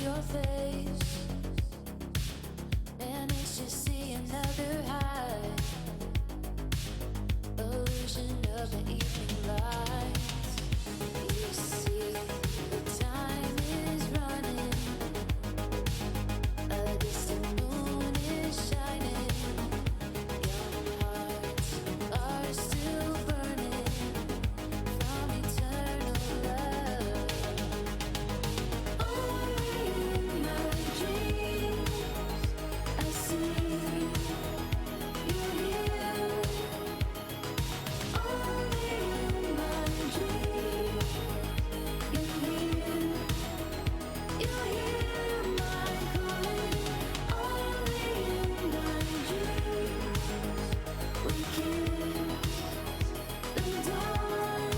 your face. Managed to see another high. Illusion of the evening lights. You see, the time is running. A distant moon is shining. Young hearts are still burning from eternal love. Only in my dreams I see you here. Only in my dreams you're here. You hear my calling. Only in my dreams we kiss the dawn.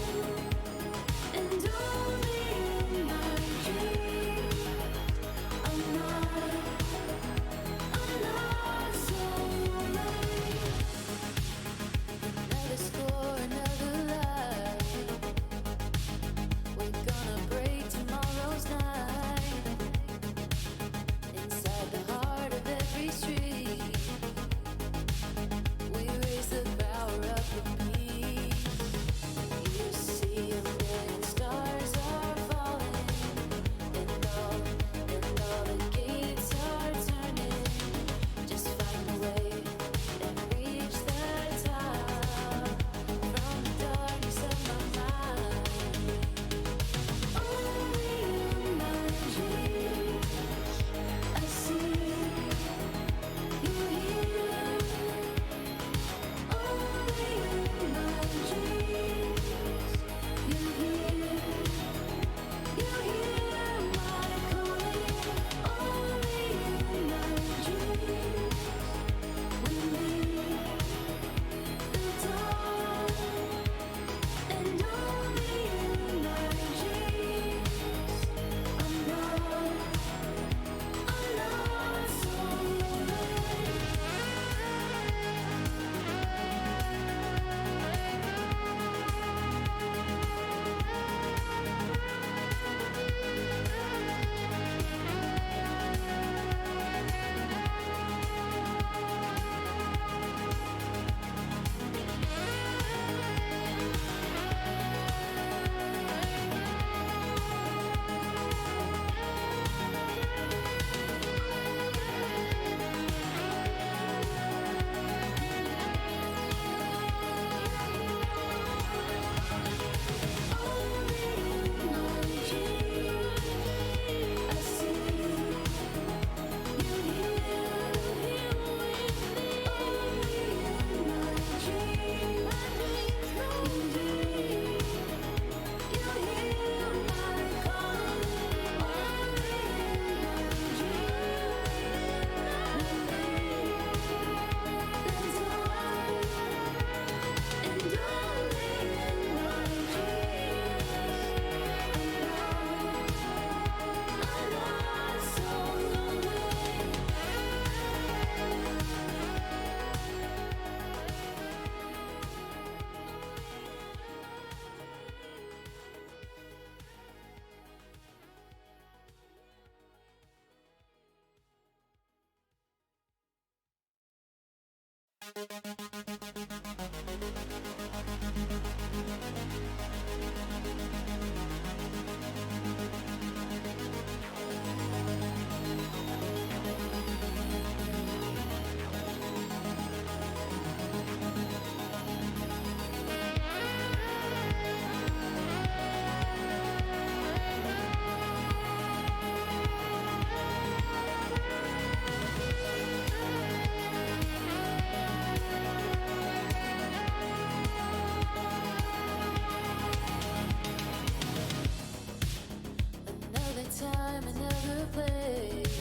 And only in my dreams I'm not so late. Another score, another lie. We're gonna break tomorrow's night. Inside the heart of every street, we raise the power of the peace. You see a million stars are falling, and all the gates are turning. Just find a way and reach the top from the darkness of my mind. Only in my dreams I see you here. Only in my dreams you're here. You hear my calling. Only in my dreams we meet the dawn. And only in my dreams I'm not so late. Only in my dreams I see you here. Only in my dreams you hear my calling. Only in my dreams we meet the dawn. And only in my dreams I'm not so lonely. Another time, another place,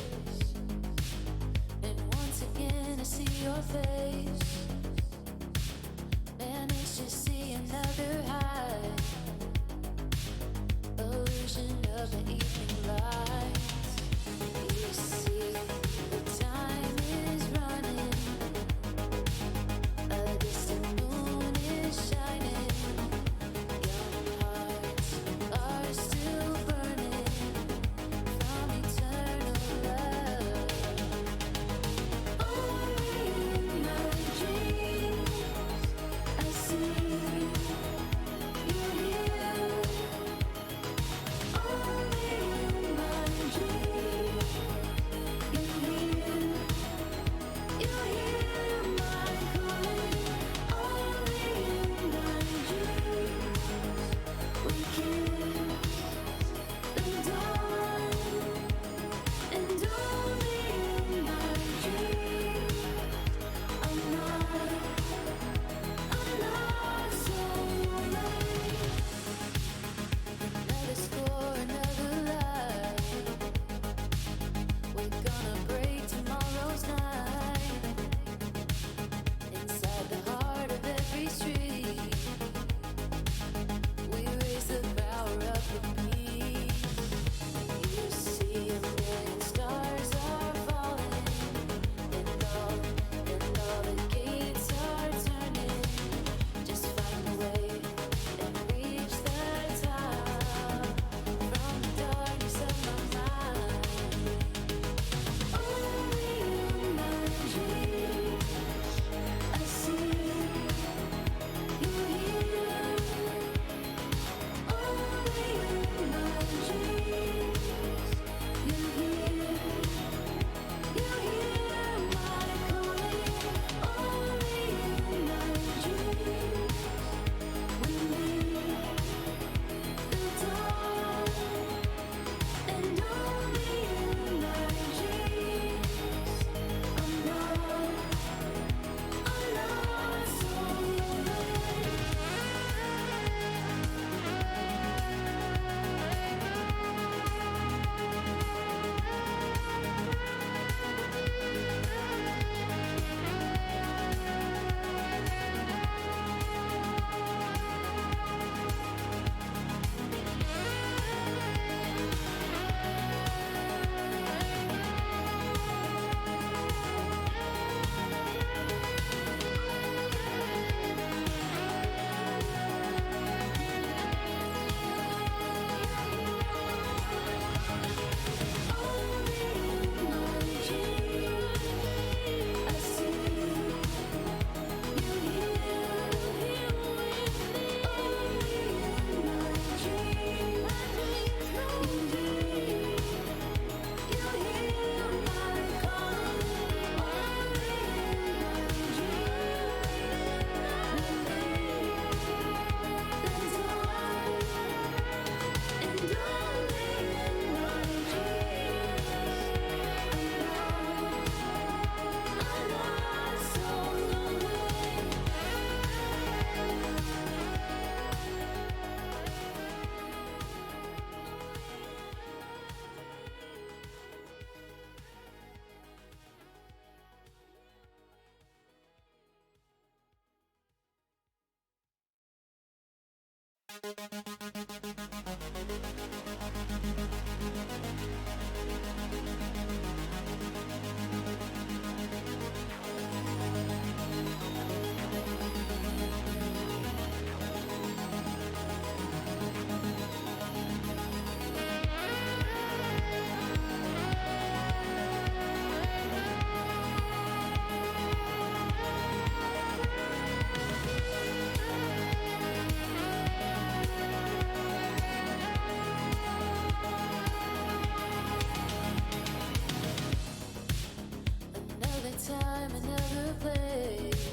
and once again I see your face. Managed to see another high. Illusion of the evening lights. You see, the time is running. A distant moon is shining. Young hearts are still burning from eternal Time, another place,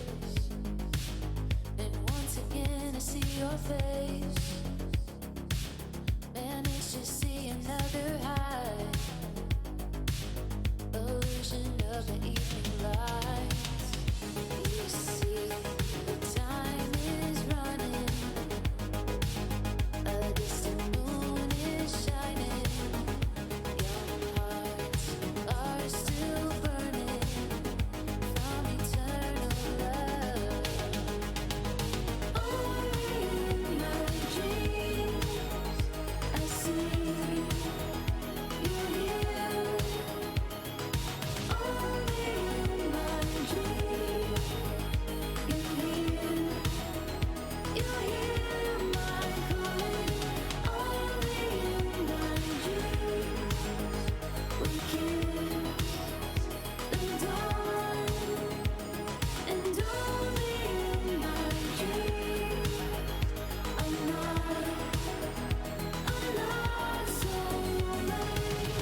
and once again I see your face. Managed to see another high, illusion of the evening lights. You see, the time is running, a distant moon is shining. Young hearts are still burning from eternal love. Only in my dreams I see you here. Only in my dreams you're here. You hear my calling. Only in my dreams we kiss the dawn. And only in my dreams I'm not so lonely.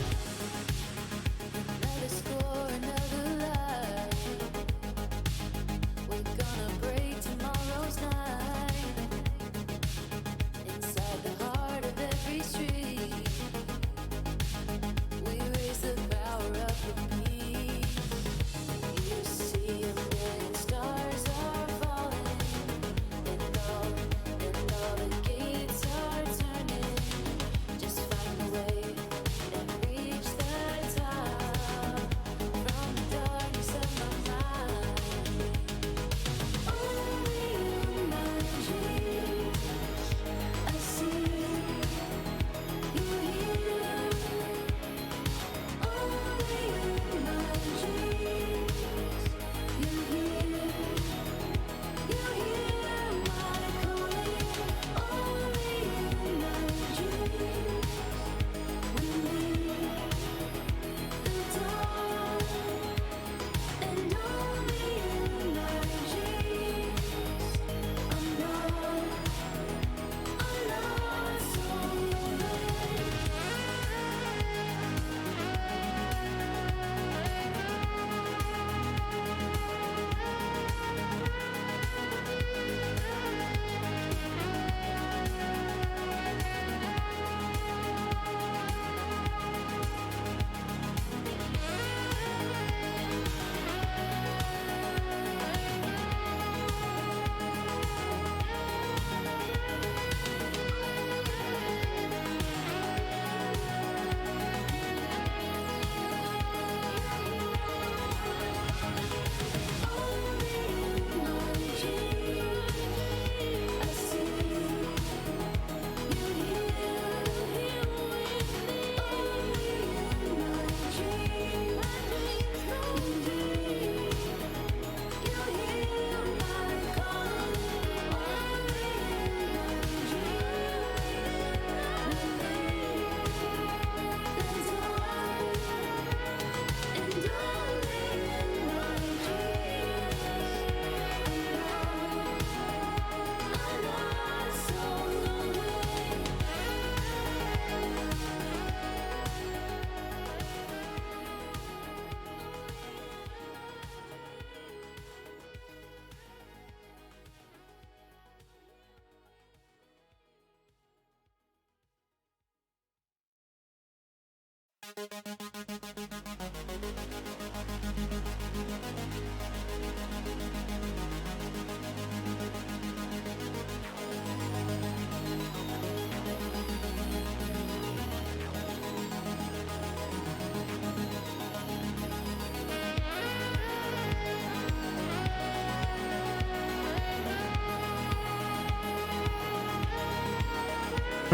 Another score, another lie. We're gonna break tomorrow's night. Inside the heart of every street, we raise the power of the peace. You see a million stars are falling, and all the gates are turning. Just find a way and reach the top from the darkness of my mind. Only in my dreams I see you here. Only in my dreams you're here. You hear my calling. Only in my dreams we meet the dawn. And only in my dreams I'm not so lonely.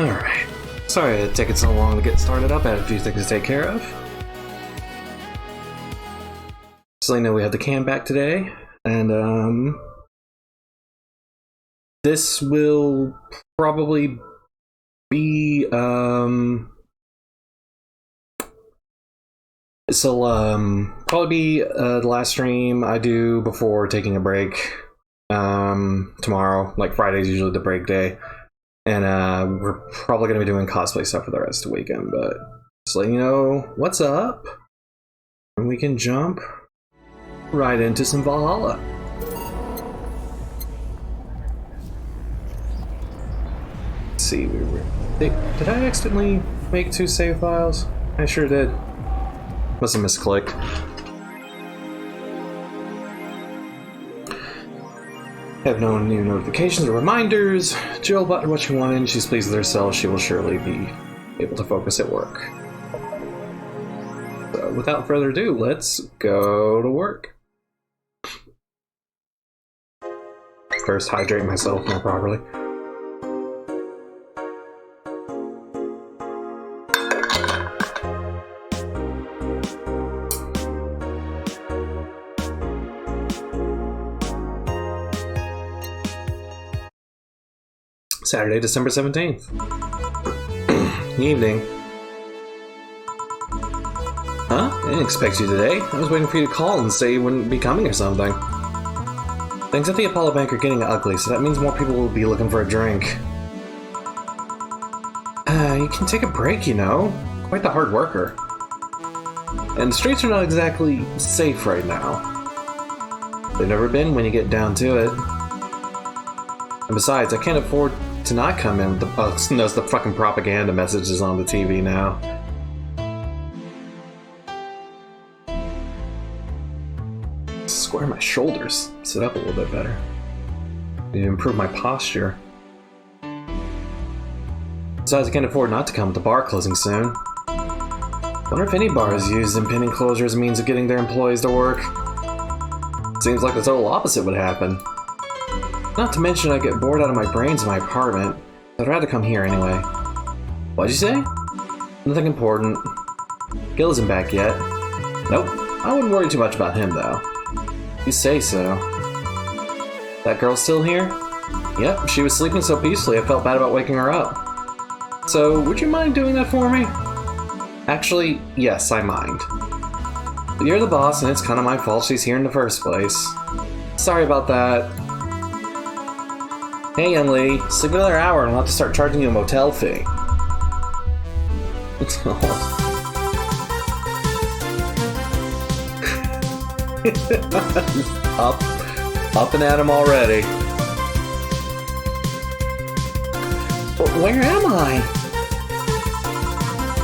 Alright. Sorry it's taken so long to get started up. I had a few things to take care of. So you know we have the cam back today, and this will probably be the last stream I do before taking a break tomorrow. Like Friday's usually the break day, and we're probably gonna be doing cosplay stuff for the rest of the weekend. But just letting you know what's up, and we can jump right into some Valhalla. Let's see, did I accidentally make 2 save files? I sure did. Must have misclicked. Have no new notifications or reminders. Jill button what she wanted. She's pleased with herself. She will surely be able to focus at work. So without further ado, let's go to work. First, hydrate myself more properly. Saturday, December 17th. Evening. Huh? I didn't expect you today. I was waiting for you to call and say you wouldn't be coming or something. Things at the Apollo Bank are getting ugly, so that means more people will be looking for a drink. You can take a break, you know. Quite the hard worker. And the streets are not exactly safe right now. They've never been when you get down to it. And besides, I can't afford to not come in with the... Oh, notice the fucking propaganda messages on the TV now. Square my shoulders. Sit up a little bit better. Need to improve my posture. Besides, I can't afford not to come with the bar closing soon. Wonder if any bars use impending closure as a means of getting their employees to work. Seems like the total opposite would happen. Not to mention I get bored out of my brains in my apartment. I'd rather come here anyway. What'd you say? Nothing important. Gil isn't back yet. Nope. I wouldn't worry too much about him though. You say so. That girl still here? Yep, she was sleeping so peacefully I felt bad about waking her up. So, would you mind doing that for me? Actually, yes, I mind. But you're the boss and it's kind of my fault she's here in the first place. Sorry about that. Hey young lady, sleep another hour and I'll have to start charging you a motel fee. Up and at him already. Where am I?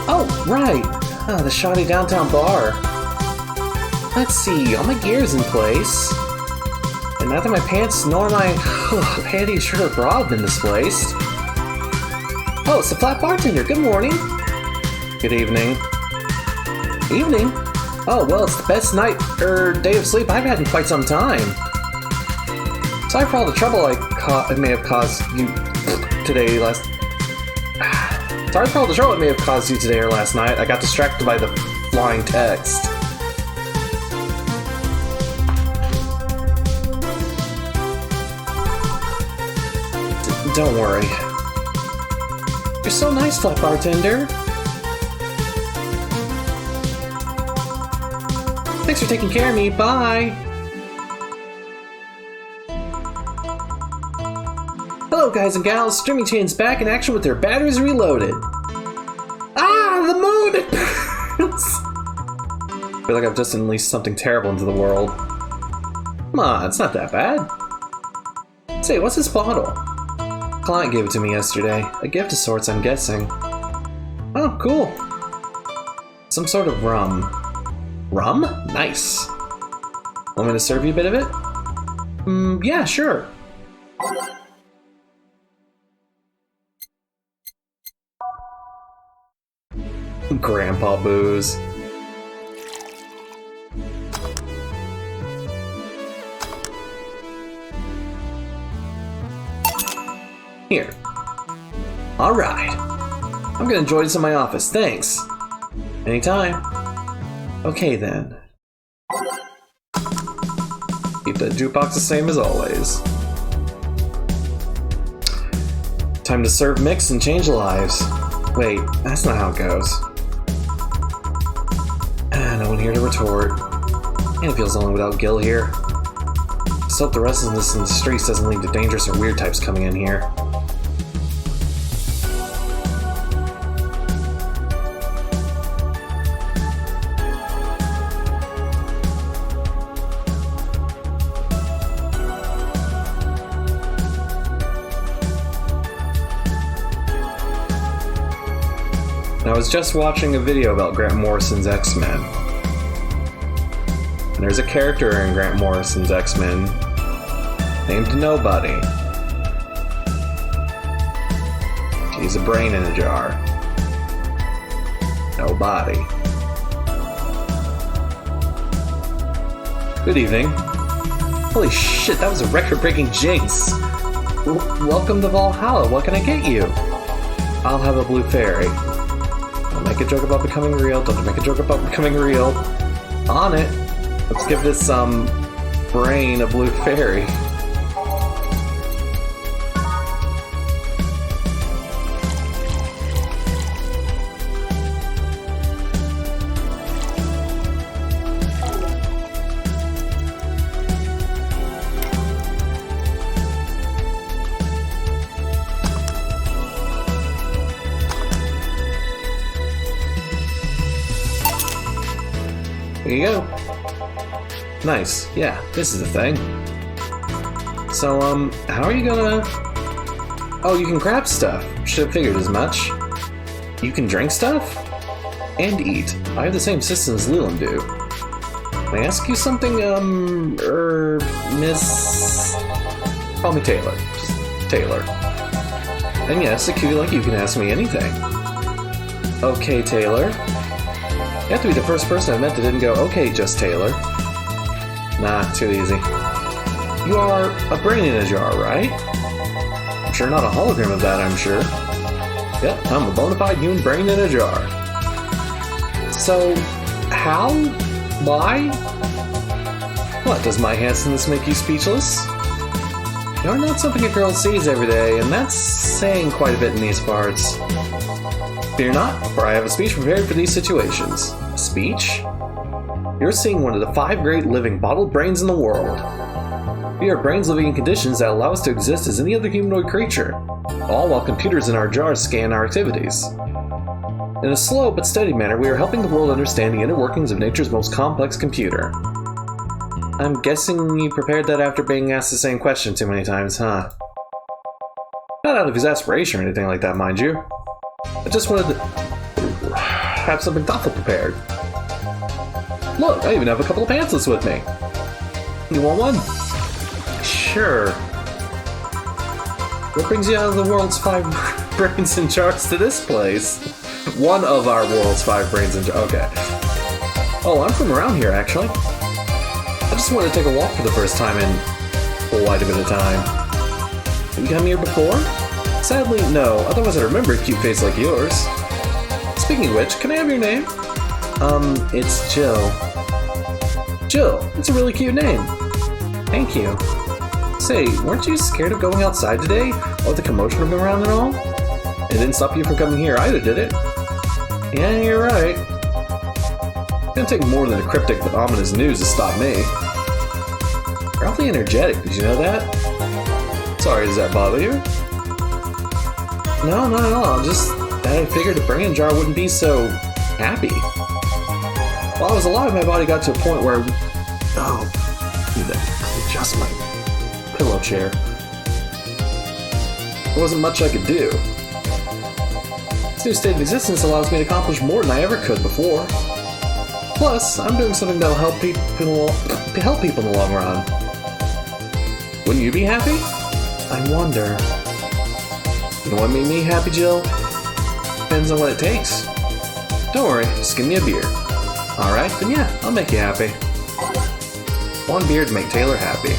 Oh, right. The shoddy downtown bar. Let's see, all my gear's in place. And neither my pants nor my panties, shirt, or bra have been displaced. Oh, it's the flat bartender. Good morning. Good evening. Evening? Oh, well, it's the best night or day of sleep I've had in quite some time. Sorry for all the trouble I may have caused you today Sorry for all the trouble it may have caused you today or last night. I got distracted by the flying text. Don't worry. You're so nice, flat bartender. Thanks for taking care of me. Bye. Hello, guys and gals. Streaming Chain's back in action with their batteries reloaded. Ah, the moon! It burns! I feel like I've just unleashed something terrible into the world. Come on, it's not that bad. Say, what's this bottle? Client gave it to me yesterday. A gift of sorts, I'm guessing. Oh, cool. Some sort of rum. Rum? Nice. Want me to serve you a bit of it? Yeah, sure. Grandpa booze. Here. All right. I'm gonna enjoy this in my office, thanks. Anytime. Okay then. Keep the jukebox the same as always. Time to serve mix and change lives. Wait, that's not how it goes. No one here to retort. And it feels lonely without Gil here. Just hope the restlessness in the streets doesn't lead to dangerous or weird types coming in here. I was just watching a video about Grant Morrison's X-Men. And there's a character in Grant Morrison's X-Men named Nobody. She's a brain in a jar. Nobody. Good evening. Holy shit, that was a record-breaking jinx. Welcome to Valhalla, what can I get you? I'll have a blue fairy. Don't make a joke about becoming real. Don't make a joke about becoming real. On it. Let's give this brain a blue fairy. There you go. Nice. Yeah, this is the thing. So, how are you gonna... Oh, you can grab stuff. Should have figured as much. You can drink stuff? And eat. I have the same system as Leland do. May I ask you something, Miss... Call me Taylor. Just Taylor. And yes, a cutie like you can ask me anything. Okay, Taylor. You have to be the first person I met that didn't go, okay, just Taylor. Nah, too easy. You are a brain in a jar, right? I'm sure not a hologram of that, I'm sure. Yep, I'm a bona fide human brain in a jar. So, how? Why? What, does my handsomeness make you speechless? You're not something a girl sees every day, and that's saying quite a bit in these parts. Fear not, for I have a speech prepared for these situations. A speech? You're seeing one of the 5 great living bottled brains in the world. We are brains living in conditions that allow us to exist as any other humanoid creature, all while computers in our jars scan our activities. In a slow but steady manner, we are helping the world understand the inner workings of nature's most complex computer. I'm guessing you prepared that after being asked the same question too many times, huh? Not out of exasperation or anything like that, mind you. I just wanted to have something thoughtful prepared. Look, I even have a couple of pamphlets with me. You want one? Sure. What brings you out of the world's 5 brains in jars to this place? One of our world's 5 brains in jars. Okay. Oh, I'm from around here, actually. I just wanted to take a walk for the first time in quite a bit of time. Have you come here before? Sadly, no. Otherwise I'd remember a cute face like yours. Speaking of which, can I have your name? It's Jill. Jill, it's a really cute name. Thank you. Say, weren't you scared of going outside today? All the commotion around and all? It didn't stop you from coming here either, did it? Yeah, you're right. It's gonna take more than the cryptic but ominous news to stop me. You're awfully energetic, did you know that? Sorry, does that bother you? No, not at all. Just that I figured a brain jar wouldn't be so happy. While I was alive, my body got to a point where... Oh, I need to adjust my pillow chair. There wasn't much I could do. This new state of existence allows me to accomplish more than I ever could before. Plus, I'm doing something that'll help people in the long run. Wouldn't you be happy? I wonder. You know what made me happy, Jill? Depends on what it takes. Don't worry, just give me a beer. Alright, then yeah, I'll make you happy. One beer to make Taylor happy.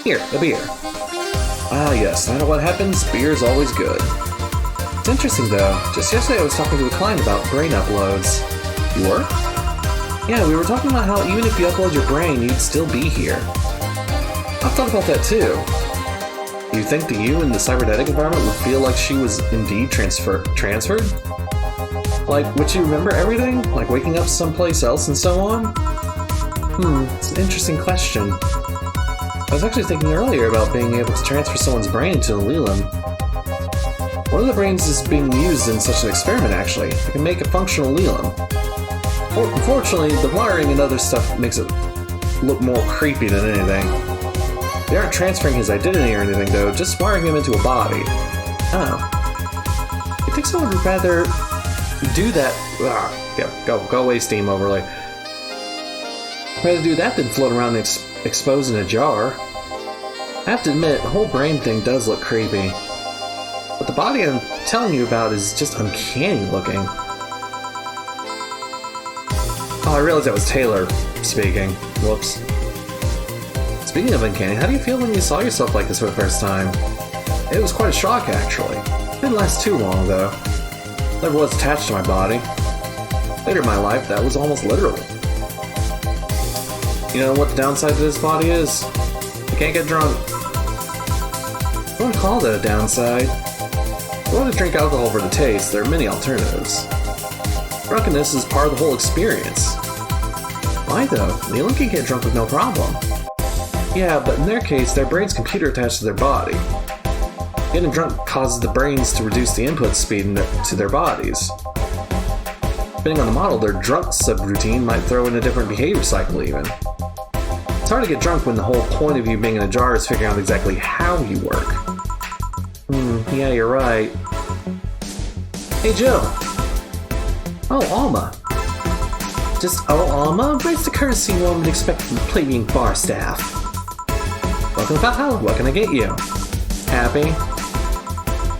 Here, a beer. Ah, yes, no matter what happens, beer is always good. It's interesting, though. Just yesterday I was talking to a client about brain uploads. You were? Yeah, we were talking about how even if you upload your brain, you'd still be here. I've thought about that, too. Do you think the you in the cybernetic environment would feel like she was indeed transferred? Like, would you remember everything? Like waking up someplace else and so on? It's an interesting question. I was actually thinking earlier about being able to transfer someone's brain into a Leland. One of the brains is being used in such an experiment, actually. It can make a functional Leland. Unfortunately, the wiring and other stuff makes it look more creepy than anything. They aren't transferring his identity or anything, though, just wiring him into a body. Oh. You think someone would rather do that? Yeah, go away, Steam Overlay. Rather do that than float around and expose in a jar. I have to admit, the whole brain thing does look creepy. But the body I'm telling you about is just uncanny looking. Oh, I realized that was Taylor speaking. Whoops. Speaking of uncanny, how do you feel when you saw yourself like this for the first time? It was quite a shock, actually. It didn't last too long, though. Never was attached to my body. Later in my life, that was almost literal. You know what the downside to this body is? You can't get drunk. I wouldn't call that a downside. If you want to drink alcohol for the taste, there are many alternatives. Drunkenness is part of the whole experience. Why though? Leland can get drunk with no problem. Yeah, but in their case, their brain's computer attached to their body. Getting drunk causes the brains to reduce the input speed to their bodies. Depending on the model, their drunk subroutine might throw in a different behavior cycle even. It's hard to get drunk when the whole point of you being in a jar is figuring out exactly how you work. Yeah, you're right. Hey, Jill. Oh, Alma. Just, Alma? Where's the courtesy one would expect from plebeian bar staff? Welcome, pal. What can I get you? Happy?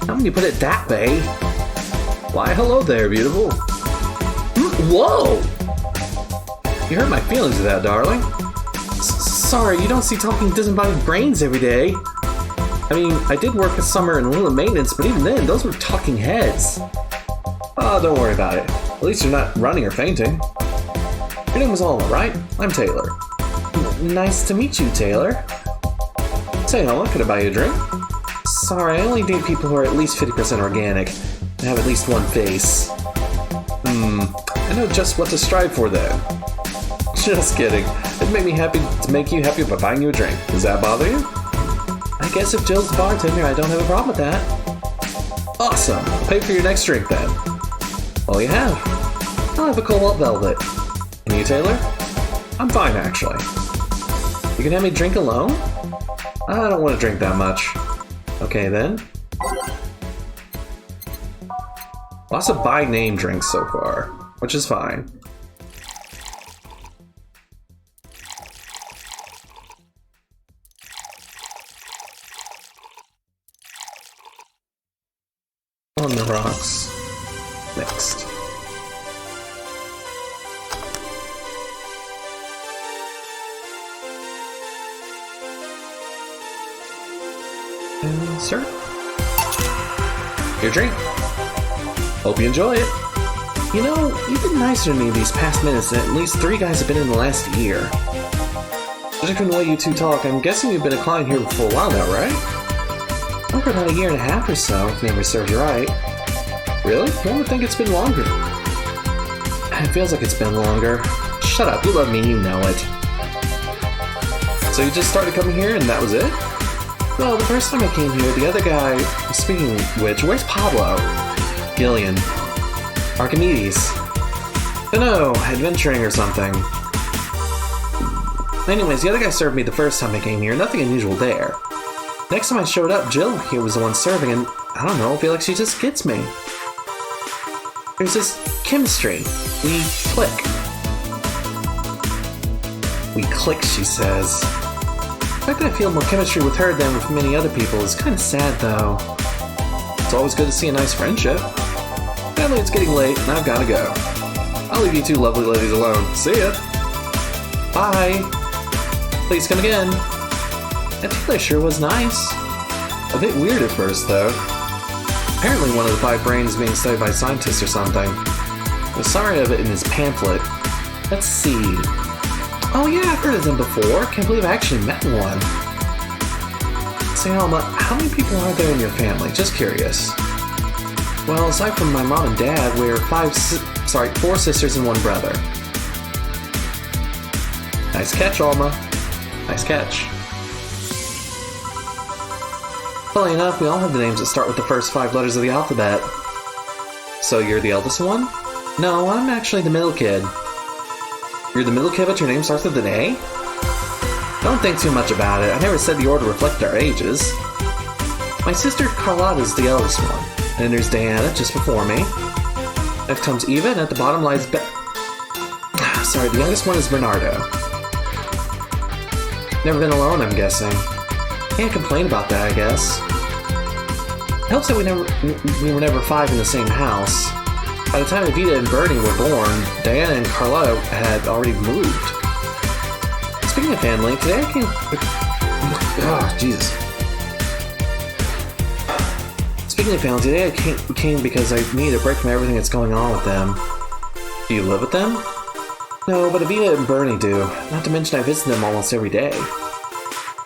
How can you put it that way? Why, hello there, beautiful. Whoa! You hurt my feelings with that, darling. Sorry, you don't see talking disembodied brains every day. I mean, I did work a summer in Leland maintenance, but even then, those were talking heads. Oh, don't worry about it. At least you're not running or fainting. Your name was Alma, right? I'm Taylor. Nice to meet you, Taylor. Say, Alma, could I buy you a drink? Sorry, I only date people who are at least 50% organic and have at least one face. I know just what to strive for then. Just kidding. It'd make me happy to make you happy by buying you a drink. Does that bother you? I guess if Jill's the bartender, I don't have a problem with that. Awesome. I'll pay for your next drink then. All you have. I'll have a Cobalt Velvet. And you, Taylor? I'm fine, actually. You can have me drink alone? I don't want to drink that much. Okay, then. Lots of by-name drinks so far, which is fine. On the rocks. Next. And, sir? Your drink. Hope you enjoy it. You know, you've been nicer to me these past minutes than at least 3 guys have been in the last year. Judging from the way you two talk, I'm guessing you've been a client here for a while now, right? Over about a year and a half or so, if memory serves you right. Really? One would think it's been longer. It feels like it's been longer. Shut up, you love me, you know it. So you just started coming here and that was it? Well, the first time I came here, the other guy, speaking of which, where's Pablo? Gillian. Archimedes. Dunno, adventuring or something. Anyways, the other guy served me the first time I came here, nothing unusual there. Next time I showed up, Jill here was the one serving, and I don't know, I feel like she just gets me. There's this chemistry. We click. We click, she says. The fact that I feel more chemistry with her than with many other people is kind of sad, though. It's always good to see a nice friendship. Sadly, it's getting late, and I've gotta go. I'll leave you two lovely ladies alone. See ya! Bye! Please come again! That tailor sure was nice. A bit weird at first, though. Apparently one of the 5 brains is being studied by scientists or something. The summary of it in his pamphlet. Let's see. Oh yeah, I've heard of them before. Can't believe I actually met one. Say, Alma, how many people are there in your family? Just curious. Well, aside from my mom and dad, we're 4 sisters and 1 brother. Nice catch, Alma. Nice catch. Funnily enough, we all have the names that start with the first 5 letters of the alphabet. So you're the eldest one? No, I'm actually the middle kid. You're the middle kid, but your name starts with an A? Don't think too much about it. I never said the order reflected our ages. My sister Carlotta's the eldest one. Then there's Diana, just before me. Next comes Eva, and at the bottom lies Sorry, the youngest one is Bernardo. Never been alone, I'm guessing. Can't complain about that, I guess. It helps that we were never 5 in the same house. By the time Evita and Bernie were born, Diana and Carlotta had already moved. Speaking of family, today I came... Oh, Jesus. Speaking of family, today I came because I needed a break from everything that's going on with them. Do you live with them? No, but Evita and Bernie do. Not to mention I visit them almost every day.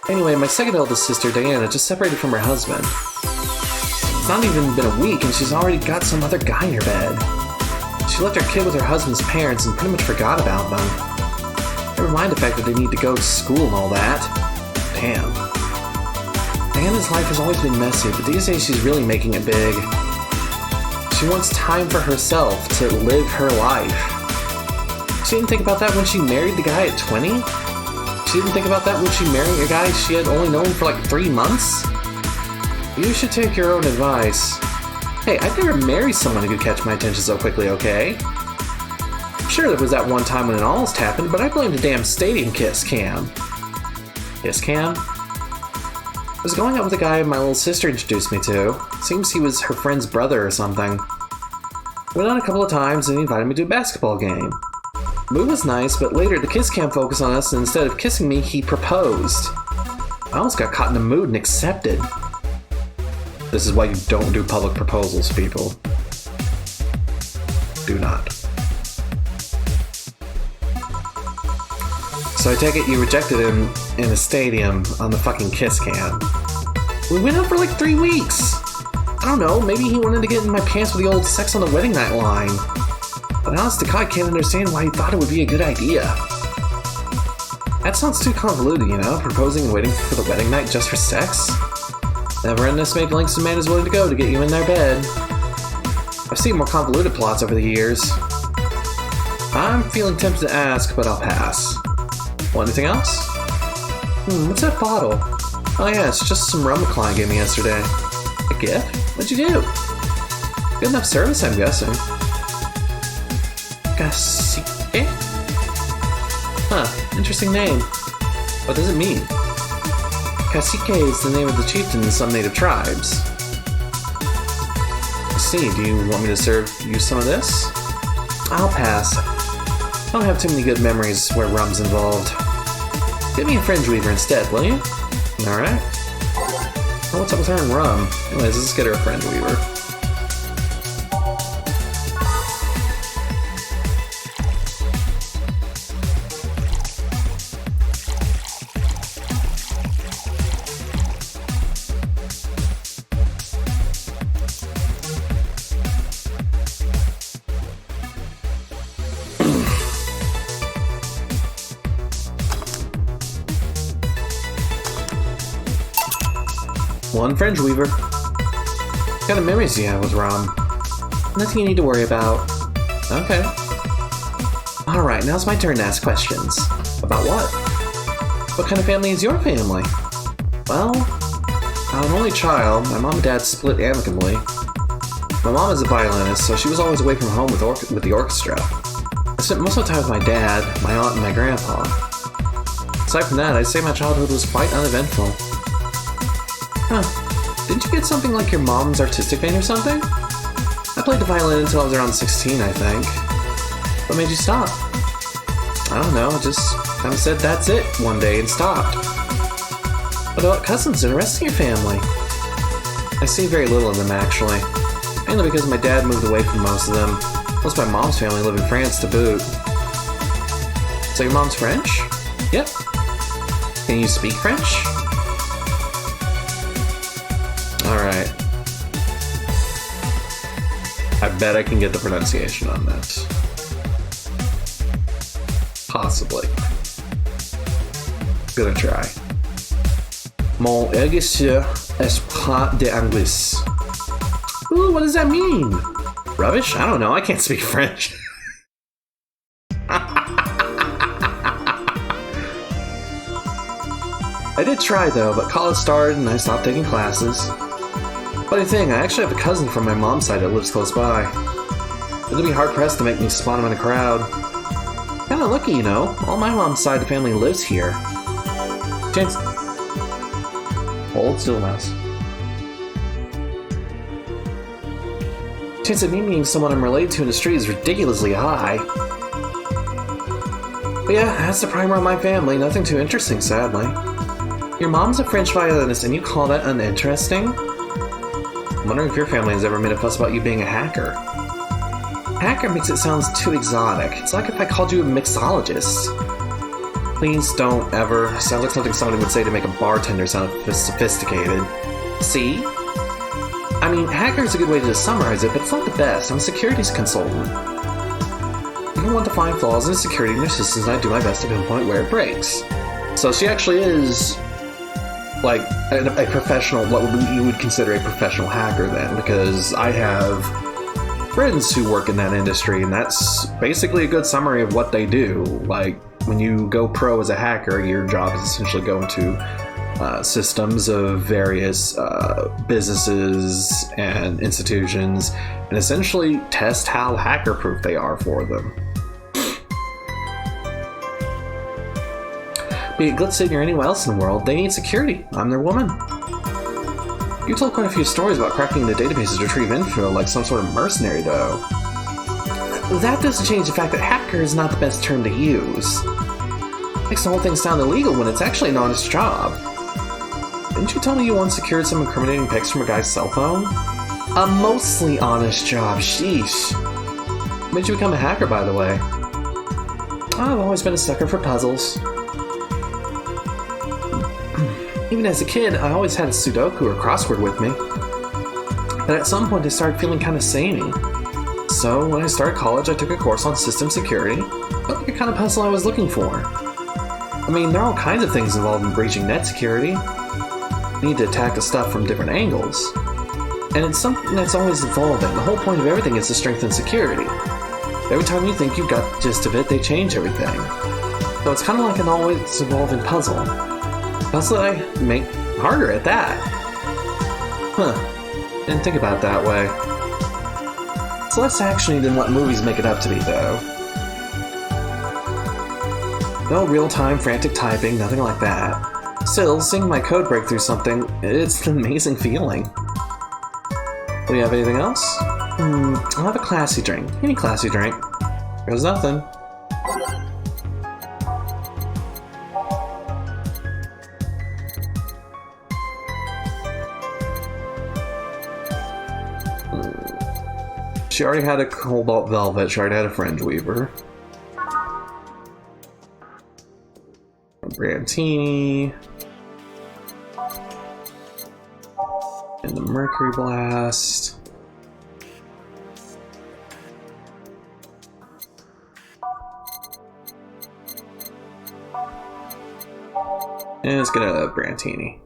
Anyway, my second eldest sister, Diana, just separated from her husband. It's not even been a week and she's already got some other guy in her bed. She left her kid with her husband's parents and pretty much forgot about them. Never mind the fact that they need to go to school and all that. Damn. Diana's life has always been messy, but these days she's really making it big. She wants time for herself to live her life. She didn't think about that when she married the guy at 20? She didn't think about that when she married a guy she had only known for like 3 months? You should take your own advice. Hey, I'd never marry someone who could catch my attention so quickly, okay? Sure, there was that one time when it almost happened, but I blame the damn stadium kiss cam. Kiss cam? I was going out with a guy my little sister introduced me to. Seems he was her friend's brother or something. Went on a couple of times and he invited me to a basketball game. The move was nice, but later the kiss cam focused on us and instead of kissing me, he proposed. I almost got caught in the mood and accepted. This is why you don't do public proposals, people. Do not. So I take it you rejected him in a stadium on the fucking kiss cam. We went out for like 3 weeks. I don't know, maybe he wanted to get in my pants with the old sex on the wedding night line. But honest to God, I can't understand why he thought it would be a good idea. That sounds too convoluted, you know? Proposing and waiting for the wedding night just for sex? Never underestimate the lengths a man is willing to go to get you in their bed. I've seen more convoluted plots over the years. I'm feeling tempted to ask, but I'll pass. Want anything else? What's that bottle? Oh yeah, it's just some rum Klein gave me yesterday. A gift? What'd you do? Good enough service, I'm guessing. Cacique? Huh, interesting name. What does it mean? Cacique is the name of the chieftain in some native tribes. I see, do you want me to serve you some of this? I'll pass. I don't have too many good memories where rum's involved. Get me a fringe weaver instead, will you? Alright. Oh, what's up with her and rum? Anyways, let's get her a fringe weaver. One fringe weaver. What kind of memories do you have with rum? Nothing you need to worry about. Okay. Alright, now's my turn to ask questions. About what? What kind of family is your family? Well, I'm an only child. My mom and dad split amicably. My mom is a violinist, so she was always away from home with the orchestra. I spent most of the time with my dad, my aunt, and my grandpa. Aside from that, I'd say my childhood was quite uneventful. Huh. Didn't you get something like your mom's artistic vein or something? I played the violin until I was around 16, I think. What made you stop? I don't know, I just kind of said that's it one day and stopped. What about cousins and the rest of your family? I see very little of them, actually. Mainly because my dad moved away from most of them. Most of my mom's family live in France to boot. So your mom's French? Yep. Can you speak French? Alright. I bet I can get the pronunciation on that. Possibly. Gonna try. Mon aiguiseur esprit d'anglais. Ooh, what does that mean? Rubbish? I don't know. I can't speak French. I did try though, but college started and I stopped taking classes. Funny thing, I actually have a cousin from my mom's side that lives close by. It'd be hard pressed to make me spot him in a crowd. Kinda lucky, you know. All my mom's side of the family lives here. Chance. Hold still, mouse. Chance of me meeting someone I'm related to in the street is ridiculously high. But yeah, that's the primer on my family. Nothing too interesting, sadly. Your mom's a French violinist and you call that uninteresting? I'm wondering if your family has ever made a fuss about you being a hacker. Hacker makes it sound too exotic. It's like if I called you a mixologist. Please don't ever. Sounds like something somebody would say to make a bartender sound sophisticated. See? I mean, hacker is a good way to summarize it, but it's not the best. I'm a securities consultant. People want to find flaws in security in their systems, and I do my best to pinpoint where it breaks. So she actually is like a professional, what you would consider a professional hacker then, because I have friends who work in that industry, and that's basically a good summary of what they do. Like, when you go pro as a hacker, your job is essentially going to systems of various businesses and institutions and essentially test how hacker-proof they are for them. Be it Glitch City or anywhere else in the world, they need security. I'm their woman. You told quite a few stories about cracking the databases to retrieve info like some sort of mercenary, though. That doesn't change the fact that hacker is not the best term to use. Makes the whole thing sound illegal when it's actually an honest job. Didn't you tell me you once secured some incriminating pics from a guy's cell phone? A mostly honest job, sheesh. What made you become a hacker, by the way? I've always been a sucker for puzzles. Even as a kid, I always had a Sudoku or crossword with me. But at some point, I started feeling kind of samey. So when I started college, I took a course on system security. Felt like the kind of puzzle I was looking for. I mean, there are all kinds of things involved in breaching net security. You need to attack the stuff from different angles. And it's something that's always evolving. The whole point of everything is to strengthen security. Every time you think you've got the gist of it, they change everything. So it's kind of like an always evolving puzzle. Puzzle that I make harder at that. Huh. Didn't think about it that way. It's less actiony than what movies make it up to be, though. No real-time frantic typing, nothing like that. Still, seeing my code break through something, it's an amazing feeling. Do you have anything else? I'll have a classy drink. Any classy drink. There's nothing. She already had a Cobalt Velvet, she already had a Fringe Weaver. A Brantini. And the Mercury Blast. And let's get a Brantini.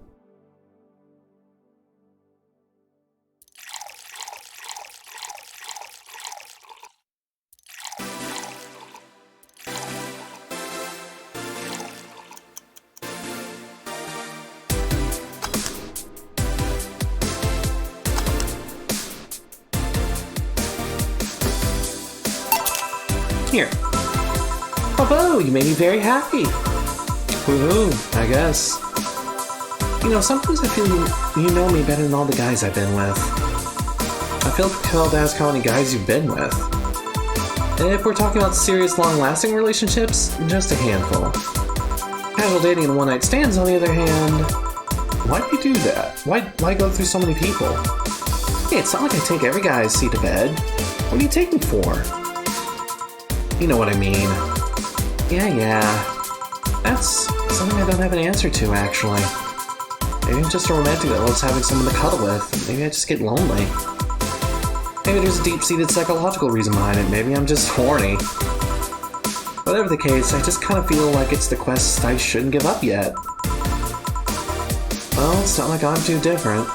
Here. Bravo, you made me very happy. Woohoo, I guess. You know, sometimes I feel you know me better than all the guys I've been with. I feel compelled to ask how many guys you've been with. And if we're talking about serious, long-lasting relationships, just a handful. Casual dating and one-night stands, on the other hand, Why'd you do that? Why go through so many people? Hey, it's not like I take every guy I see to bed. What do you take me for? You know what I mean. Yeah. That's something I don't have an answer to, actually. Maybe I'm just a romantic that loves having someone to cuddle with. Maybe I just get lonely. Maybe there's a deep-seated psychological reason behind it. Maybe I'm just horny. Whatever the case, I just kind of feel like it's the quest I shouldn't give up yet. Well, it's not like I'm too different.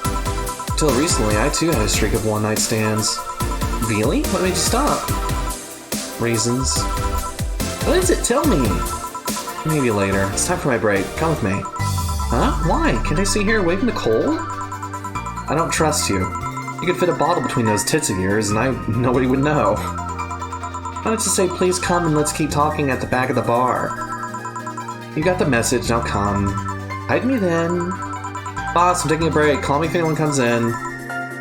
Until recently, I too had a streak of one-night stands. Really? What made you stop? Reasons. What is it? Tell me! Maybe later. It's time for my break. Come with me. Huh? Why? Can't I stay here away from the cold? I don't trust you. You could fit a bottle between those tits of yours, and nobody would know. I wanted to say, please come and let's keep talking at the back of the bar. You got the message, now come. Hide me then. Boss, I'm taking a break. Call me if anyone comes in.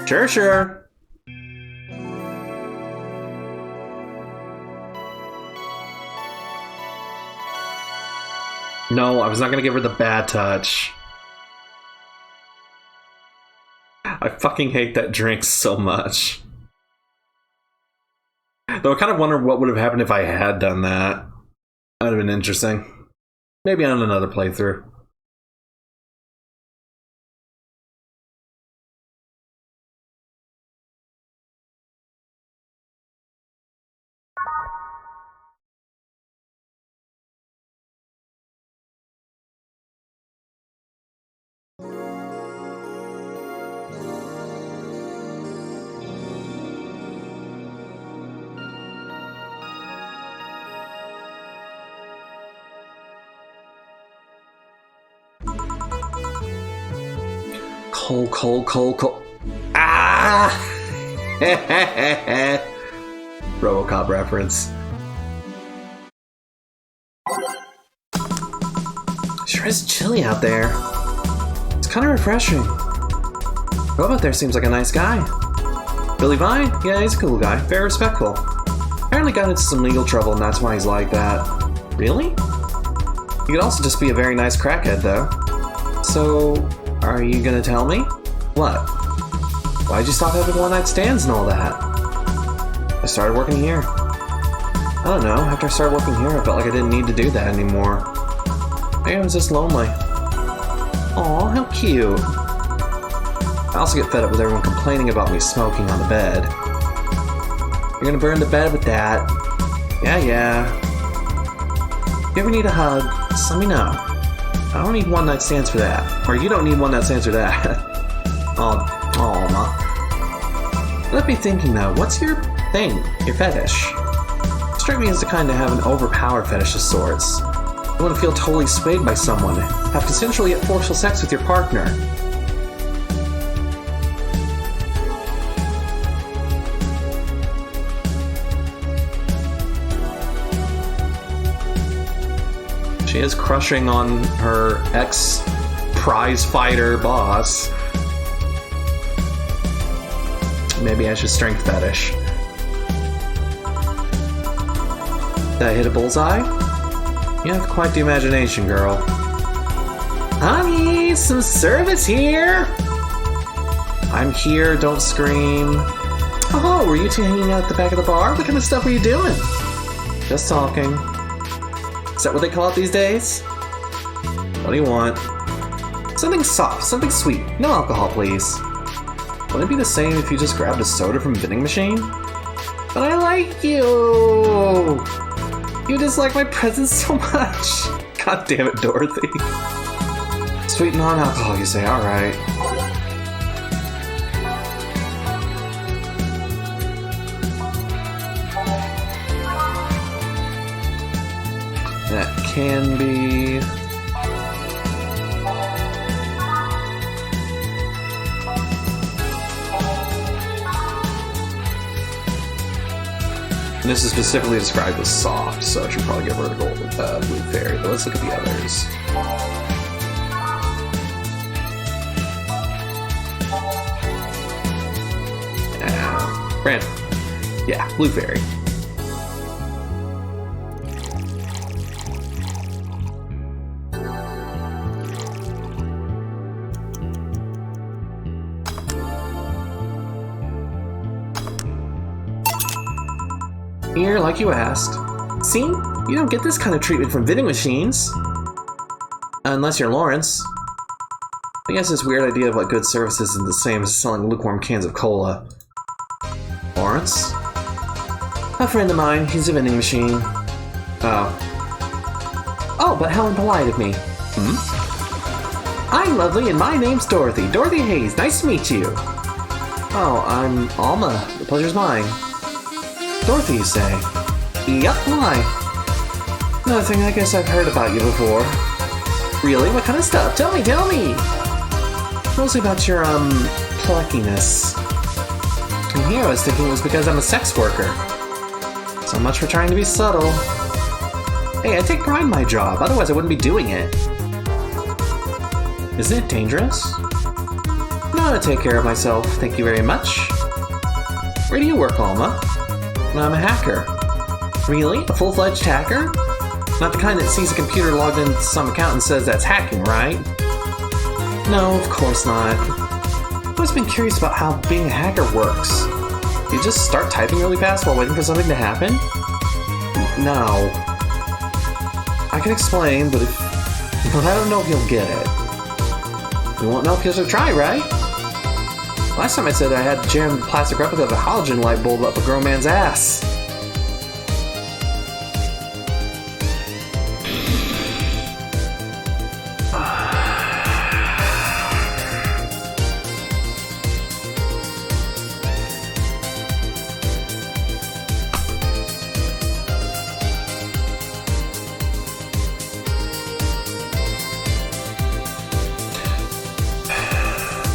Sure. No, I was not gonna give her the bad touch. I fucking hate that drink so much. Though I kind of wonder what would have happened if I had done that. That would have been interesting. Maybe on another playthrough. Cold. Ah! RoboCop reference. Sure is chilly out there. It's kind of refreshing. Robot there seems like a nice guy. Billy Vine? Yeah, he's a cool guy. Very respectful. Apparently got into some legal trouble and that's why he's like that. Really? He could also just be a very nice crackhead, though. So, are you gonna tell me? What? Why'd you stop having one-night stands and all that? I started working here. I don't know, after I started working here, I felt like I didn't need to do that anymore. Maybe I was just lonely. Aw, how cute. I also get fed up with everyone complaining about me smoking on the bed. You're gonna burn the bed with that. Yeah. If you ever need a hug, just let me know. I don't need one-night stands for that. Or you don't need one-night stands for that. Oh, ma. Let me thinking though, what's your thing? Your fetish? Strike me as the kind to have an overpowered fetish of sorts. You want to feel totally swayed by someone, have consensual yet forceful sex with your partner. She is crushing on her ex-prize fighter boss. Maybe I should strength fetish. Did I hit a bullseye? You have quite the imagination, girl. Honey, some service here! I'm here, don't scream. Oh, were you two hanging out at the back of the bar? What kind of stuff were you doing? Just talking. Is that what they call it these days? What do you want? Something soft, something sweet. No alcohol, please. Wouldn't it be the same if you just grabbed a soda from a vending machine? But I like you! You dislike my presence so much! God damn it, Dorothy. Sweet non-alcohol, you say, alright. That can be... And this is specifically described as soft, so I should probably get rid of Blue Fairy, but let's look at the others. Brandon. Yeah, Blue Fairy. Here, like you asked. See? You don't get this kind of treatment from vending machines. Unless you're Lawrence. I guess this weird idea of what good service isn't the same as selling lukewarm cans of cola. Lawrence? A friend of mine, he's a vending machine. Oh, but how impolite of me. I'm lovely and my name's Dorothy. Dorothy Hayes, nice to meet you. Oh, I'm Alma. The pleasure's mine. Dorothy, you say? Yep, why? Another thing I guess I've heard about you before. Really? What kind of stuff? Tell me! Mostly about your, pluckiness. And here I was thinking it was because I'm a sex worker. So much for trying to be subtle. Hey, I take pride in my job, otherwise I wouldn't be doing it. Isn't it dangerous? I know how to take care of myself, thank you very much. Where do you work, Alma? I'm a hacker. Really? A full-fledged hacker? Not the kind that sees a computer logged into some account and says that's hacking, right? No, of course not. I've always been curious about how being a hacker works. You just start typing really fast while waiting for something to happen? No. I can explain, but I don't know if you'll get it. You won't know if you have to try, right? Last time I said I had to jam the plastic replica of a halogen light bulb up a grown man's ass.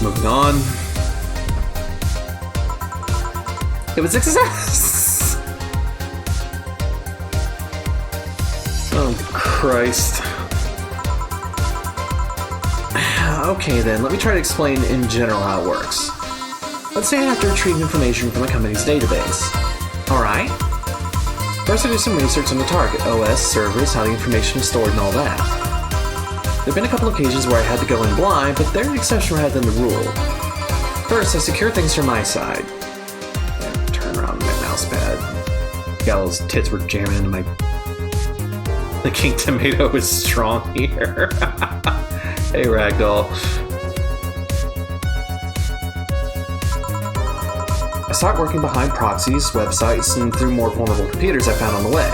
Moving on. It was a success! Oh, Christ. Okay then, let me try to explain in general how it works. Let's say I have to retrieve information from a company's database. Alright? First I do some research on the target, OS, servers, how the information is stored and all that. There have been a couple occasions where I had to go in blind, but they're an exception rather than the rule. First, I secure things from my side. Turn around my mouse pad. Gallo's tits were jamming into my... The king tomato is strong here. Hey, Ragdoll. I start working behind proxies, websites, and through more formidable computers I found on the way.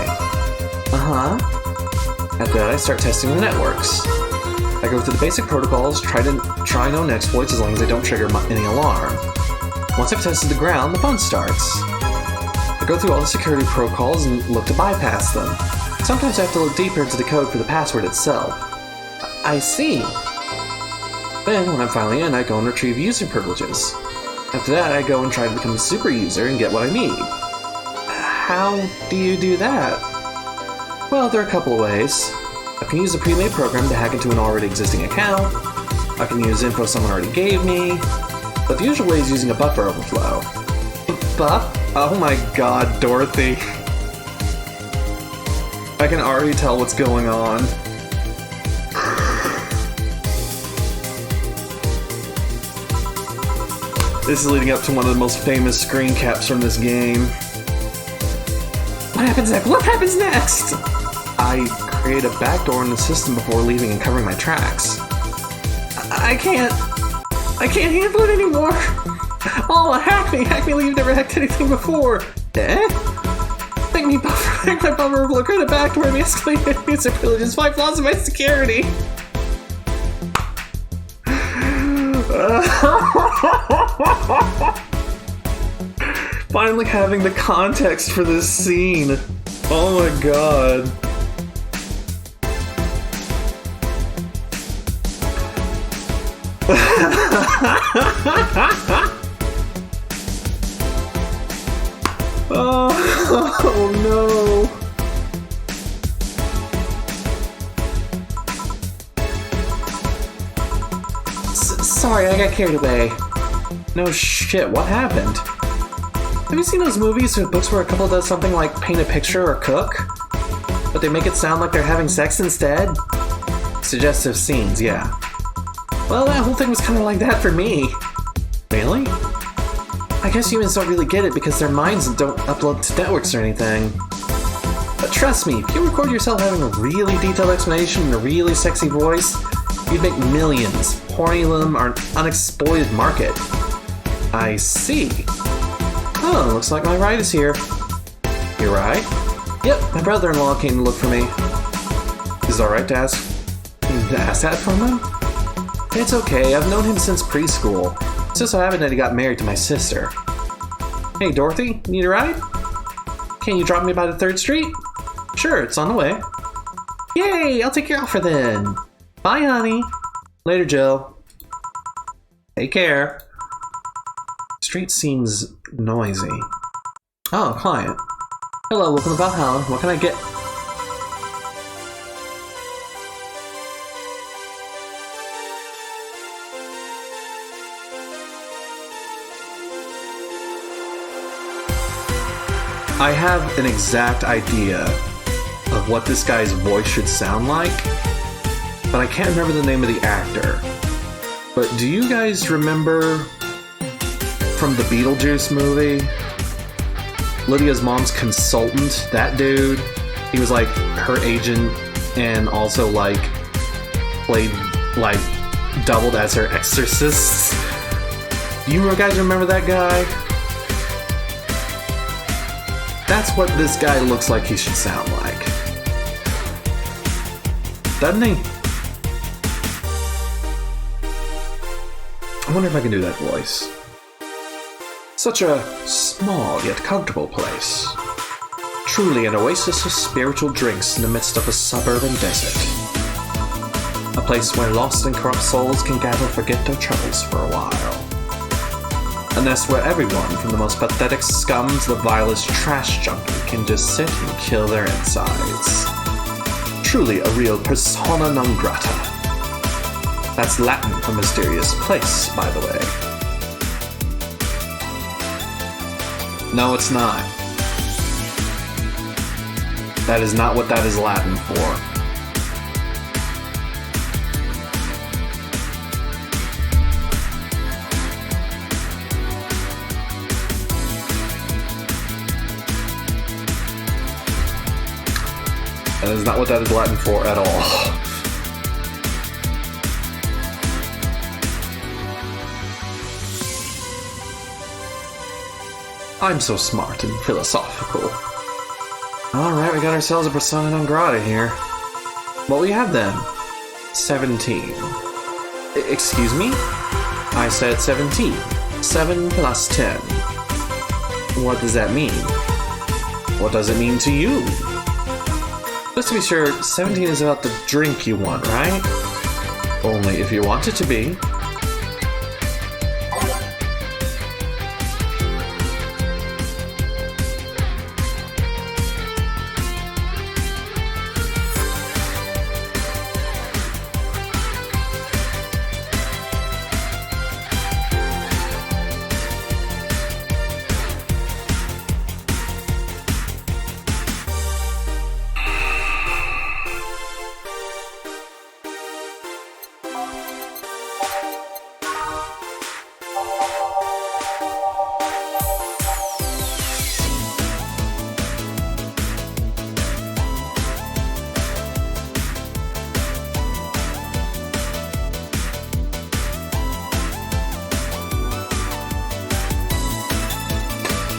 After that, I start testing the networks. I go through the basic protocols, try known exploits as long as they don't trigger any alarm. Once I've tested the ground, the fun starts. I go through all the security protocols and look to bypass them. Sometimes I have to look deeper into the code for the password itself. I see. Then, when I'm finally in, I go and retrieve user privileges. After that, I go and try to become a super user and get what I need. How do you do that? Well, there are a couple of ways. I can use a pre-made program to hack into an already existing account. I can use info someone already gave me. But the usual way is using a buffer overflow. Buff? Oh my god, Dorothy. I can already tell what's going on. This is leading up to one of the most famous screen caps from this game. What happens next? What happens next? I create a backdoor in the system before leaving and covering my tracks. I can't handle it anymore. Oh, hack me like you've never hacked anything before. Eh? Make my buffer overflow, create a backdoor and escalate user privileges, 5 flaws in my security. Finally having the context for this scene. Oh my god. Oh no. Sorry, I got carried away. No shit, what happened? Have you seen those movies or books where a couple does something like paint a picture or cook? But they make it sound like they're having sex instead? Suggestive scenes, yeah. Well, that whole thing was kind of like that for me. Really? I I guess humans don't really get it because their minds don't upload to networks or anything. But trust me, if you record yourself having a really detailed explanation in a really sexy voice, you'd make millions, pouring them on an unexploited market. I see. Oh, looks like my ride is here. Your ride? Yep, my brother-in-law came to look for me. Is it alright to ask that from him? It's okay, I've known him since preschool. It's just so happened that he got married to my sister. Hey, Dorothy, need a ride? Can you drop me by the 3rd Street? Sure, it's on the way. Yay, I'll take your offer then. Bye, honey. Later, Jill. Take care. Street seems noisy. Oh, client. Hello, welcome to Valhalla. What can I get? I have an exact idea of what this guy's voice should sound like, but I can't remember the name of the actor. But do you guys remember from the Beetlejuice movie? Lydia's mom's consultant, that dude, he was like her agent and also like played like doubled as her exorcist. You guys remember that guy? That's what this guy looks like he should sound like. Doesn't he? I wonder if I can do that voice. Such a small yet comfortable place. Truly an oasis of spiritual drinks in the midst of a suburban desert. A place where lost and corrupt souls can gather forget their troubles for a while. A nest where everyone, from the most pathetic scum to the vilest trash junkie, can just sit and kill their insides. Truly a real persona non grata. That's Latin for mysterious place, by the way. No, it's not. That is not what that is Latin for. That is not what that is Latin for at all. I'm so smart and philosophical. Alright, we got ourselves a persona non grata here. What will you have then? 17. Excuse me? I said 17. 7 plus 10. What does that mean? What does it mean to you? Just to be sure, 17 is about the drink you want, right? Only if you want it to be.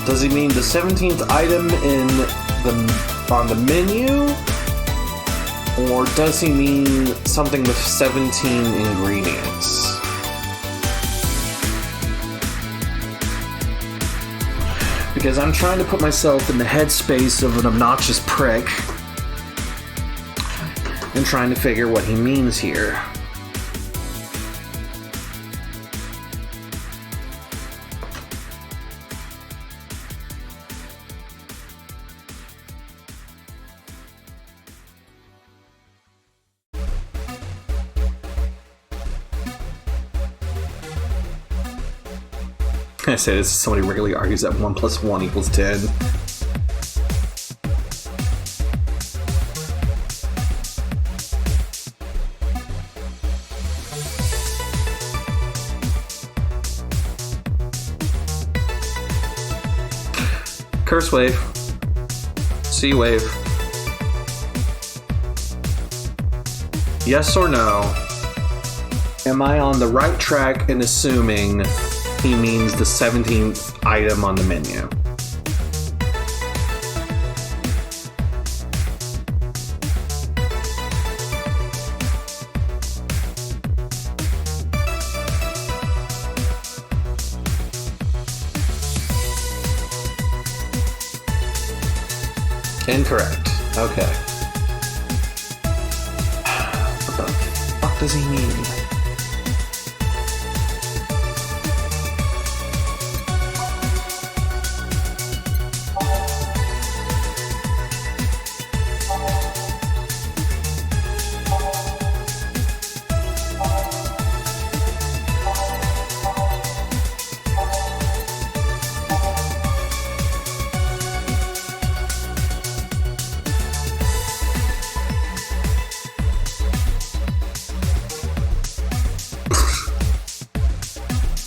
Does he mean the 17th item on the menu? Or does he mean something with 17 ingredients? Because I'm trying to put myself in the headspace of an obnoxious prick and trying to figure what he means here. I say this, somebody regularly argues that 1 plus 1 equals 10. Curse wave. Sea wave. Yes or no? Am I on the right track in assuming he means the 17th item on the menu? Incorrect. Okay. What the fuck does he mean?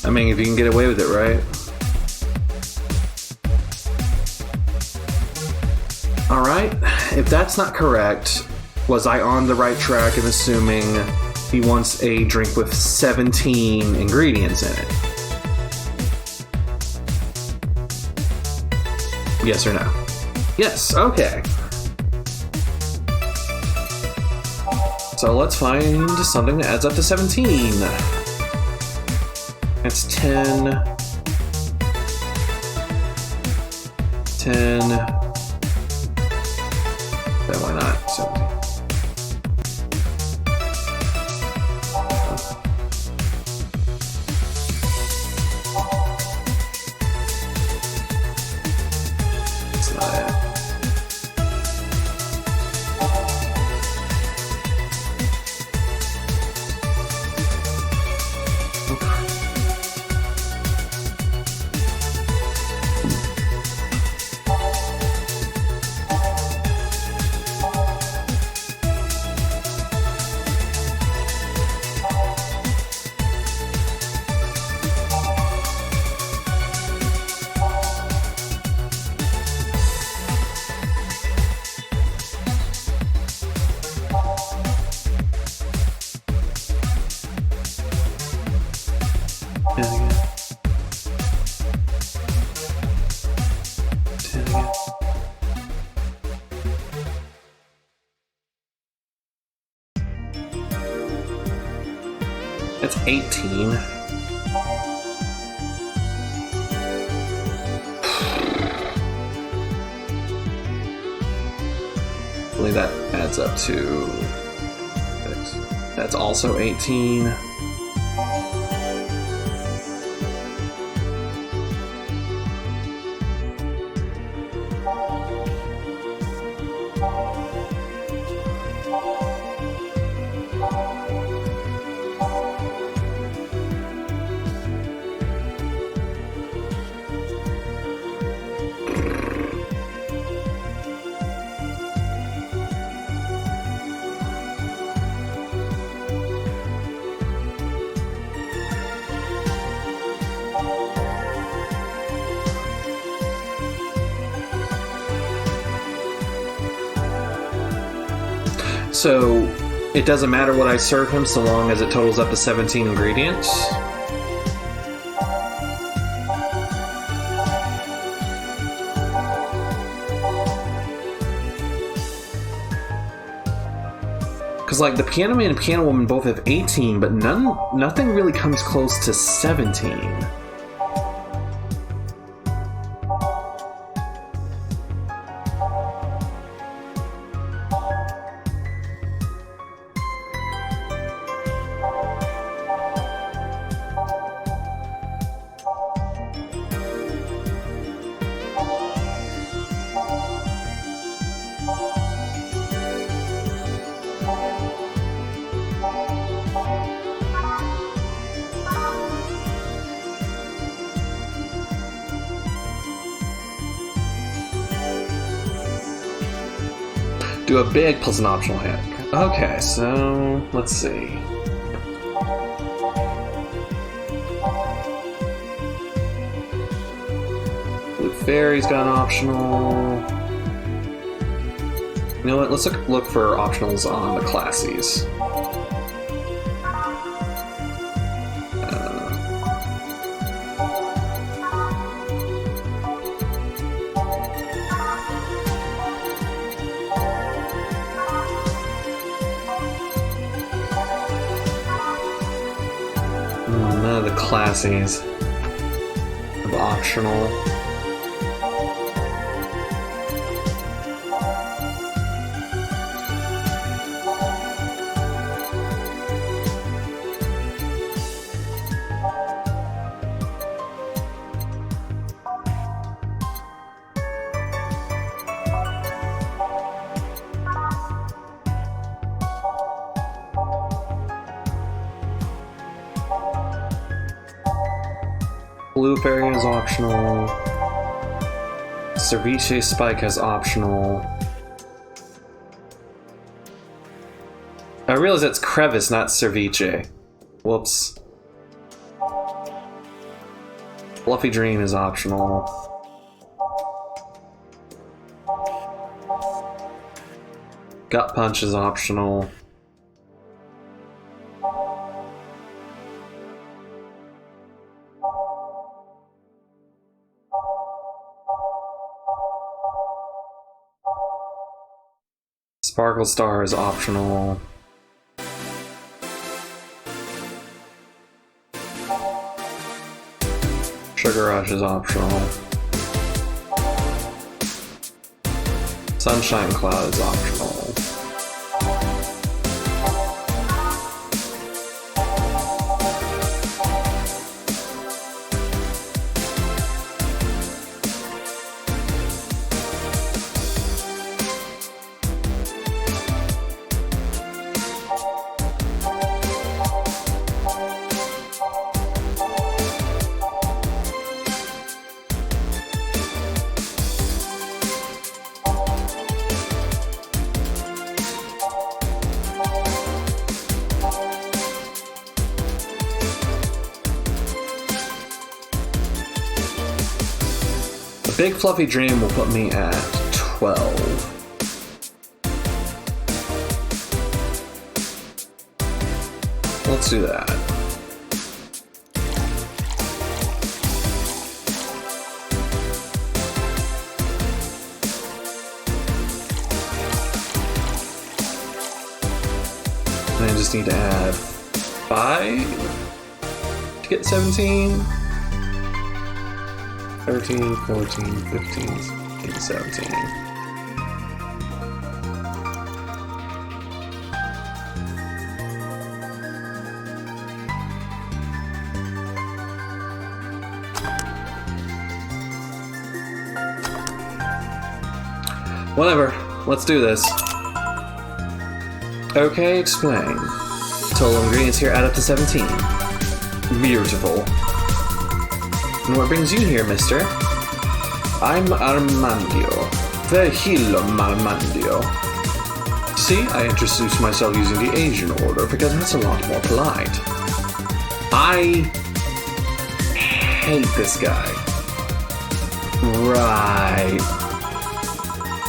I mean, if you can get away with it, right? Alright, if that's not correct, was I on the right track in assuming he wants a drink with 17 ingredients in it? Yes or no? Yes, okay. So let's find something that adds up to 17. That's 10. 10. Then why not? 17. That's not it. That's 18. I believe that adds up to 6. That's also 18. So it doesn't matter what I serve him so long as it totals up to 17 ingredients? Because like the Piano Man and Piano Woman both have 18, but nothing really comes close to 17. Do a big plus an optional hit. Okay, so let's see. With Fairy's got an optional. You know what? Let's look for optionals on the classies. None of the classies have optional. Blue Fairy is optional. Ceviche Spike has optional. I realize that's Crevice, not Ceviche. Whoops. Fluffy Dream is optional. Gut Punch is optional. Sparkle Star is optional. Sugar Rush is optional. Sunshine Cloud is optional. Big Fluffy Dream will put me at 12. Let's do that. And I just need to add 5 to get 17. 13, 14, 15, 16, 17. Whatever, let's do this. Okay, explain. Total ingredients here add up to 17. Beautiful. And what brings you here, mister? I'm Armandio. Vergilio Armandio. See, I introduced myself using the Asian order because that's a lot more polite. I hate this guy. Right.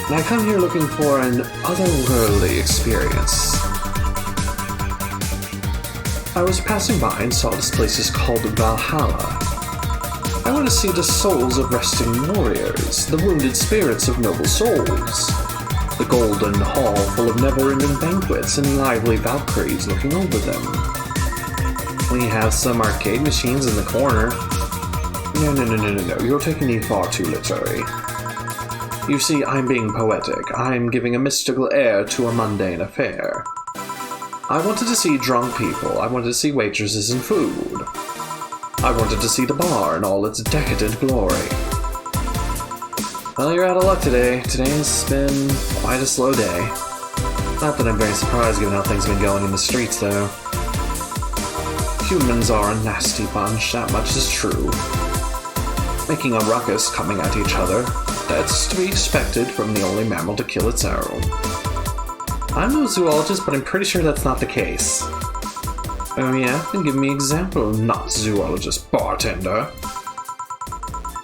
And I come here looking for an otherworldly experience. I was passing by and saw this place is called Valhalla. I want to see the souls of resting warriors, the wounded spirits of noble souls. The golden hall full of never-ending banquets and lively Valkyries looking over them. We have some arcade machines in the corner. No, you're taking me far too literary. You see, I'm being poetic. I'm giving a mystical air to a mundane affair. I wanted to see drunk people. I wanted to see waitresses and food. I wanted to see the bar in all its decadent glory. Well, you're out of luck today. Today's been quite a slow day. Not that I'm very surprised given how things have been going in the streets, though. Humans are a nasty bunch, that much is true. Making a ruckus, coming at each other. That's to be expected from the only mammal to kill its own. I'm no zoologist, but I'm pretty sure that's not the case. Oh yeah? Then give me an example, not zoologist bartender.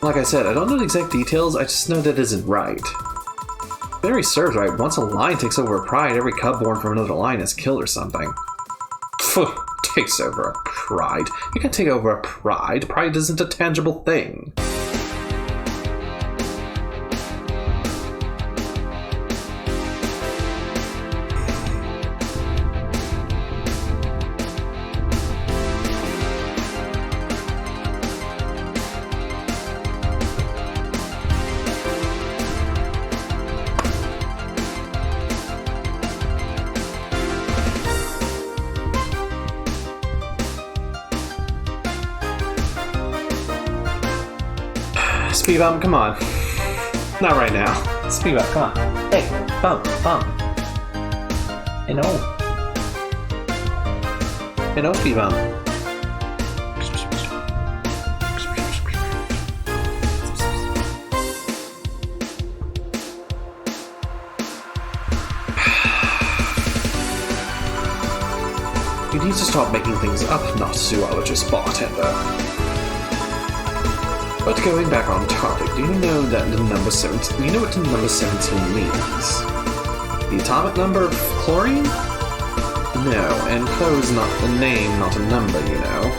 Like I said, I don't know the exact details, I just know that isn't right. If memory serves right, once a line takes over a pride, every cub born from another line is killed or something. Phew, takes over a pride. You can't take over a pride. Pride isn't a tangible thing. Speed bump, come on. Not right now. Speed bump, come on. Hey, bump. Hey, no, speed bump. You need to stop making things up, not zoologist bartender. But going back on topic, do you know that the number 17? Do you know what the number 17 means? The atomic number of chlorine? No, and clo is not a name, not a number, you know.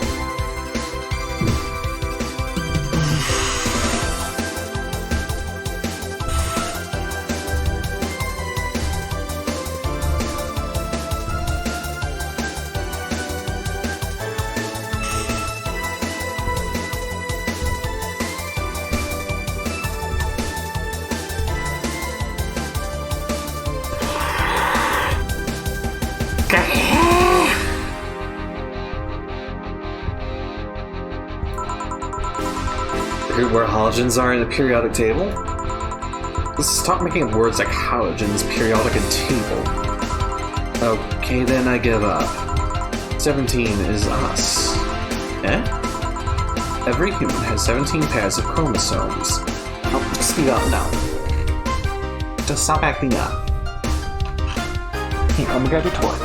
Where halogens are in the periodic table? Let's stop making up words like halogens, periodic, and table. Okay, then I give up. 17 is us. Eh? Every human has 17 pairs of chromosomes. Oh, speak up now. Just stop acting up. Here, let me grab your toy.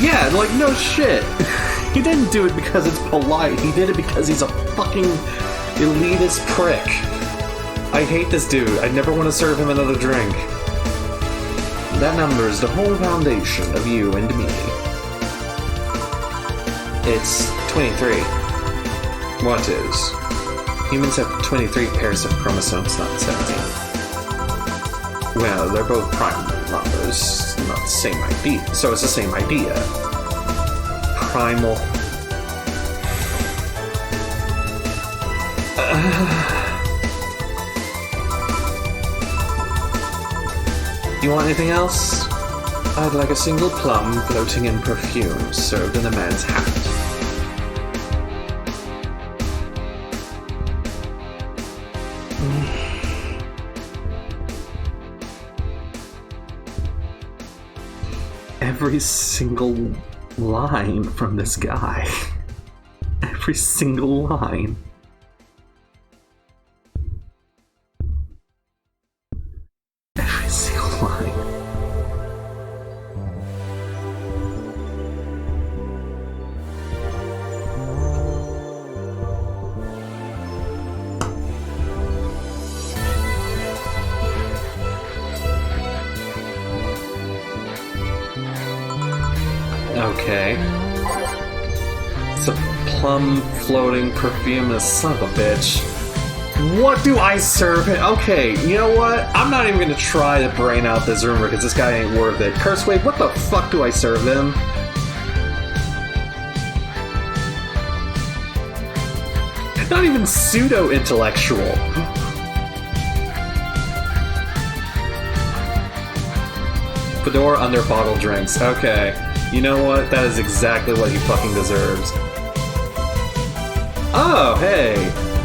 Yeah, like, no shit. He didn't do it because it's polite. He did it because he's a fucking elitist prick. I hate this dude. I never want to serve him another drink. That number is the whole foundation of you and me. It's 23. What is? Humans have 23 pairs of chromosomes, not 17. Well, they're both prime numbers, not the same idea. So it's the same idea. Primal. You want anything else? I'd like a single plum floating in perfume served in a man's hat. Every single line from this guy. Every single line. Every single line. Okay. It's a plum floating perfume, son of a bitch. What do I serve him? Okay, you know what? I'm not even gonna try to brain out this rumor because this guy ain't worth it. Cursewave, what the fuck do I serve him? Not even pseudo-intellectual. Fedora under bottle drinks. Okay. You know what? That is exactly what he fucking deserves. Oh, hey!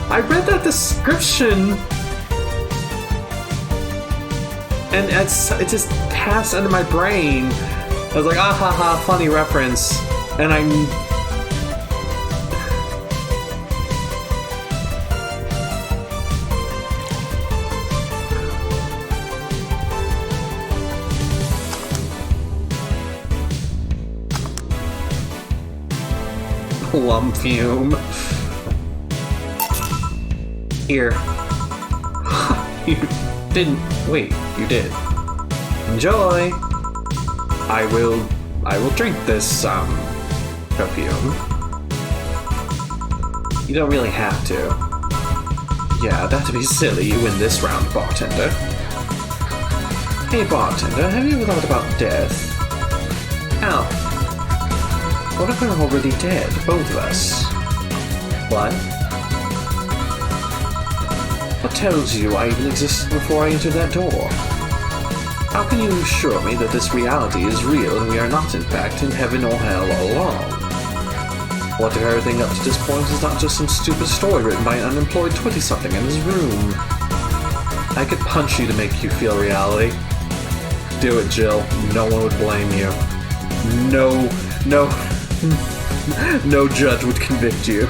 I read that description! And it just passed under my brain. I was like, ah ha ha, funny reference. And plum fume. Here. You didn't. Wait, you did. Enjoy! I will drink this, perfume. You don't really have to. Yeah, that'd be silly. You win this round, bartender. Hey, bartender, have you ever thought about death? Ow. What if we're already dead, both of us? What? What tells you I even existed before I entered that door? How can you assure me that this reality is real and we are not, in fact, in heaven or hell all along? What if everything up to this point is not just some stupid story written by an unemployed 20-something in his room? I could punch you to make you feel reality. Do it, Jill. No one would blame you. No judge would convict you.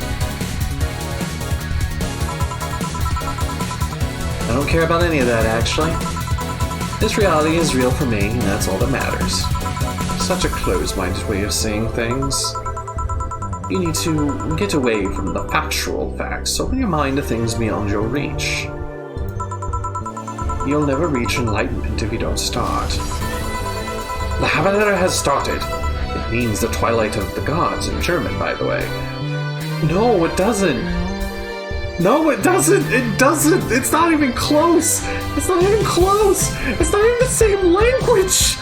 I don't care about any of that, actually. This reality is real for me, and that's all that matters. Such a closed-minded way of seeing things. You need to get away from the factual facts, open your mind to things beyond your reach. You'll never reach enlightenment if you don't start. The Habanera has started. It means the twilight of the gods in German, by the way. No, it doesn't. No, it doesn't. It doesn't. It's not even close. It's not even close. It's not even the same language.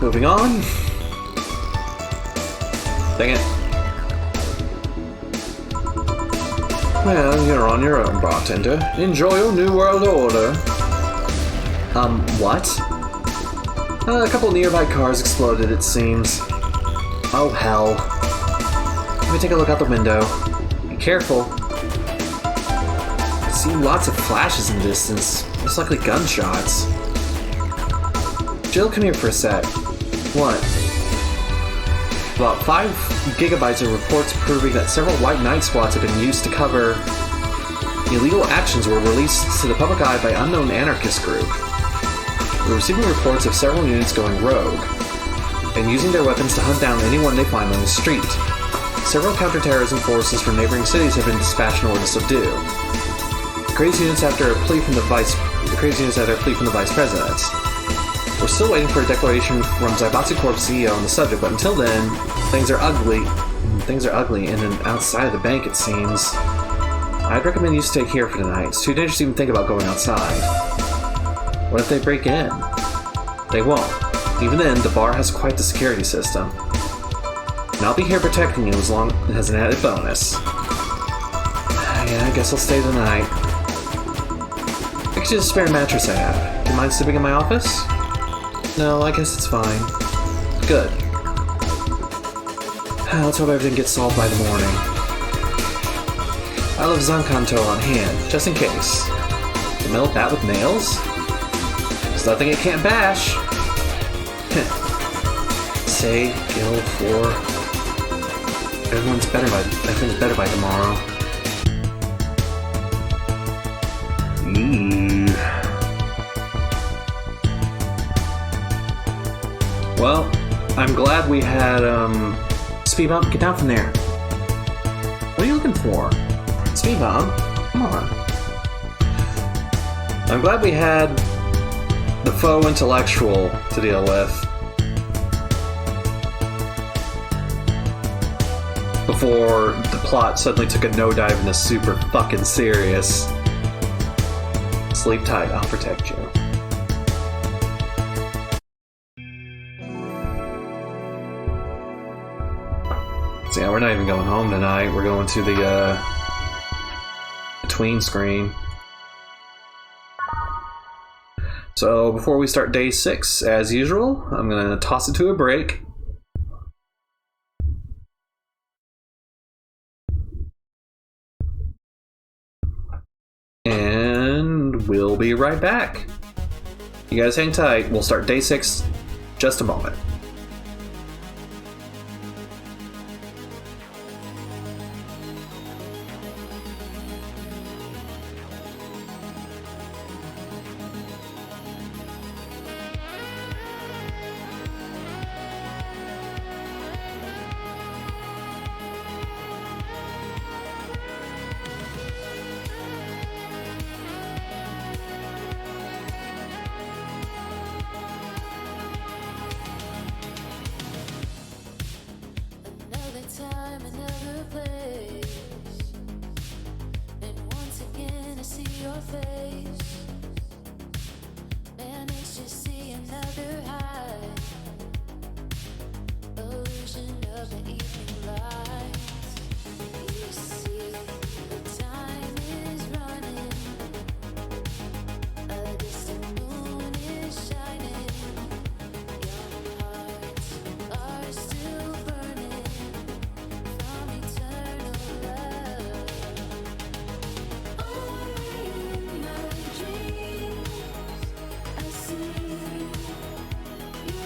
Moving on. Dang it. Well, you're on your own, bartender. Enjoy your new world order. What? A couple nearby cars exploded, it seems. Oh, hell. Let me take a look out the window. Be careful. I see lots of flashes in the distance. Most likely gunshots. Jill, come here for a sec. What? About 5 gigabytes of reports proving that several white night squads have been used to cover illegal actions were released to the public eye by unknown anarchist group. We're receiving reports of several units going rogue and using their weapons to hunt down anyone they find on the street. Several counterterrorism forces from neighboring cities have been dispatched in order to subdue. The crazy units after a plea from the vice president. We're still waiting for a declaration from Zaibatsu Corp's CEO on the subject, but until then, things are ugly. Things are ugly in and outside of the bank, it seems. I'd recommend you stay here for tonight. It's too dangerous to even think about going outside. What if they break in? They won't. Even then, the bar has quite the security system. And I'll be here protecting you as long as an added bonus. Yeah, I guess I'll stay the night. I could use a spare mattress I have. Do you mind sleeping in my office? No, I guess it's fine. Good. Let's hope everything gets solved by the morning. I'll have Zankanto on hand, just in case. The metal bat with nails? There's nothing it can't bash. Say, Gil, 4. Everyone's better by tomorrow. Well, I'm glad we had, speed bump, get down from there. What are you looking for? Speed bump? Come on. I'm glad we had the faux intellectual to deal with before the plot suddenly took a no dive into super fucking serious. Sleep tight, I'll protect you. So yeah, we're not even going home tonight. We're going to the between screen. So before we start day 6, as usual, I'm gonna toss it to a break. And we'll be right back. You guys hang tight. We'll start day 6 just a moment. Another time, another place. And once again I see your face. Managed to see another high. Illusion of the evening lights. You see, the time is running. A distant moon is shining. Young hearts are still burning from eternal love. Only in my dreams I see you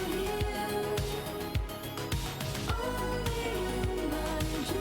here. Only in my dreams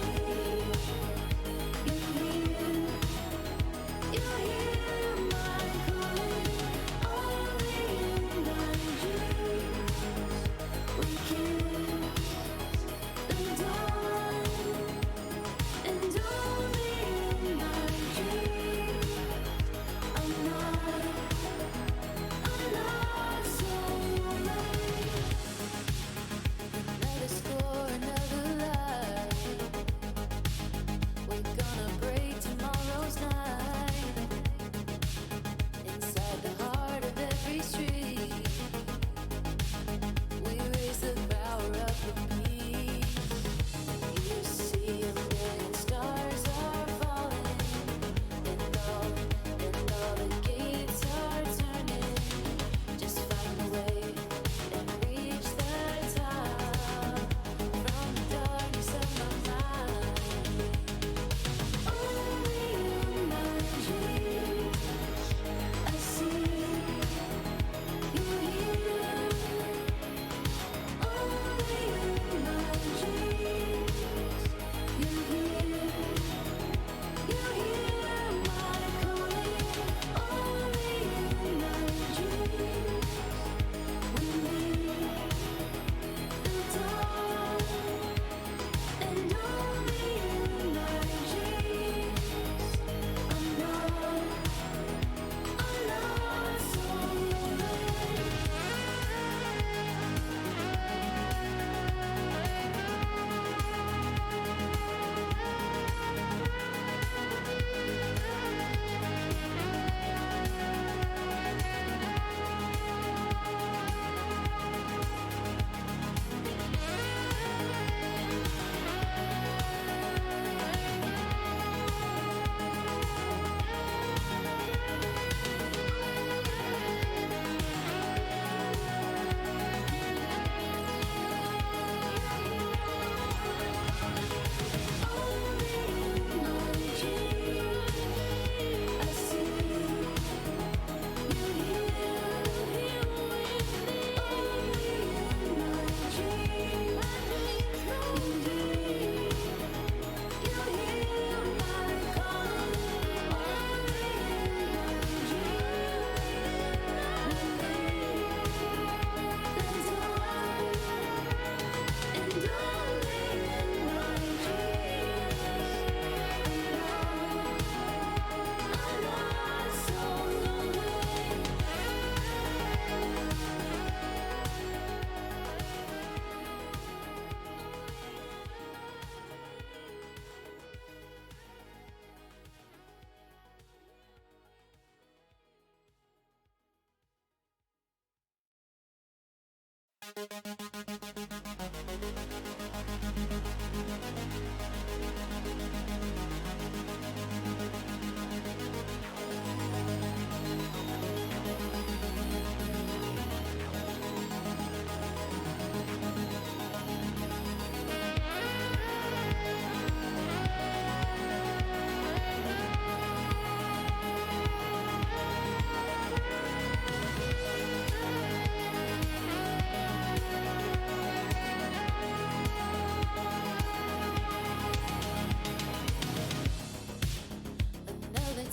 Another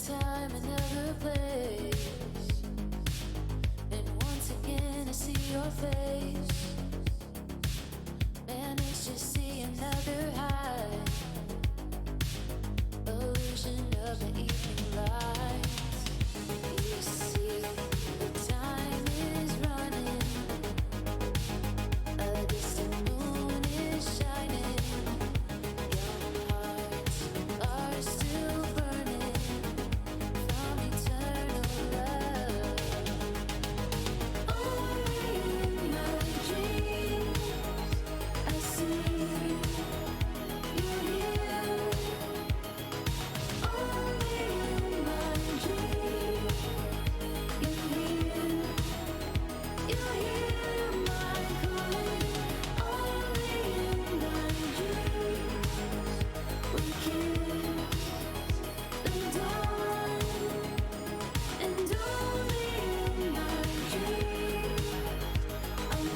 time, another place. And once again I see your face. Managed to see another high. Illusion of the evening lights. You see the time is running. A distant moon is shining. Young hearts are still burning from eternal love. Only in my dreams I see you here. Only in my dreams you're here. You hear my calling. Only in my dreams we kiss the dawn. And only in my dreams I'm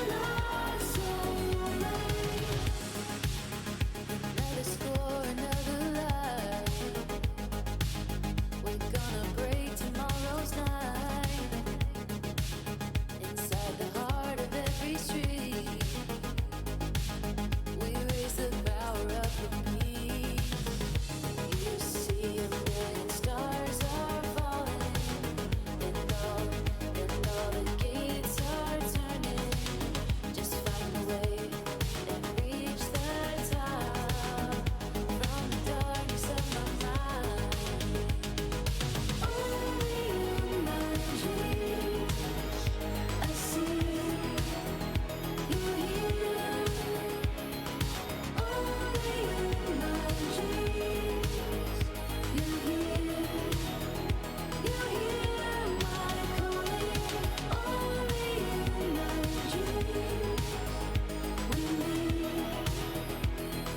not so lonely. Another score, another lie. We're gonna break tomorrow's night. Inside the heart of every street, we raise the power of the peace. You see a million stars are falling, and all the gates are turning. Just find a way and reach the top from the darkness of my mind. Only in my dreams I see you here. Only in my dreams you're here. You hear my calling. Only in my dreams we meet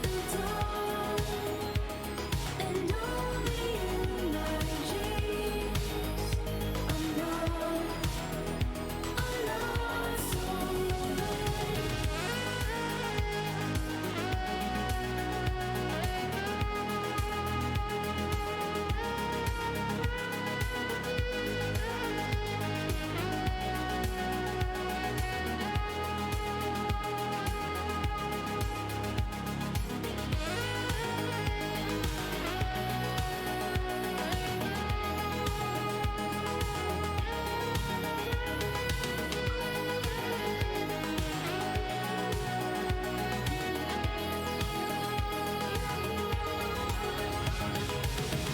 the dawn. And only in my dreams I'm not so lonely.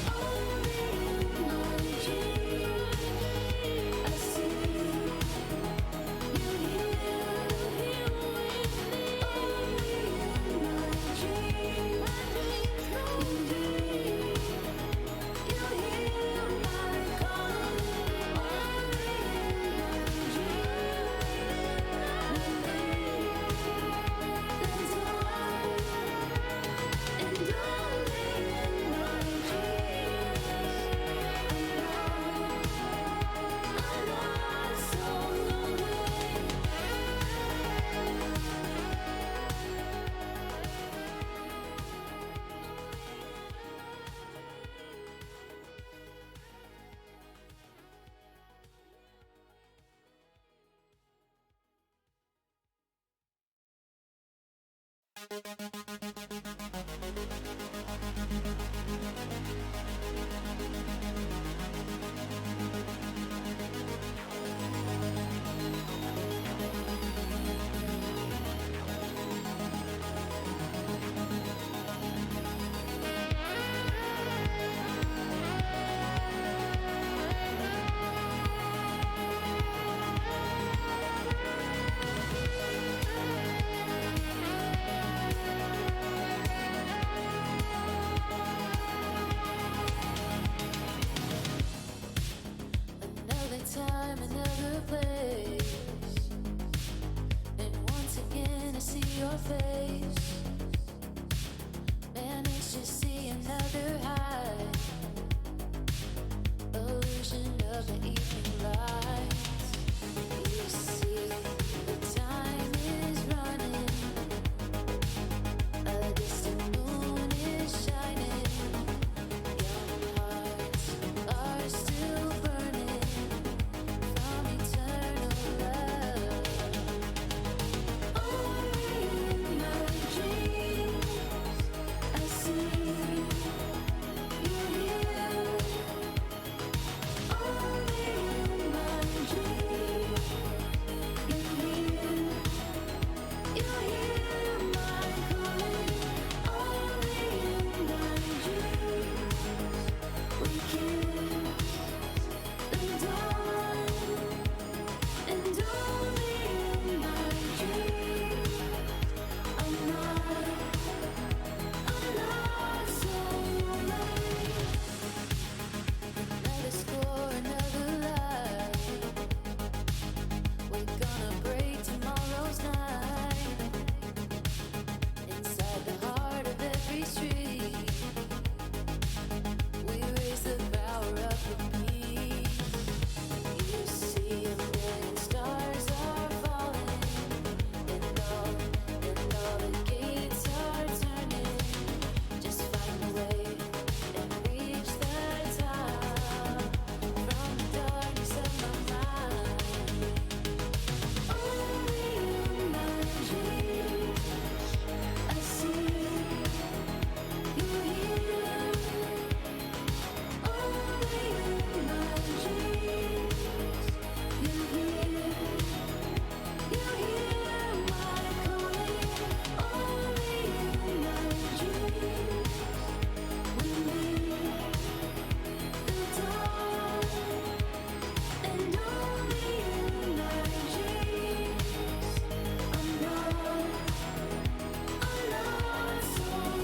Only in my dreams I see you here. Only in my dreams you hear my calling. Only in my dreams we meet the dawn. And only in my dreams I'm not so lonely. of the evening lights. You see, the time is running. A distant moon is shining. Young hearts are still burning from eternal love. Only in my dreams I see you here. Only in my dreams you're here. You hear my calling. Only in my dreams we kiss the dawn. And only in my dreams I'm not so late. Another score, another lie. We're gonna break tomorrow's night. Inside the heart of every street, we raise the power of the peace. You see a million stars are falling, and all the gates are turning. Just find a way and reach the top from the darkness of my mind. Only in my dreams I see you here. Only in my dreams you're here. You hear my calling. Only in my dreams we meet the dawn. And only in my dreams I'm not so late.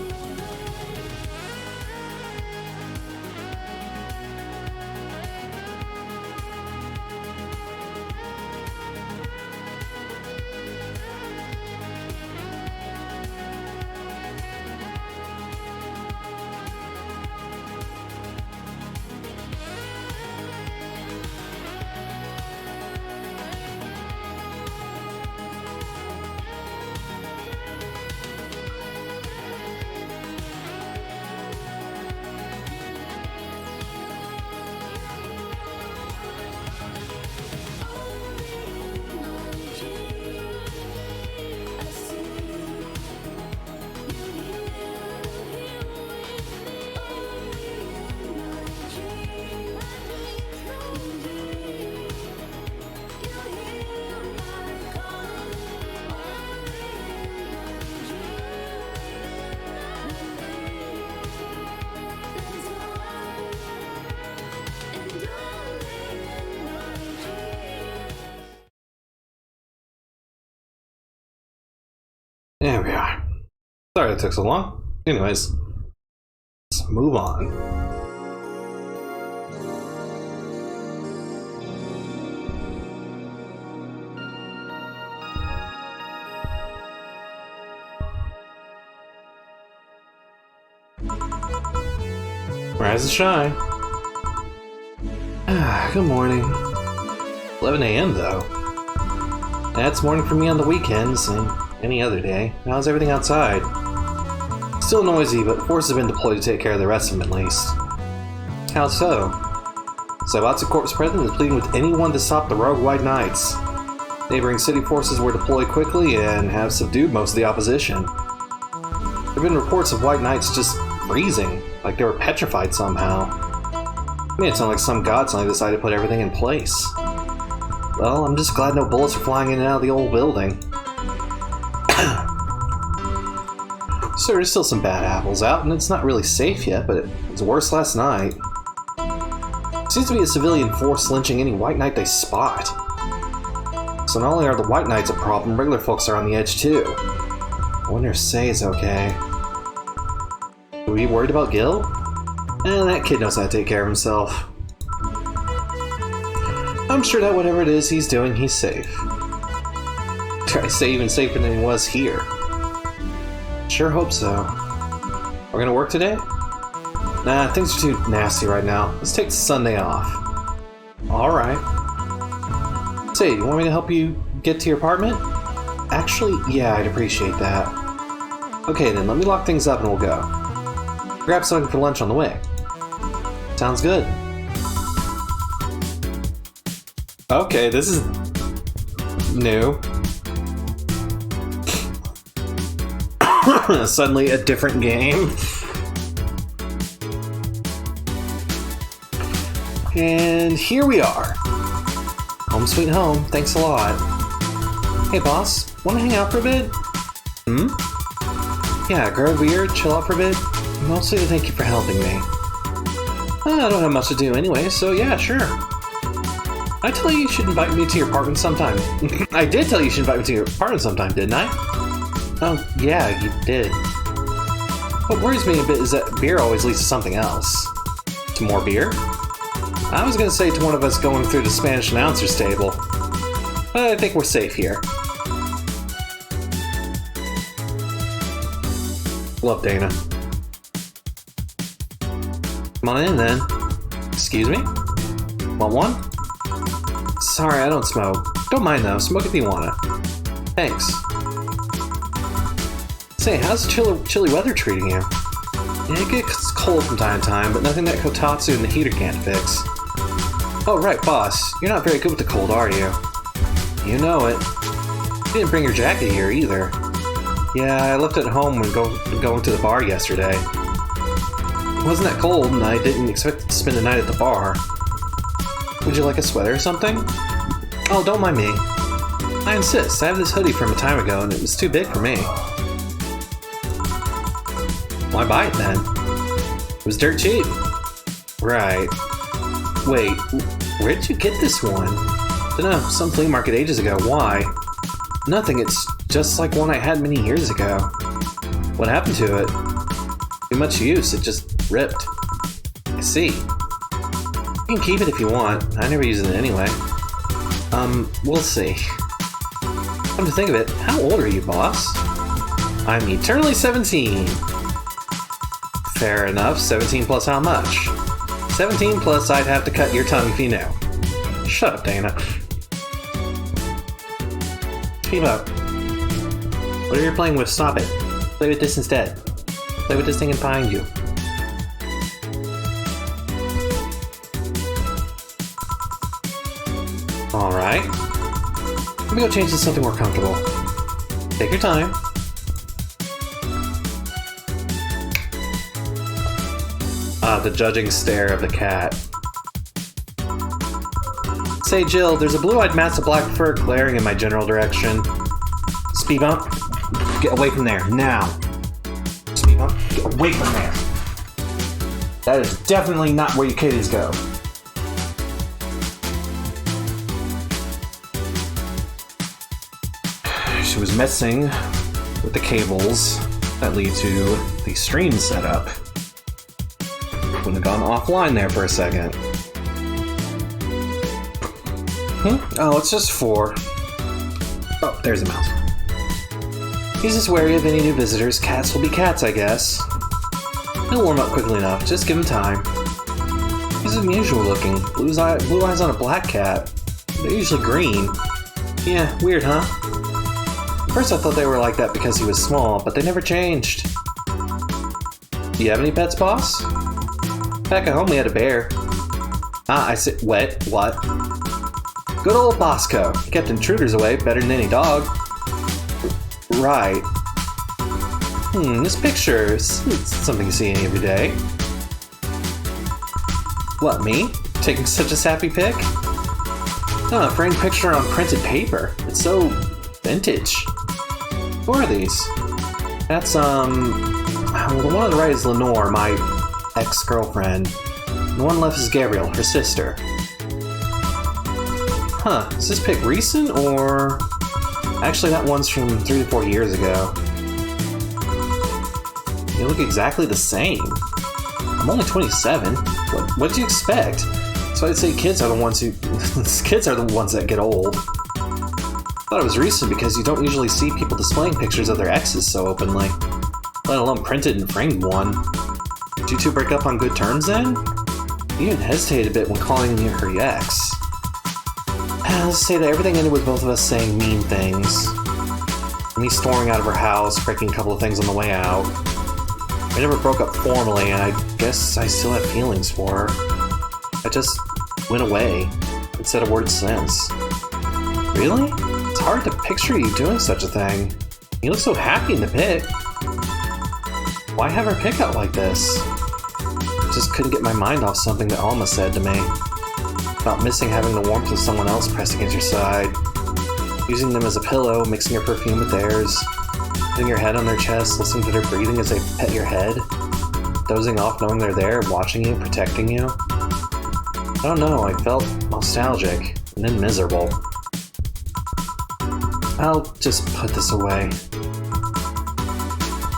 There we are. Sorry it took so long. Anyways, let's move on. Rise and shine. Good morning. 11 a.m. though. That's morning for me on the weekends and any other day. How's everything outside? Still noisy, but forces have been deployed to take care of the rest of them at least. How so? Saibatsu Corp's president is pleading with anyone to stop the rogue White Knights. Neighboring city forces were deployed quickly and have subdued most of the opposition. There have been reports of White Knights just freezing, like they were petrified somehow. Made it sound like some god suddenly decided to put everything in place. Well, I'm just glad no bullets are flying in and out of the old building. So there's still some bad apples out, and it's not really safe yet, but it was worse last night. Seems to be a civilian force lynching any White Knight they spot. So not only are the White Knights a problem, regular folks are on the edge too. I wonder if Sei is okay. Are we worried about Gil? That kid knows how to take care of himself. I'm sure that whatever it is he's doing, he's safe. Dare I say even safer than he was here. Sure hope so. We're gonna work today? Nah, things are too nasty right now. Let's take Sunday off. Alright. Say, you want me to help you get to your apartment? Actually, yeah, I'd appreciate that. Okay then, let me lock things up and we'll go. Grab something for lunch on the way. Sounds good. Okay, this is new. Suddenly a different game. And here we are. Home sweet home, thanks a lot. Hey boss, wanna hang out for a bit? Hmm? Yeah, grab a beer, chill out for a bit. Mostly to thank you for helping me. I don't have much to do anyway, so yeah, sure. I tell you should invite me to your apartment sometime. I did tell you should invite me to your apartment sometime, didn't I? Oh, yeah, you did. What worries me a bit is that beer always leads to something else. To more beer? I was gonna say to one of us going through the Spanish announcer's table. But I think we're safe here. Love Dana. Come on in then. Excuse me? Want one? Sorry, I don't smoke. Don't mind though, smoke if you wanna. Thanks. Say, how's chilly weather treating you? Yeah, it gets cold from time to time, but nothing that Kotatsu and the heater can't fix. Oh right, boss. You're not very good with the cold, are you? You know it. You didn't bring your jacket here either. Yeah, I left it at home when going to the bar yesterday. It wasn't that cold, and I didn't expect to spend the night at the bar. Would you like a sweater or something? Oh, don't mind me. I insist. I have this hoodie from a time ago, and it was too big for me. Why buy it then? It was dirt cheap. Right. Wait, where'd you get this one? Dunno, some flea market ages ago. Why? Nothing, it's just like one I had many years ago. What happened to it? Too much use, it just ripped. I see. You can keep it if you want. I never use it anyway. We'll see. Come to think of it, how old are you, boss? I'm eternally 17. Fair enough, 17 plus how much? 17 plus I'd have to cut your tongue if you know. Shut up, Dana. Keep up. Whatever you're playing with, stop it. Play with this instead. Play with this thing behind you. Alright. Let me go change to something more comfortable. Take your time. The judging stare of the cat. Say, Jill, there's a blue-eyed mass of black fur glaring in my general direction. Speed bump, get away from there, now. Speed bump, get away from there. That is definitely not where you kitties go. She was messing with the cables that lead to the stream setup. Wouldn't have gone offline there for a second. Oh, it's just 4. Oh, there's a mouse. He's just wary of any new visitors. Cats will be cats, I guess. He'll warm up quickly enough. Just give him time. He's unusual looking. Blue eyes on a black cat. They're usually green. Yeah, weird, huh? At first I thought they were like that because he was small, but they never changed. Do you have any pets, boss? Back at home we had a bear. Ah, I said, what? Good old Bosco. He kept intruders away better than any dog. Right. This picture is something you see every day. What, me? Taking such a sappy pic? Oh, a framed picture on printed paper. It's so vintage. Who are these? That's, well, the one on the right is Lenore, my ex-girlfriend. The one left is Gabrielle, her sister. Huh, is this pic recent, or... Actually, that one's from 3 to 4 years ago. They look exactly the same. I'm only 27. What did you expect? So I'd say kids are the ones that get old. I thought it was recent because you don't usually see people displaying pictures of their exes so openly, let alone printed and framed one. Did you two break up on good terms then? You even hesitated a bit when calling me her ex. Let's say that everything ended with both of us saying mean things. Me storming out of her house, breaking a couple of things on the way out. We never broke up formally, and I guess I still have feelings for her. I just went away, and said a word since. Really? It's hard to picture you doing such a thing. You look so happy in the pic. Why have her pick out like this? I just couldn't get my mind off something that Alma said to me. About missing having the warmth of someone else pressed against your side. Using them as a pillow, mixing your perfume with theirs. Putting your head on their chest, listening to their breathing as they pet your head. Dozing off knowing they're there, watching you, protecting you. I don't know, I felt nostalgic, and then miserable. I'll just put this away.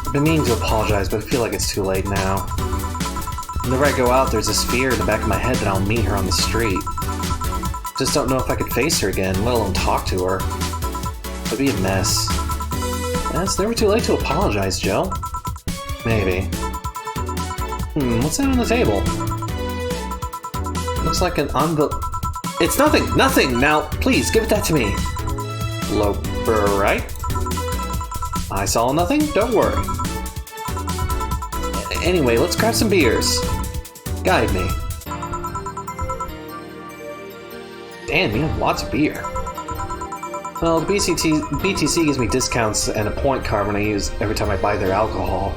I've been meaning to apologize, but I feel like it's too late now. Whenever I go out, there's this fear in the back of my head that I'll meet her on the street. Just don't know if I could face her again, let alone talk to her. It'd be a mess. And it's never too late to apologize, Jill. Maybe. What's that on the table? Looks like an envelope. It's nothing! Nothing! Now, please, give it that to me! Loper, right? I saw nothing? Don't worry. Anyway, let's grab some beers. Guide me. Damn, you have lots of beer. Well, the BTC gives me discounts and a point card when I use every time I buy their alcohol.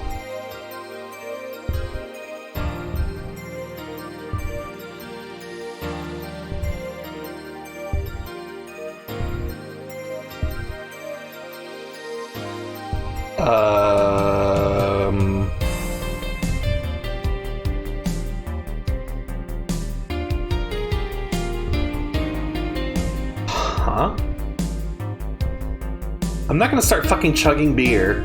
Huh? I'm not gonna start fucking chugging beer.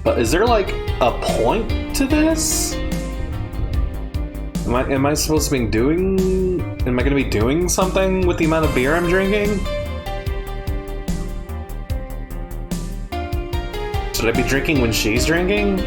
But is there like a point to this? Am I supposed to be doing... Am I gonna be doing something with the amount of beer I'm drinking? Should I be drinking when she's drinking?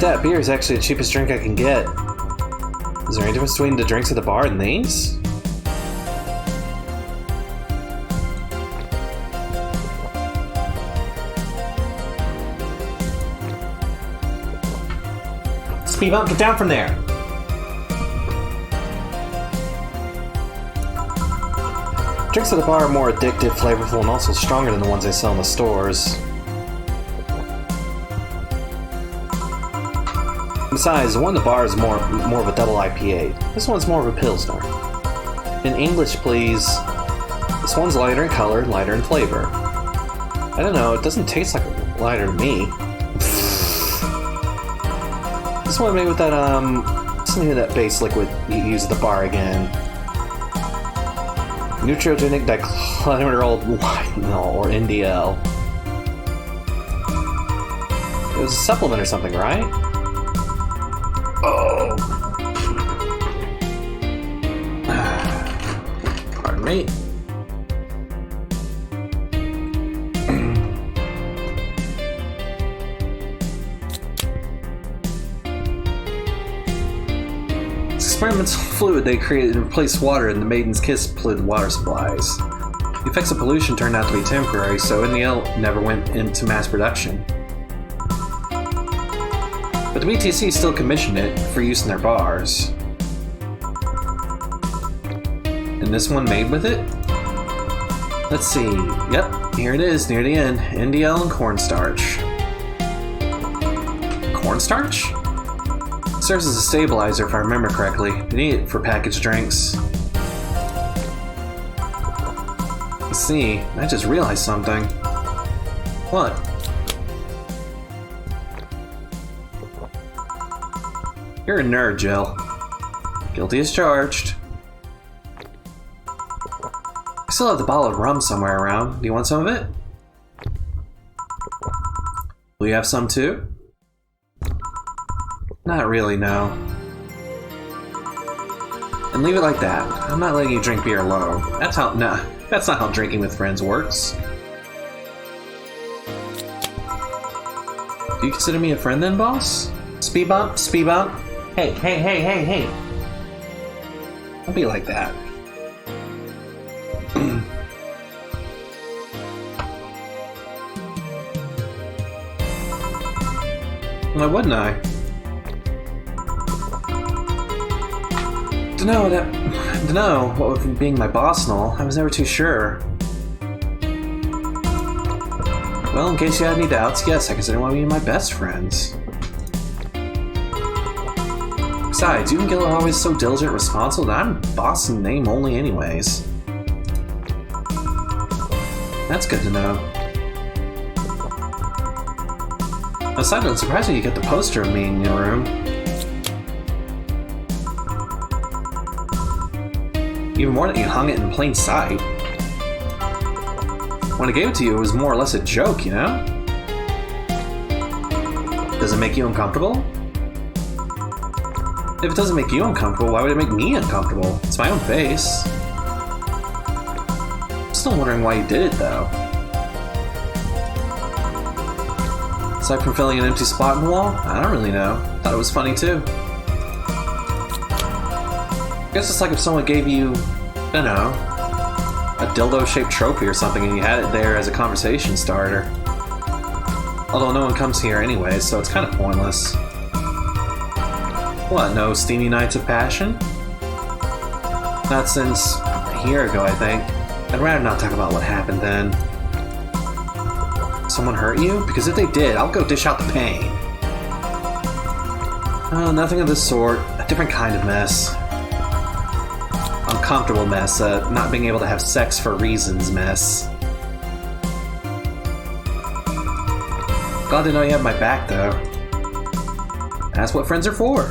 That beer is actually the cheapest drink I can get. Is there any difference between the drinks at the bar and these? Speed up, get down from there! Drinks at the bar are more addictive, flavorful, and also stronger than the ones they sell in the stores. Besides, the one in the bar is more of a double IPA. This one's more of a Pilsner. In English, please. This one's lighter in color, lighter in flavor. I don't know, it doesn't taste like a lighter to me. This one made with that, something of that base liquid you use at the bar again. Neutrogenic diclinidyl or NDL. It was a supplement or something, right? Oh. Pardon me. Experimental fluid they created to replace water in the Maiden's Kiss polluted water supplies. The effects of pollution turned out to be temporary, so NDL never went into mass production. But the BTC still commissioned it for use in their bars. And this one made with it? Let's see. Yep, here it is, near the end. NDL and cornstarch. Cornstarch? It serves as a stabilizer if I remember correctly. You need it for packaged drinks. Let's see, I just realized something. What? You're a nerd, Jill. Guilty as charged. I still have the bottle of rum somewhere around. Do you want some of it? Will you have some too? Not really, no. And leave it like that. I'm not letting you drink beer alone. That's not how drinking with friends works. Do you consider me a friend then, boss? Speed bump? Speed bump? Hey, hey, hey, hey, hey! Don't be like that. Why wouldn't I? Dunno, what with being my boss and all, I was never too sure. Well, in case you had any doubts, yes, I consider one of you my best friends. Besides, you and Gil are always so diligent and responsible that I'm boss in name only anyways. That's good to know. Aside, I'm surprised when you get the poster of me in your room. Even more that you hung it in plain sight. When I gave it to you, it was more or less a joke, you know? Does it make you uncomfortable? If it doesn't make you uncomfortable, why would it make me uncomfortable? It's my own face. I'm still wondering why you did it, though. Aside from filling an empty spot in the wall, I don't really know. Thought it was funny, too. I guess it's like if someone gave you, I don't know, a dildo-shaped trophy or something and you had it there as a conversation starter. Although no one comes here anyway, so it's kind of pointless. What, no steamy nights of passion? Not since a year ago, I think. I'd rather not talk about what happened then. Someone hurt you? Because if they did, I'll go dish out the pain. Oh, nothing of the sort. A different kind of mess. Uncomfortable mess, not being able to have sex for reasons mess. Glad to know you have my back, though. That's what friends are for.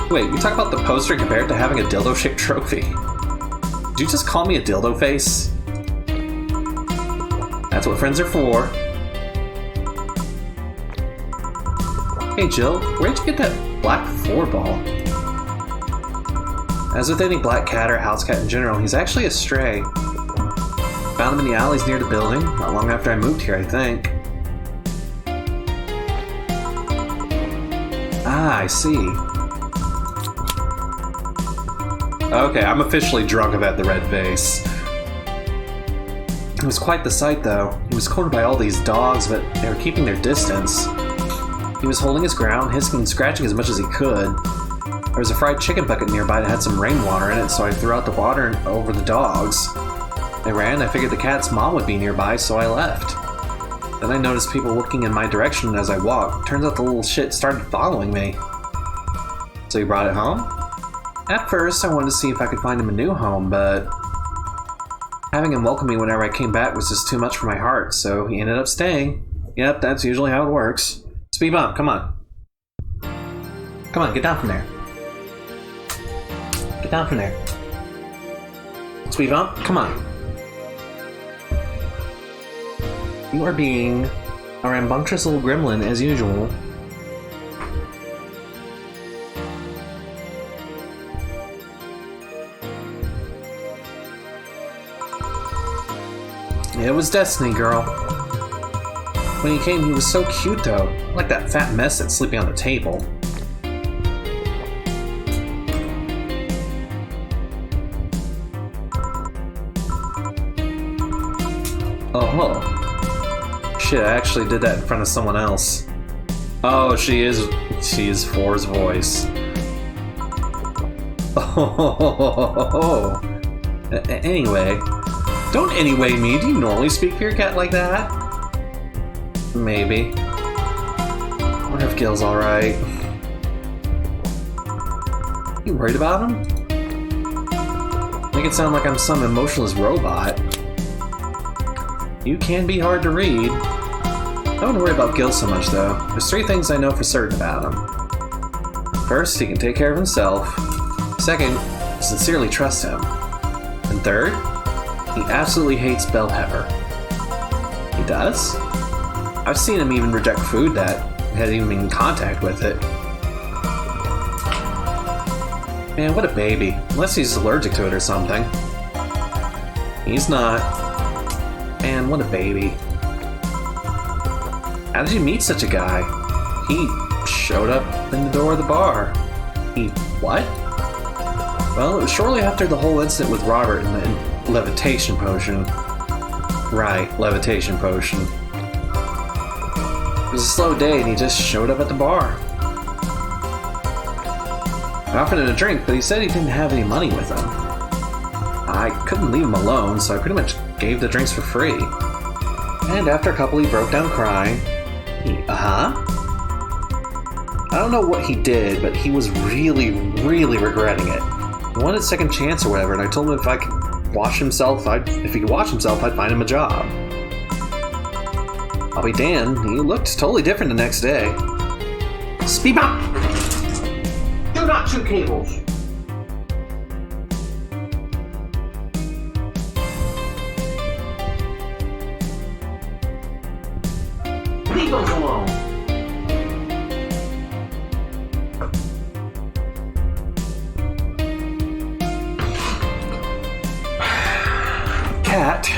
Wait, you talk about the poster compared to having a dildo-shaped trophy. Did you just call me a dildo face? That's what friends are for. Hey Jill, where'd you get that black 4-ball? As with any black cat or house cat in general, he's actually a stray. Found him in the alleys near the building, not long after I moved here, I think. Ah, I see. Okay, I'm officially drunk about the red face. It was quite the sight, though. He was cornered by all these dogs, but they were keeping their distance. He was holding his ground, hissing and scratching as much as he could. There was a fried chicken bucket nearby that had some rainwater in it, so I threw out the water over the dogs. They ran, I figured the cat's mom would be nearby, so I left. Then I noticed people looking in my direction as I walked. Turns out the little shit started following me. So you brought it home? At first, I wanted to see if I could find him a new home, but having him welcome me whenever I came back was just too much for my heart, so he ended up staying. Yep, that's usually how it works. Speed bump, come on. Come on, get down from there. Get down from there. Speed bump, come on. You are being a rambunctious little gremlin as usual. It was destiny, girl. When he came, he was so cute, though. Like that fat mess that's sleeping on the table. Oh. Shit, I actually did that in front of someone else. Oh, she is Four's voice. Oh. Anyway. Don't anyway me. Do you normally speak for your cat like that? Maybe. I wonder if Gil's alright. You worried about him? Make it sound like I'm some emotionless robot. You can be hard to read. I wouldn't worry about Gil so much, though. There's 3 things I know for certain about him. First, he can take care of himself. Second, I sincerely trust him. And third, he absolutely hates bell pepper. He does? I've seen him even reject food that had even been in contact with it. Man, what a baby. Unless he's allergic to it or something. He's not. Man, what a baby. How did you meet such a guy? He showed up in the door of the bar. He what? Well, it was shortly after the whole incident with Robert and the levitation potion. Right, levitation potion. It was a slow day and he just showed up at the bar. I offered him a drink, but he said he didn't have any money with him. I couldn't leave him alone, so I pretty much gave the drinks for free. And after a couple, he broke down crying. I don't know what he did, but he was really, really regretting it. He wanted a second chance or whatever, and I told him if he could wash himself, I'd find him a job. I'll be damned, he looked totally different the next day. Speed up! Do not chew cables! Leave those alone! Cat.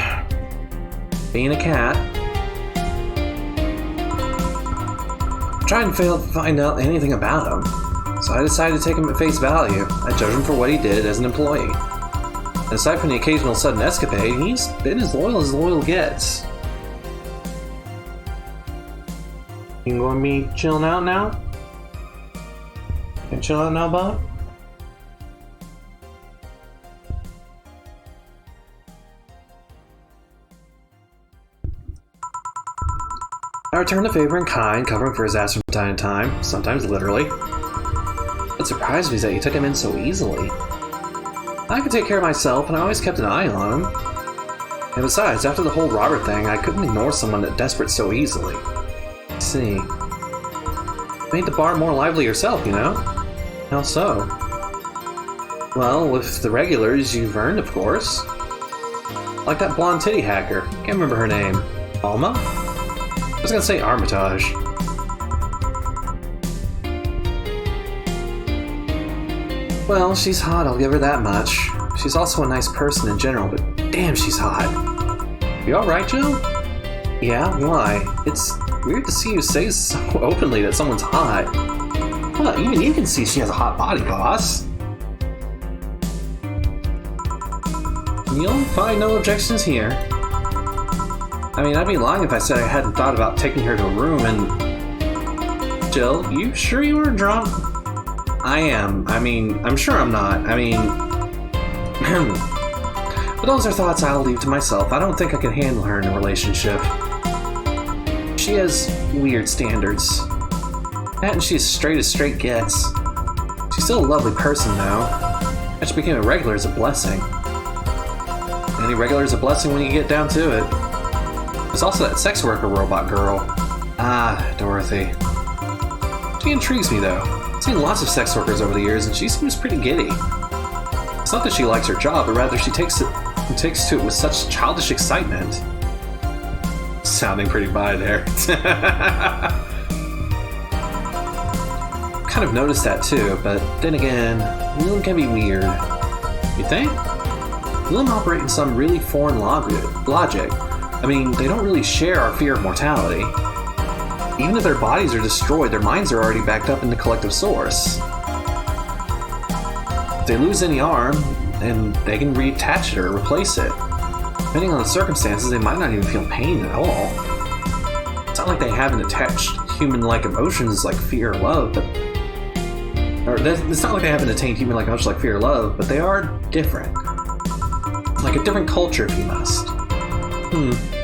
Being a cat. Trying to fail to find out anything about him, so I decided to take him at face value. I judged him for what he did as an employee. And aside from the occasional sudden escapade, he's been as loyal gets. You gonna be chilling out now? You chill out now, Bob? I returned the favor in kind, covering for his ass from time to time, sometimes literally. What surprised me is that he took him in so easily. I could take care of myself, and I always kept an eye on him. And besides, after the whole Robert thing, I couldn't ignore someone that desperate so easily. Let's see. Made the bar more lively yourself, you know? How so? Well, with the regulars you've earned, of course. Like that blonde titty hacker. Can't remember her name. Alma? I was gonna say Armitage. Well, she's hot, I'll give her that much. She's also a nice person in general, but damn, she's hot. You alright, Jill? Yeah, why? It's weird to see you say so openly that someone's hot. Well, even you can see she has a hot body, boss. You'll find no objections here. I mean, I'd be lying if I said I hadn't thought about taking her to a room and... Jill, you sure you weren't drunk? I am. I mean, I'm sure I'm not. I mean... But those are thoughts I'll leave to myself. I don't think I can handle her in a relationship. She has weird standards. That and she's straight as straight gets. She's still a lovely person, though. That she became a regular is a blessing. Any regular is a blessing when you get down to it. There's also that sex worker robot girl. Ah, Dorothy. She intrigues me, though. I've seen lots of sex workers over the years, and she seems pretty giddy. It's not that she likes her job, but rather she takes to it with such childish excitement. Sounding pretty bi there. Kind of noticed that too, but then again, Willem can be weird. You think? Willem operate in some really foreign logic. I mean, they don't really share our fear of mortality. Even if their bodies are destroyed, their minds are already backed up in the collective source. If they lose any arm, and they can reattach it or replace it. Depending on the circumstances, they might not even feel pain at all. It's not like they haven't attached human-like emotions like fear or love, but... it's not like they haven't attained human-like emotions like fear or love, but they are different. Like a different culture, if you must.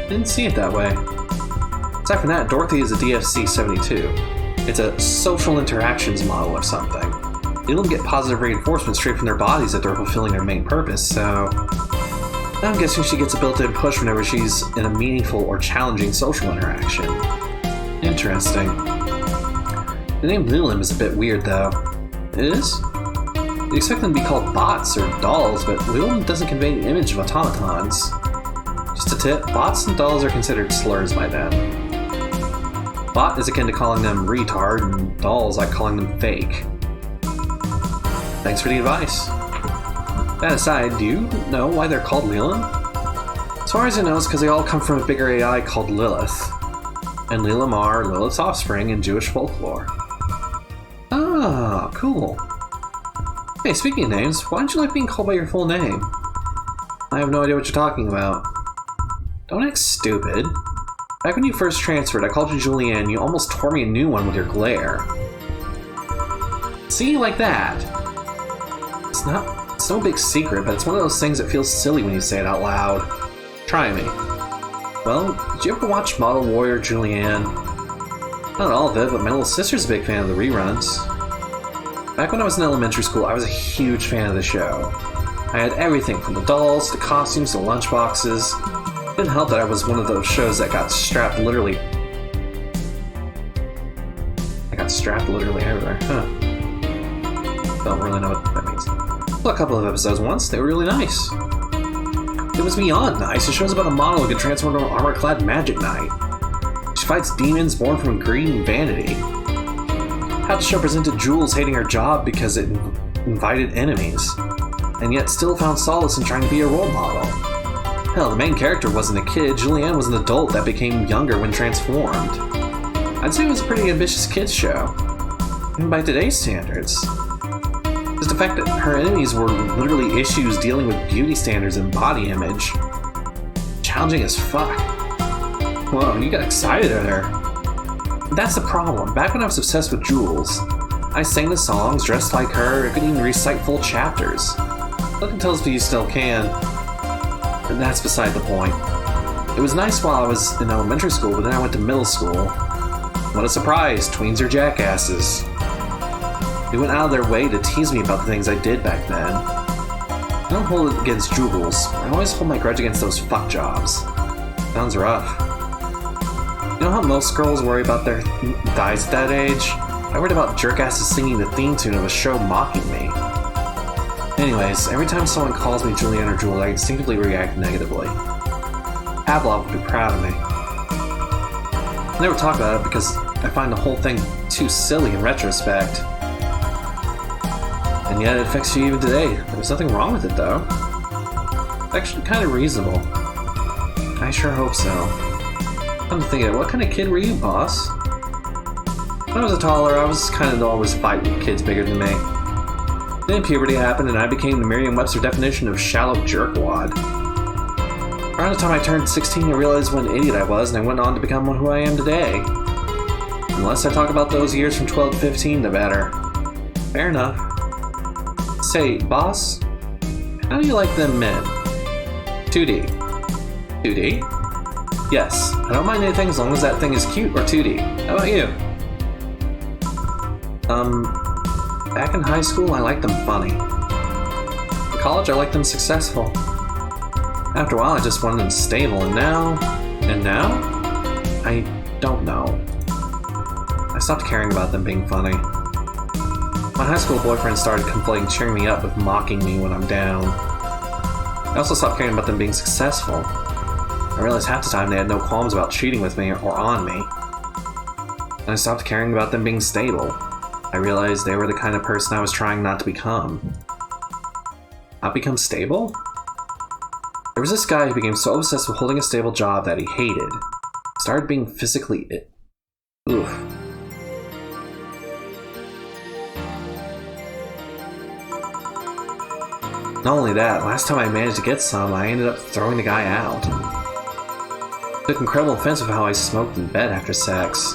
Didn't see it that way. Aside from that, Dorothy is a DFC-72. It's a social interactions model or something. They don't get positive reinforcement straight from their bodies that they're fulfilling their main purpose, so... I'm guessing she gets a built-in push whenever she's in a meaningful or challenging social interaction. Interesting. The name Willem is a bit weird, though. It is? You'd expect them to be called bots or dolls, but Willem doesn't convey the image of automatons. Just a tip, bots and dolls are considered slurs by them. Bot is akin to calling them retard, and dolls like calling them fake. Thanks for the advice. That aside, do you know why they're called Leland? As far as I know, it's because they all come from a bigger AI called Lilith. And Leelim are Lilith's offspring in Jewish folklore. Ah, cool. Hey, speaking of names, why don't you like being called by your full name? I have no idea what you're talking about. Don't act stupid. Back when you first transferred, I called you Julianne. You almost tore me a new one with your glare. See, like that. It's no big secret, but it's one of those things that feels silly when you say it out loud. Try me. Well, did you ever watch Model Warrior Julianne? Not all of it, but my little sister's a big fan of the reruns. Back when I was in elementary school, I was a huge fan of the show. I had everything from the dolls, to costumes, to lunchboxes. It didn't help that I was one of those shows that got strapped literally... everywhere, huh? Don't really know what that means. I saw a couple of episodes once, they were really nice. It was beyond nice. The show's about a model who can transform into an armor-clad magic knight. She fights demons born from greed and vanity. How the show presented Jules hating her job because it invited enemies, and yet still found solace in trying to be a role model. Hell, the main character wasn't a kid. Julianne was an adult that became younger when transformed. I'd say it was a pretty ambitious kids show, even by today's standards. Just the fact that her enemies were literally issues dealing with beauty standards and body image. Challenging as fuck. Whoa, you got excited there. That's the problem. Back when I was obsessed with Jules, I sang the songs, dressed like her, I could even recite full chapters. Look and tells me you still can. But that's beside the point. It was nice while I was in elementary school, but then I went to middle school. What a surprise, tweens are jackasses. They went out of their way to tease me about the things I did back then. I don't hold it against Jules. I always hold my grudge against those fuck jobs. Sounds rough. You know how most girls worry about their guys at that age? I worried about jerkasses singing the theme tune of a show mocking me. Anyways, every time someone calls me Julianne or Jewel, I instinctively react negatively. Pavlov would be proud of me. I never talk about it because I find the whole thing too silly in retrospect. And yet it affects you even today. There's nothing wrong with it, though. It's actually kind of reasonable. I sure hope so. I'm thinking, what kind of kid were you, boss? When I was taller, I was kind of always fighting with kids bigger than me. Then puberty happened, and I became the Merriam-Webster definition of shallow jerkwad. Around the time I turned 16, I realized what an idiot I was, and I went on to become who I am today. The less I talk about those years from 12 to 15, the better. Fair enough. Say, boss, how do you like them men? 2D. 2D? Yes, I don't mind anything as long as that thing is cute or 2D. How about you? Back in high school, I liked them funny. In college, I liked them successful. After a while, I just wanted them stable, and now? I don't know. I stopped caring about them being funny. My high school boyfriend started conflating cheering me up with mocking me when I'm down. I also stopped caring about them being successful. I realized half the time they had no qualms about cheating with me or on me. And I stopped caring about them being stable. I realized they were the kind of person I was trying not to become. Not become stable? There was this guy who became so obsessed with holding a stable job that he hated. Started being physically... Oof. Not only that, last time I managed to get some, I ended up throwing the guy out. Took incredible offense with how I smoked in bed after sex.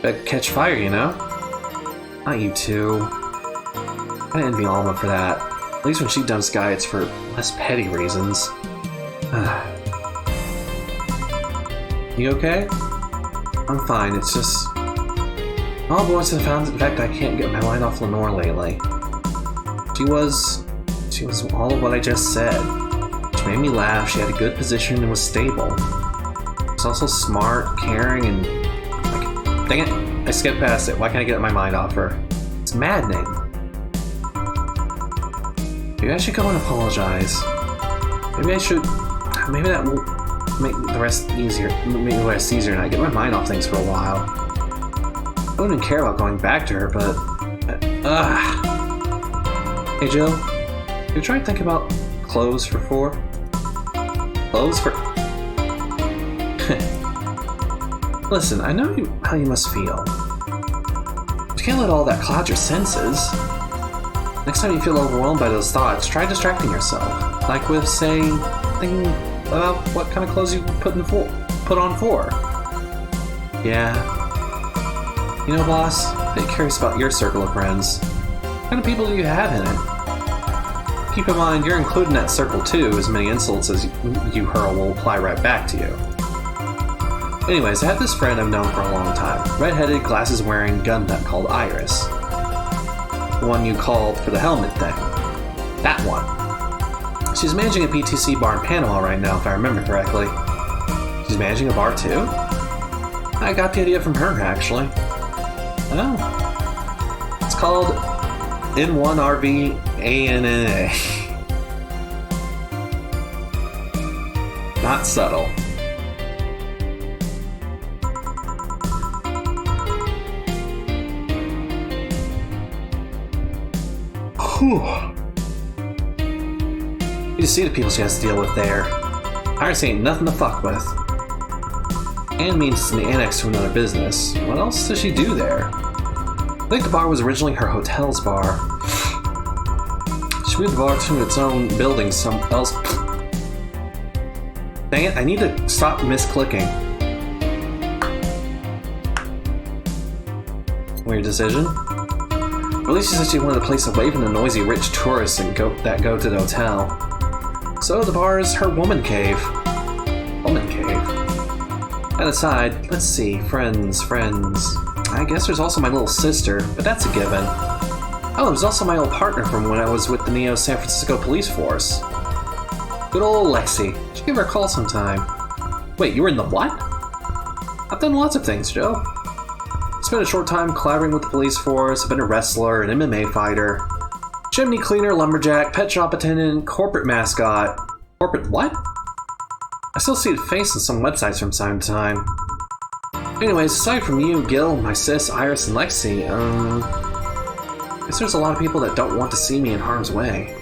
But catch fire, you know? Not you two. I envy Alma for that. At least when she dumps Guy, it's for less petty reasons. You okay? I'm fine, it's just... All boys have found the fact I can't get my mind off Lenore lately. She was all of what I just said. She made me laugh, she had a good position and was stable. She was also smart, caring, and... Dang it, I skipped past it. Why can't I get my mind off her? It's maddening. Maybe I should go and apologize. Maybe that will make the rest easier. Make the rest easier and I get my mind off things for a while. I wouldn't care about going back to her, but... Hey Jill, have you tried thinking about clothes for 4? Clothes for... Listen, I know how you must feel. But you can't let all that cloud your senses. Next time you feel overwhelmed by those thoughts, try distracting yourself. Like with, say, thinking about what kind of clothes you put on for. Yeah. You know, boss, I'm a bit curious about your circle of friends. What kind of people do you have in it? Keep in mind, you're included in that circle too, as many insults as you hurl will apply right back to you. Anyways, I have this friend I've known for a long time. Red-headed, glasses-wearing, gun nut called Iris. The one you called for the helmet thing. That one. She's managing a BTC bar in Panama right now, if I remember correctly. She's managing a bar too? I got the idea from her, actually. Oh. It's called N1RVANNA. Not subtle. Whew. You see the people she has to deal with there. Iris ain't nothing to fuck with. And means it's an annex to another business. What else does she do there? I think the bar was originally her hotel's bar. She moved the bar to its own building somewhere else. Dang it, I need to stop misclicking. Weird decision. Or at least she said she wanted a place away from the noisy rich tourists that go to the hotel. So the bar is her woman cave. Woman cave. That aside, let's see, friends. I guess there's also my little sister, but that's a given. Oh, there's also my old partner from when I was with the Neo San Francisco police force. Good old Lexi. Should give her a call sometime. Wait, you were in the what? I've done lots of things, Joe. Spent a short time collaborating with the police force. I've been a wrestler, an MMA fighter, chimney cleaner, lumberjack, pet shop attendant, corporate mascot. Corporate what? I still see its face on some websites from time to time. Anyways, aside from you, Gil, my sis, Iris, and Lexi, I guess there's a lot of people that don't want to see me in harm's way.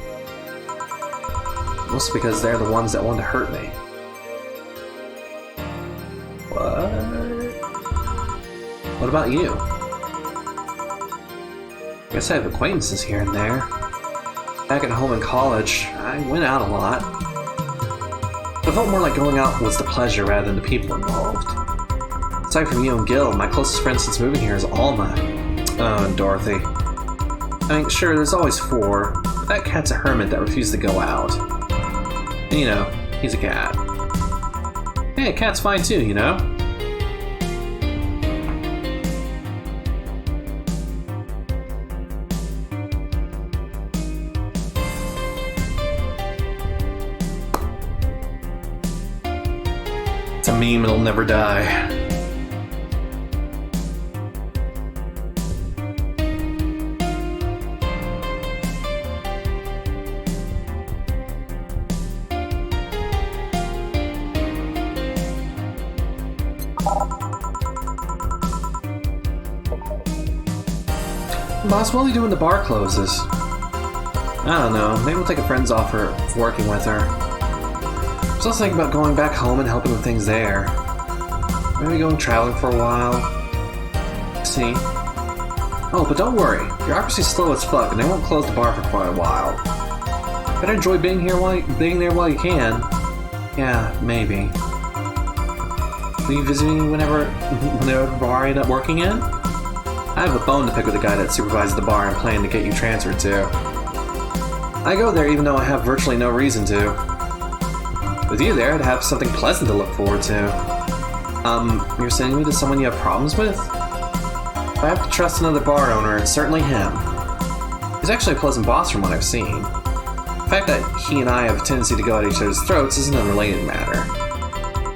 Mostly because they're the ones that want to hurt me. What? What about you? I guess I have acquaintances here and there. Back at home in college, I went out a lot. But it felt more like going out was the pleasure rather than the people involved. Aside from you and Gil, my closest friend since moving here is Alma. Oh, and Dorothy. I mean, sure, there's always 4, but that cat's a hermit that refuses to go out. And, you know, he's a cat. Hey, a cat's fine too, you know? It's a meme, it'll never die. Boss, what are you doing when the bar closes? I don't know, maybe we'll take a friend's offer of working with her. I was also thinking about going back home and helping with things there. Maybe going traveling for a while. See? Oh, but don't worry, bureaucracy's slow as fuck and they won't close the bar for quite a while. Better enjoy being there while you can. Yeah, maybe. Will you visit me whenever the bar I end up working in? I have a bone to pick with the guy that supervises the bar I'm planning to get you transferred to. I go there even though I have virtually no reason to. With you there, I'd have something pleasant to look forward to. You're sending me to someone you have problems with? If I have to trust another bar owner, it's certainly him. He's actually a pleasant boss from what I've seen. The fact that he and I have a tendency to go at each other's throats is an unrelated matter.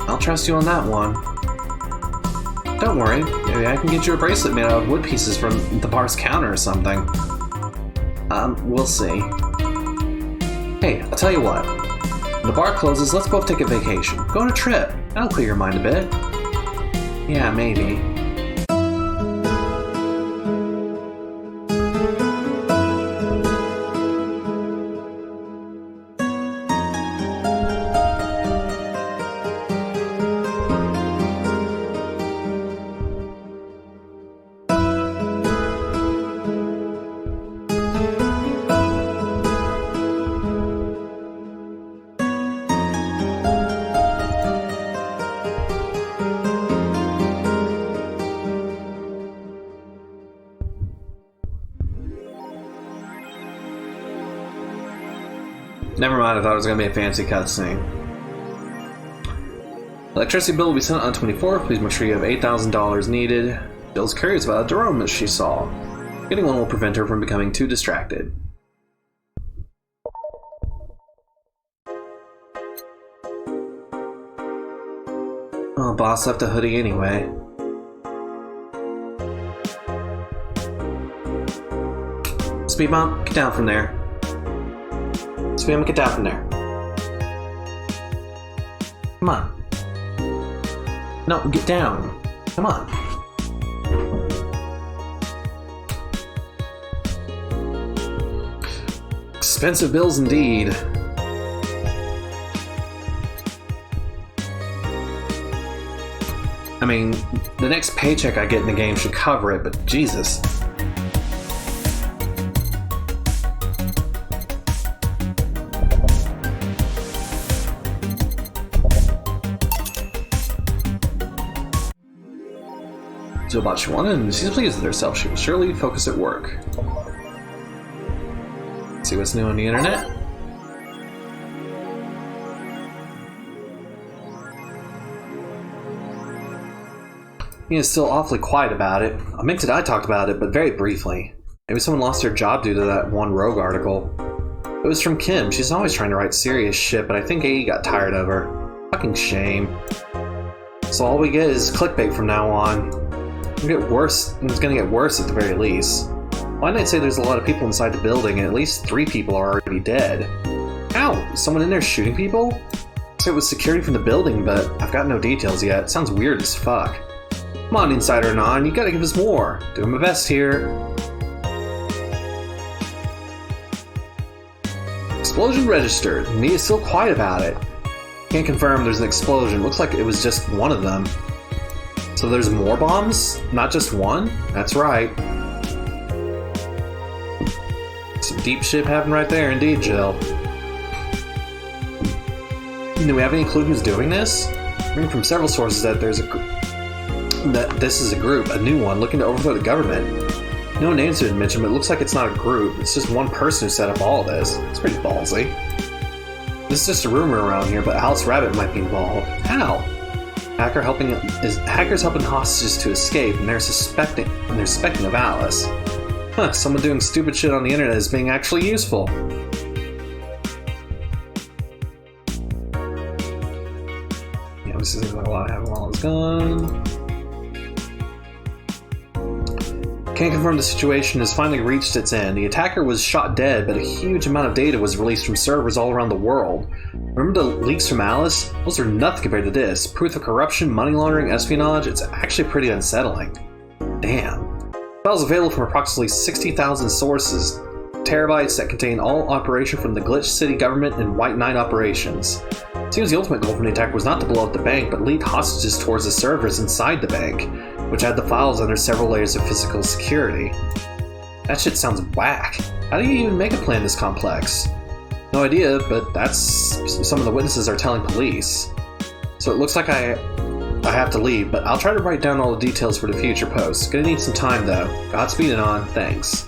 I'll trust you on that one. Don't worry, maybe I can get you a bracelet made out of wood pieces from the bar's counter or something. We'll see. Hey, I'll tell you what. When the bar closes, let's both take a vacation. Go on a trip. That'll clear your mind a bit. Yeah, maybe. Never mind, I thought it was going to be a fancy cutscene. Electricity bill will be sent on 24th. Please make sure you have $8,000 needed. Jill's curious about a drone that she saw. Getting one will prevent her from becoming too distracted. Oh, boss left a hoodie anyway. Speed bump, get down from there. Speed bump, get down from there. Come on. No, get down. Come on. Expensive bills indeed. I mean, the next paycheck I get in the game should cover it, but Jesus. About she wanted, and she's pleased with herself. She will surely focus at work. See what's new on the internet. He is still awfully quiet about it. Mint and I talked about it, but very briefly. Maybe someone lost their job due to that one rogue article. It was from Kim. She's always trying to write serious shit, but I think AE got tired of her. Fucking shame. So all we get is clickbait from now on. It's gonna get worse at the very least. Why didn't I say there's a lot of people inside the building and at least 3 people are already dead? Ow! Is someone in there shooting people? So it was security from the building, but I've got no details yet. It sounds weird as fuck. Come on, Insider Anon, you gotta give us more. Doing my best here. Explosion registered. Mia's still quiet about it. Can't confirm there's an explosion. Looks like it was just one of them. So there's more bombs? Not just one? That's right. Some deep shit happened right there indeed, Jill. Do we have any clue who's doing this? Reading from several sources that this is a group, a new one, looking to overthrow the government. No names have been mentioned, but it looks like it's not a group. It's just one person who set up all of this. It's pretty ballsy. This is just a rumor around here, but Alice Rabbit might be involved. How? Hackers helping hostages to escape, and they're suspecting of Alice. Huh, someone doing stupid shit on the internet is being actually useful. Yeah, this is like a lot of having while it's gone. Can't confirm the situation has finally reached its end. The attacker was shot dead, but a huge amount of data was released from servers all around the world. Remember the leaks from Alice? Those are nothing compared to this. Proof of corruption, money laundering, espionage, it's actually pretty unsettling. Damn. Files available from approximately 60,000 sources, terabytes that contain all operation from the Glitch City government and White Knight operations. It seems the ultimate goal from the attack was not to blow up the bank, but lead hostages towards the servers inside the bank, which had the files under several layers of physical security. That shit sounds whack. How do you even make a plan this complex? No idea, but that's some of the witnesses are telling police. So it looks like I have to leave, but I'll try to write down all the details for the future posts. Gonna need some time though. Godspeed and on, thanks.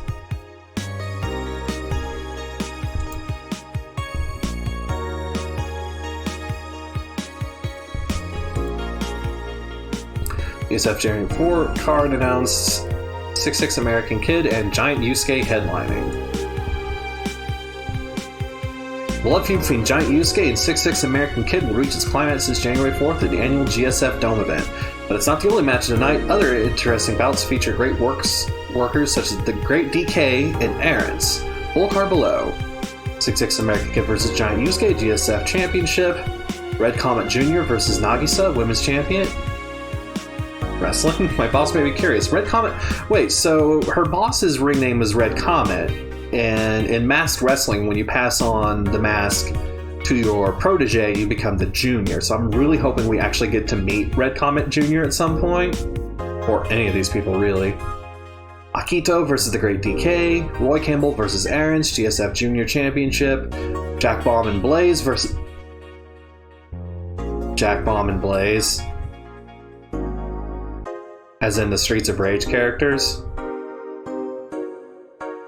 ESF January 4 card announced 6'6" American Kid and Giant Yusuke headlining. The love feud between Giant Yusuke and 6'6" American Kid will reach its climax this January 4th at the annual GSF Dome event. But it's not the only match of the night. Other interesting bouts feature great workers such as the Great DK and Arons. Full card below. 6'6" American Kid vs. Giant Yusuke, GSF Championship. Red Comet Jr. vs. Nagisa, Women's Champion. Wrestling? My boss may be curious. Red Comet... Wait, so her boss's ring name is Red Comet, and in masked wrestling, when you pass on the mask to your protege, you become the junior. So I'm really hoping we actually get to meet Red Comet Jr. at some point. Or any of these people, really. Akito versus the Great DK. Roy Campbell versus Arons, GSF Junior Championship. Jack Bomb and Blaze versus... Jack Bomb and Blaze. As in the Streets of Rage characters.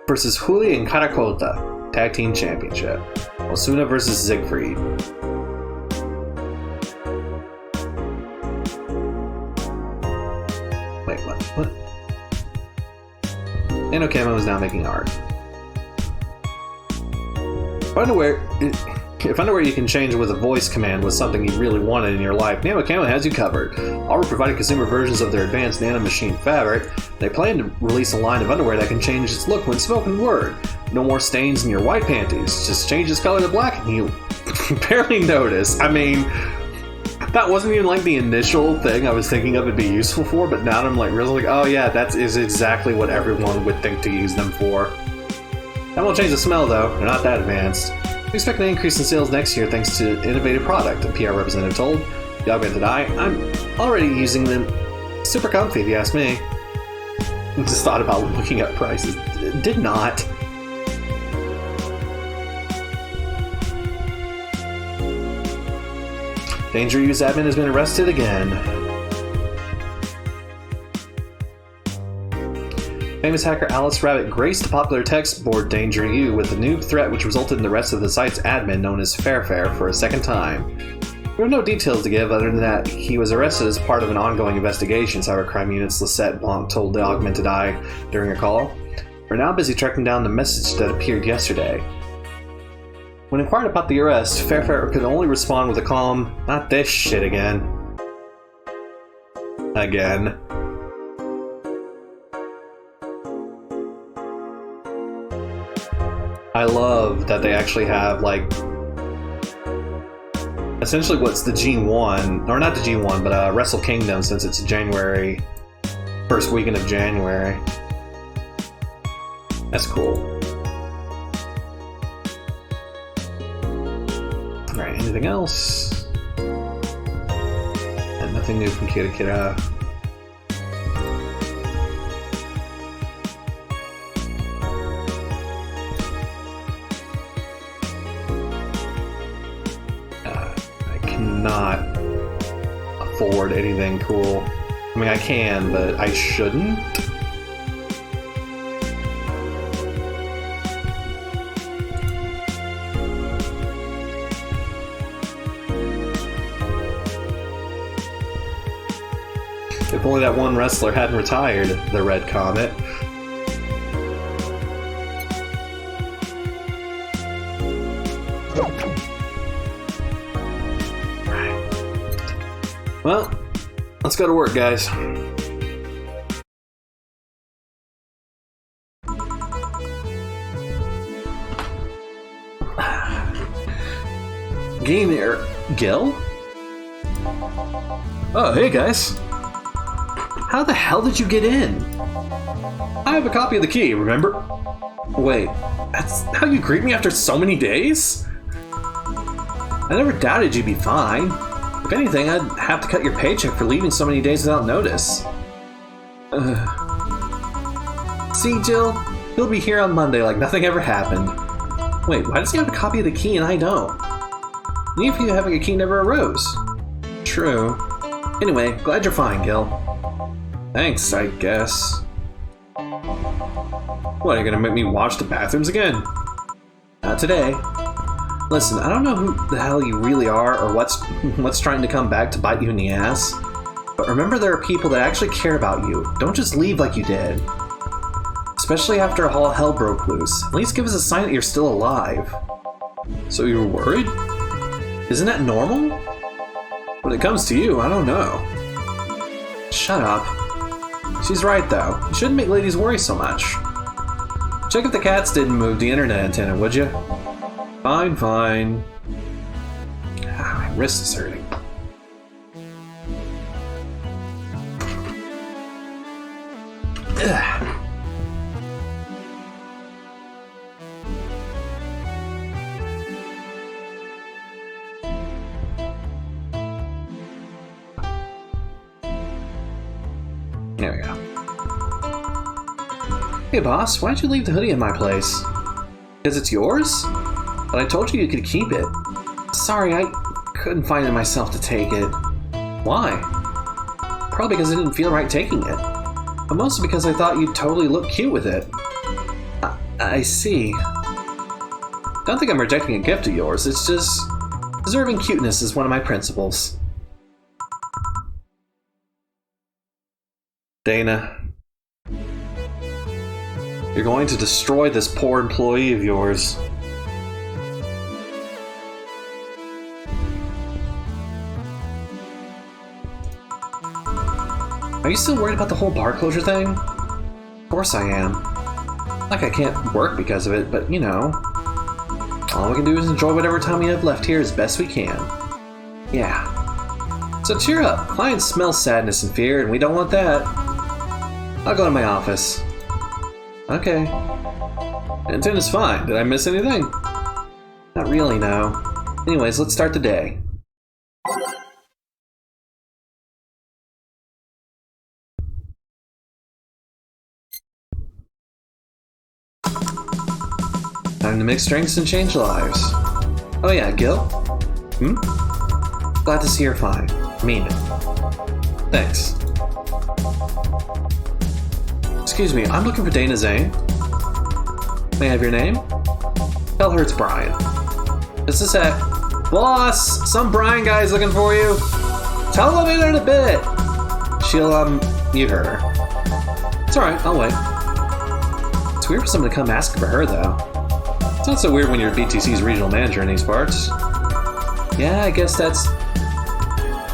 Versus Juli and Caracolta. Tag Team Championship. Osuna versus Siegfried. Wait, what? Nano Camo is now making art. If underwear you can change with a voice command was something you really wanted in your life, Nano Camo has you covered. Already providing consumer versions of their advanced nano machine fabric, they plan to release a line of underwear that can change its look when spoken word. No more stains in your white panties, just change its color to black and you barely notice. I mean, that wasn't even like the initial thing I was thinking of it'd be useful for, but now I'm like really like, oh yeah, that is exactly what everyone would think to use them for. That won't change the smell though, they're not that advanced. We expect an increase in sales next year thanks to innovative product, a PR representative told the Augmented Eye. I'm already using them. Super comfy if you ask me. Just thought about looking up prices. Did not. Danger Use admin has been arrested again. Famous hacker Alice Rabbit graced the popular text board Danger U with a new threat which resulted in the arrest of the site's admin known as Fairfair for a second time. There are no details to give other than that he was arrested as part of an ongoing investigation, Cybercrime Unit's Lisette Blanc told the Augmented Eye during a call. We're now busy tracking down the message that appeared yesterday. When inquired about the arrest, Fairfair could only respond with a calm, "Not this shit again." Again. I love that they actually have, like, essentially what's the G1, or not the G1, but Wrestle Kingdom, since it's January, first weekend of January. That's cool. Alright, anything else? And nothing new from Kira Kira. Not afford anything cool. I mean, I can, but I shouldn't. If only that one wrestler hadn't retired, the Red Comet. Well, let's go to work, guys. Gainer Gil? Oh, hey guys. How the hell did you get in? I have a copy of the key, remember? Wait, that's how you greet me after so many days? I never doubted you'd be fine. If anything, I'd have to cut your paycheck for leaving so many days without notice. See, Jill? He'll be here on Monday like nothing ever happened. Wait, why does he have a copy of the key and I don't? Me for you having a key never arose. True. Anyway, glad you're fine, Gil. Thanks, I guess. What, are you gonna make me wash the bathrooms again? Not today. Listen, I don't know who the hell you really are or what's trying to come back to bite you in the ass, but remember there are people that actually care about you. Don't just leave like you did. Especially after all hell broke loose. At least give us a sign that you're still alive. So you're worried? Isn't that normal? When it comes to you, I don't know. Shut up. She's right though. You shouldn't make ladies worry so much. Check if the cats didn't move the internet antenna, would you? Fine, fine. My wrist is hurting. Ugh. There we go. Hey boss, why'd you leave the hoodie in my place? Because it's yours? But I told you you could keep it. Sorry, I couldn't find it myself to take it. Why? Probably because it didn't feel right taking it. But mostly because I thought you'd totally look cute with it. I see. Don't think I'm rejecting a gift of yours, it's just... deserving cuteness is one of my principles. Dana. You're going to destroy this poor employee of yours. Are you still worried about the whole bar closure thing? Of course I am. Like I can't work because of it, but you know. All we can do is enjoy whatever time we have left here as best we can. Yeah. So cheer up. Clients smell sadness and fear, and we don't want that. I'll go to my office. Okay. Antenna's fine. Did I miss anything? Not really, no. Anyways, let's start the day. Time to mix drinks and change lives. Oh yeah, Gil? Glad to see you're fine. Mean it. Thanks. Excuse me, I'm looking for Dana Zane. May I have your name? Tell her it's Brian. Just a sec. Boss! Some Brian guy's looking for you. Tell him I'll be there in a bit. She'll, you heard her. It's alright, I'll wait. It's weird for someone to come asking for her, though. It's not so weird when you're BTC's regional manager in these parts. Yeah, I guess that's...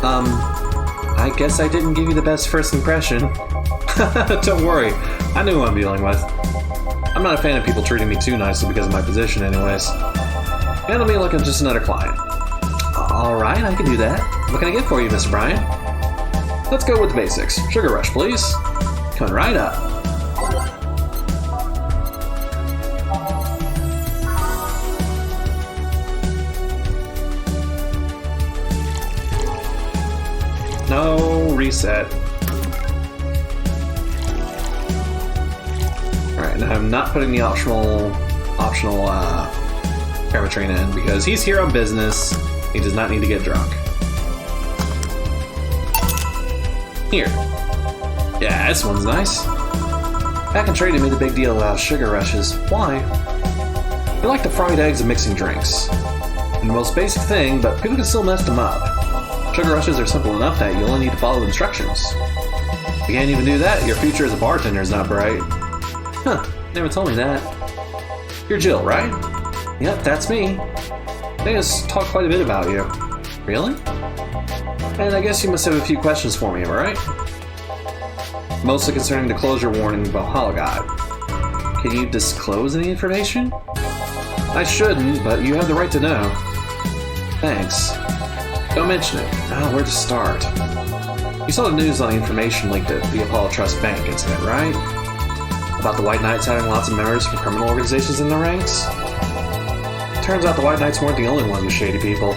I guess I didn't give you the best first impression. Don't worry, I knew who I'm dealing with. I'm not a fan of people treating me too nicely because of my position anyways. Handle me like I'm just another client. Alright, I can do that. What can I get for you, Mr. Bryan? Let's go with the basics. Sugar Rush, please. Coming right up. No reset. Alright, now I'm not putting the optional Parametrina in because he's here on business. He does not need to get drunk. Here. Yeah, this one's nice. Back in trading made a big deal about sugar rushes. Why? We like the fried eggs and mixing drinks. And the most basic thing, but people can still mess them up. Sugar rushes are simple enough that you only need to follow instructions. If you can't even do that, your future as a bartender is not bright. Huh, never told me that. You're Jill, right? Yep, that's me. Dana's talked quite a bit about you. Really? And I guess you must have a few questions for me, am I right? Mostly concerning the closure warning Valhalla got. Can you disclose any information? I shouldn't, but you have the right to know. Thanks. Don't mention it. Oh, where to start? You saw the news on the information linked at the Apollo Trust Bank incident, right? About the White Knights having lots of members from criminal organizations in their ranks? Turns out the White Knights weren't the only ones with shady people.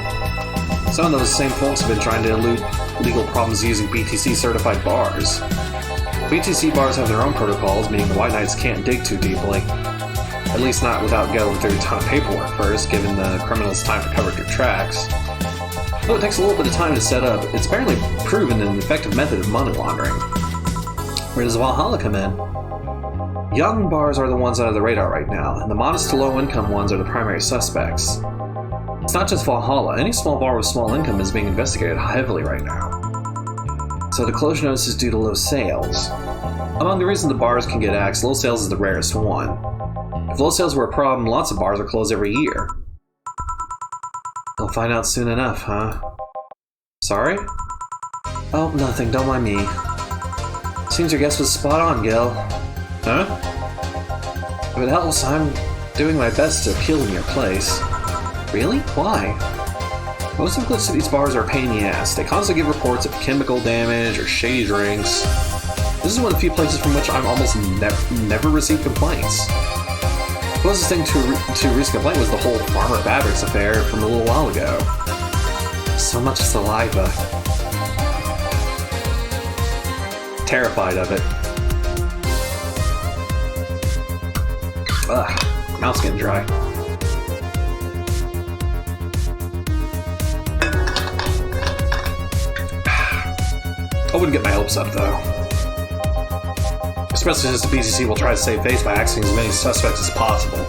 Some of those same folks have been trying to elude legal problems using BTC-certified bars. BTC bars have their own protocols, meaning the White Knights can't dig too deeply. At least not without going through a ton of paperwork first, given the criminals' time to cover their tracks. Though it takes a little bit of time to set up, it's apparently proven an effective method of money laundering. Where does Valhalla come in? Young bars are the ones under the radar right now, and the modest to low-income ones are the primary suspects. It's not just Valhalla. Any small bar with small income is being investigated heavily right now. So the closure notice is due to low sales. Among the reasons the bars can get axed, low sales is the rarest one. If low sales were a problem, lots of bars are closed every year. I'll find out soon enough, huh? Sorry? Oh, nothing, don't mind me. Seems your guess was spot on, Gil. Huh? If it helps, I'm doing my best to appeal in your place. Really? Why? Most of City's bars are a pain in the ass. They constantly give reports of chemical damage or shady drinks. This is one of the few places from which I've almost never received complaints. The closest thing to recent complaint was the whole Farmer Fabrics affair from a little while ago. So much saliva. Terrified of it. Ugh, mouth's getting dry. I wouldn't get my hopes up, though. Especially since the BCC will try to save face by axing as many suspects as possible.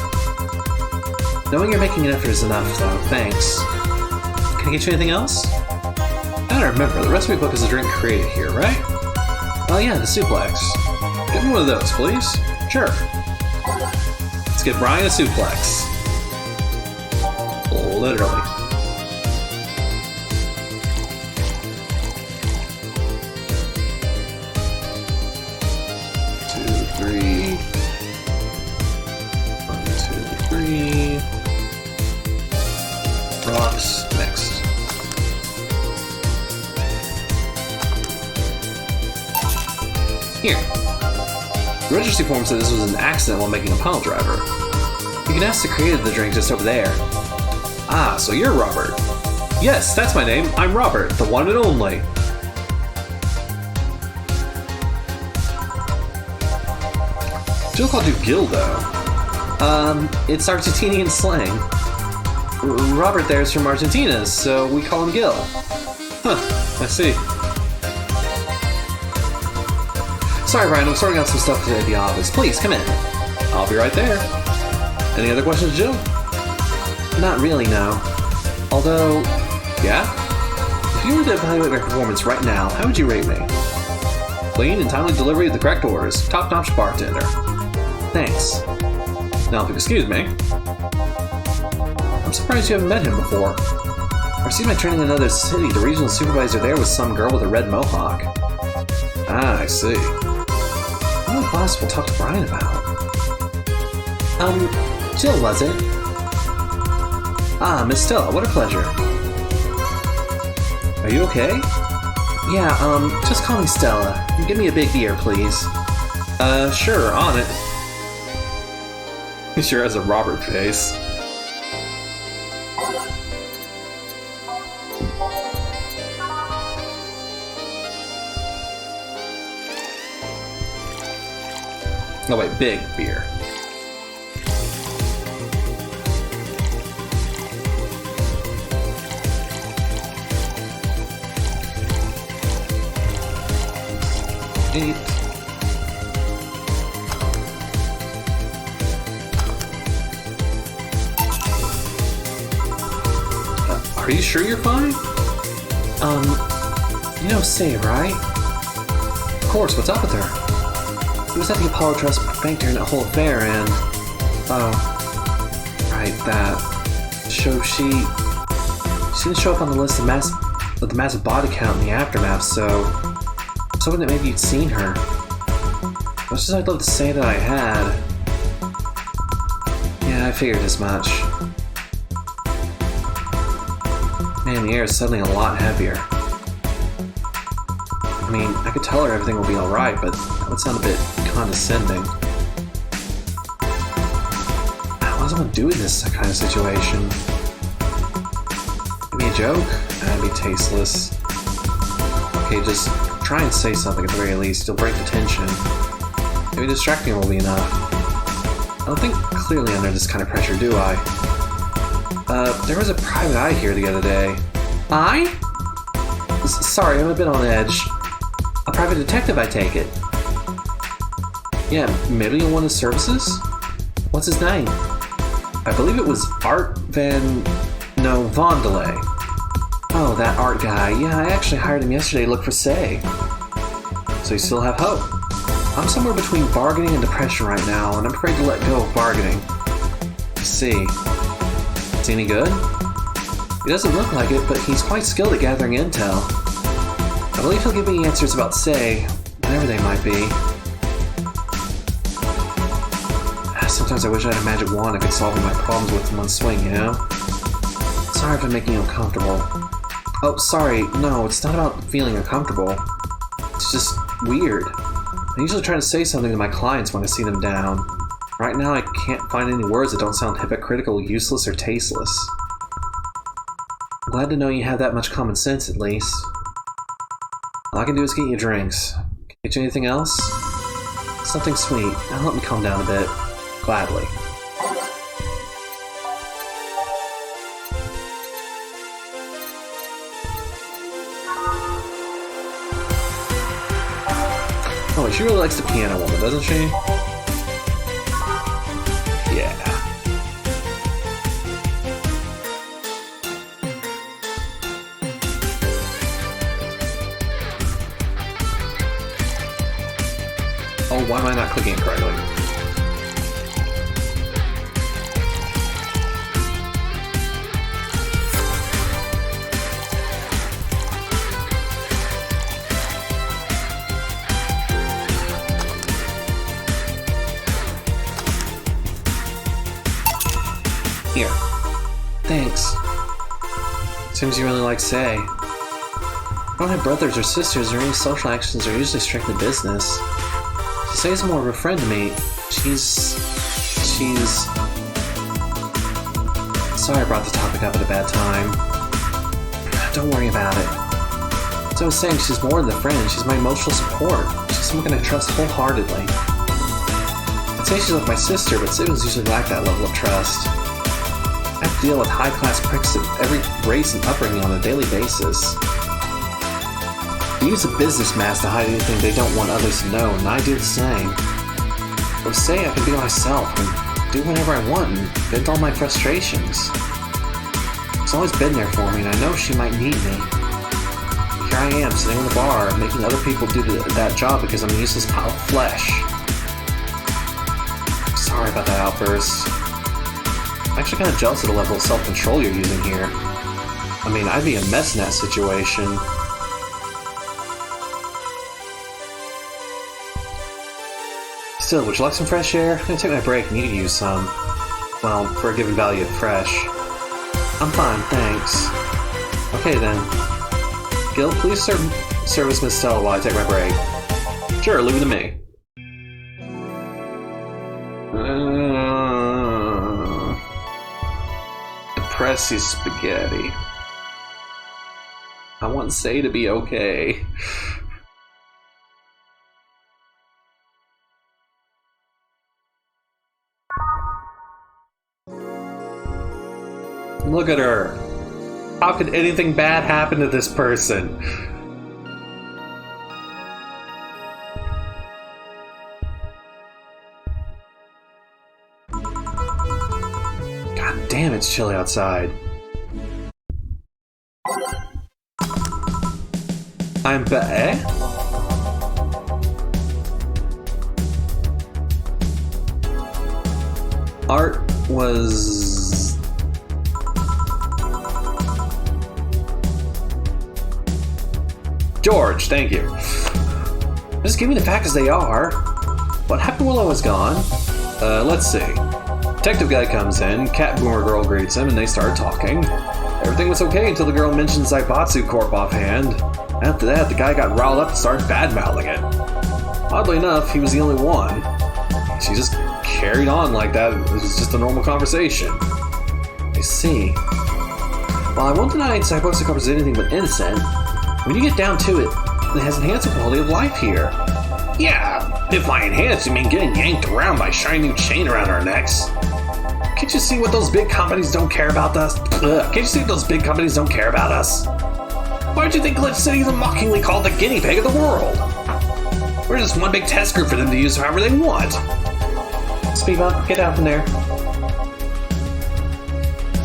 Knowing you're making an effort is enough, though. Thanks. Can I get you anything else? I don't remember. The recipe book is a drink created here, right? Oh yeah, the suplex. Give me one of those, please. Sure. Let's get Brian a suplex. Literally. Rocks next. Here. The registry form said this was an accident while making a pile driver. You can ask the creator of the drink just over there. Ah, so you're Robert. Yes, that's my name. I'm Robert, the one and only. Jill called you Gil, though. It's Argentinian slang. Robert there's from Argentina, so we call him Gil. Huh, I see. Sorry, Brian, I'm sorting out some stuff at the office. Please, come in. I'll be right there. Any other questions, Jill? Not really, no. Although, yeah? If you were to evaluate my performance right now, how would you rate me? Clean and timely delivery of the correct orders. Top-notch bartender. Thanks. Now, if you'll excuse me. I'm surprised you haven't met him before. I received my training in another city. The regional supervisor there was some girl with a red mohawk. Ah, I see. What would the boss will talk to Brian about? Jill, was it? Ah, Miss Stella, what a pleasure. Are you okay? Yeah, just call me Stella. Give me a big beer, please. Sure, on it. He sure has a Robert face. Oh wait, big beer. Are you sure you're fine? You know Say, right? Of course, what's up with her? He was at the Apollo Trust Bank during that whole affair and... Oh. Right, that. So she didn't show up on the list of the massive body count in the aftermath, so... I was hoping that maybe you'd seen her. Much as I'd love to say that I had... Yeah, I figured as much. Man, the air is suddenly a lot heavier. I mean, I could tell her everything will be alright, but that would sound a bit condescending. What does someone do in this kind of situation? Maybe a joke? That'd be tasteless. Okay, just try and say something at the very least. You'll break the tension. Maybe distracting will be enough. I don't think clearly under this kind of pressure, do I? There was a private eye here the other day. I? Sorry, I'm a bit on edge. A private detective, I take it. Yeah, maybe you'll want his services? What's his name? I believe it was Vondelay. Oh, that art guy. Yeah, I actually hired him yesterday to look for Say. So you still have hope. I'm somewhere between bargaining and depression right now, and I'm afraid to let go of bargaining. I see. Is he any good? He doesn't look like it, but he's quite skilled at gathering intel. I believe he'll give me answers about Say, whatever they might be. Sometimes I wish I had a magic wand I could solve all my problems with in one swing, you know? Sorry if I'm making you uncomfortable. Oh, sorry, no, it's not about feeling uncomfortable. It's just weird. I usually try to say something to my clients when I see them down. Right now I can't find any words that don't sound hypocritical, useless, or tasteless. I'm glad to know you have that much common sense, at least. All I can do is get you drinks. Can I get you anything else? Something sweet. That'll help me calm down a bit. Gladly. Oh, she really likes the piano woman, doesn't she? Yeah. why am I not clicking it correctly? Here. Thanks. Seems you really like Say. I don't have brothers or sisters or any social actions are usually strictly business. Say's more of a friend to me. She's... Sorry I brought the topic up at a bad time. Don't worry about it. As I was saying, she's more than a friend. She's my emotional support. She's someone I trust wholeheartedly. I'd say she's like my sister, but siblings usually lack that level of trust. I have to deal with high-class pricks of every race and upbringing on a daily basis. They use a business mask to hide anything they don't want others to know, and I do the same. With Say, I can be myself and do whatever I want and vent all my frustrations. She's always been there for me, and I know she might need me. Here I am, sitting in the bar, making other people do that job because I'm a useless pile of flesh. Sorry about that outburst. I'm actually kind of jealous of the level of self-control you're using here. I mean, I'd be a mess in that situation. Still, would you like some fresh air? I'm gonna take my break and you can use some. Well, for a given value of fresh. I'm fine, thanks. Okay then. Gil, please service Miss Stella while I take my break. Sure, leave it to me. Depressy spaghetti. I want Say to be okay. Look at her. How could anything bad happen to this person? God damn, it's chilly outside. I'm back. Art was... George, thank you. Just give me the facts as they are. What happened while I was gone? Let's see. Detective guy comes in, cat boomer girl greets him, and they start talking. Everything was okay until the girl mentioned Zaibatsu Corp offhand. After that, the guy got riled up and started bad-mouthing it. Oddly enough, he was the only one. She just carried on like that. It was just a normal conversation. I see. While I won't deny Zaibatsu Corp is anything but innocent, when you get down to it, it has enhanced the quality of life here. Yeah, if by enhanced you mean getting yanked around by a shiny new chain around our necks. Can't you see what those big companies don't care about us? Can't you see what those big companies don't care about us? Why do you think Glitch City is mockingly called the guinea pig of the world? We're just one big test group for them to use however they want. Speed up, get out from there.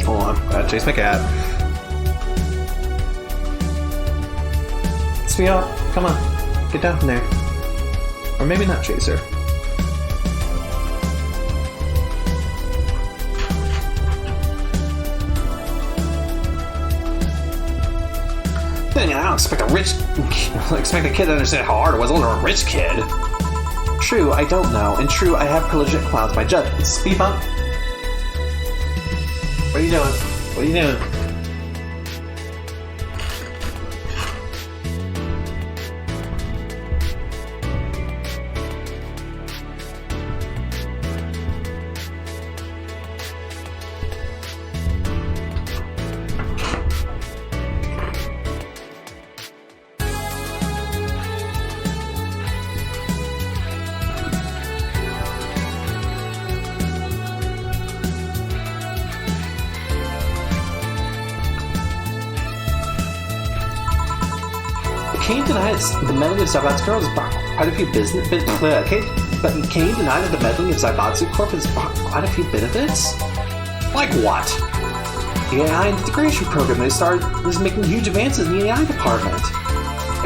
Hold on, gotta chase my cat. Speed up, come on, get down from there. Or maybe not chase her. I don't expect a kid to understand how hard it was when a rich kid. True, I don't know, and true, I have collision clouds by judgment. Speed bump. What are you doing? What are you doing? Can you deny the meddling of Zaibatsu Corp has brought quite a few business... Can you deny that the meddling of Zaibatsu Corp has brought quite a few benefits? Like what? The AI integration program they started is making huge advances in the AI department.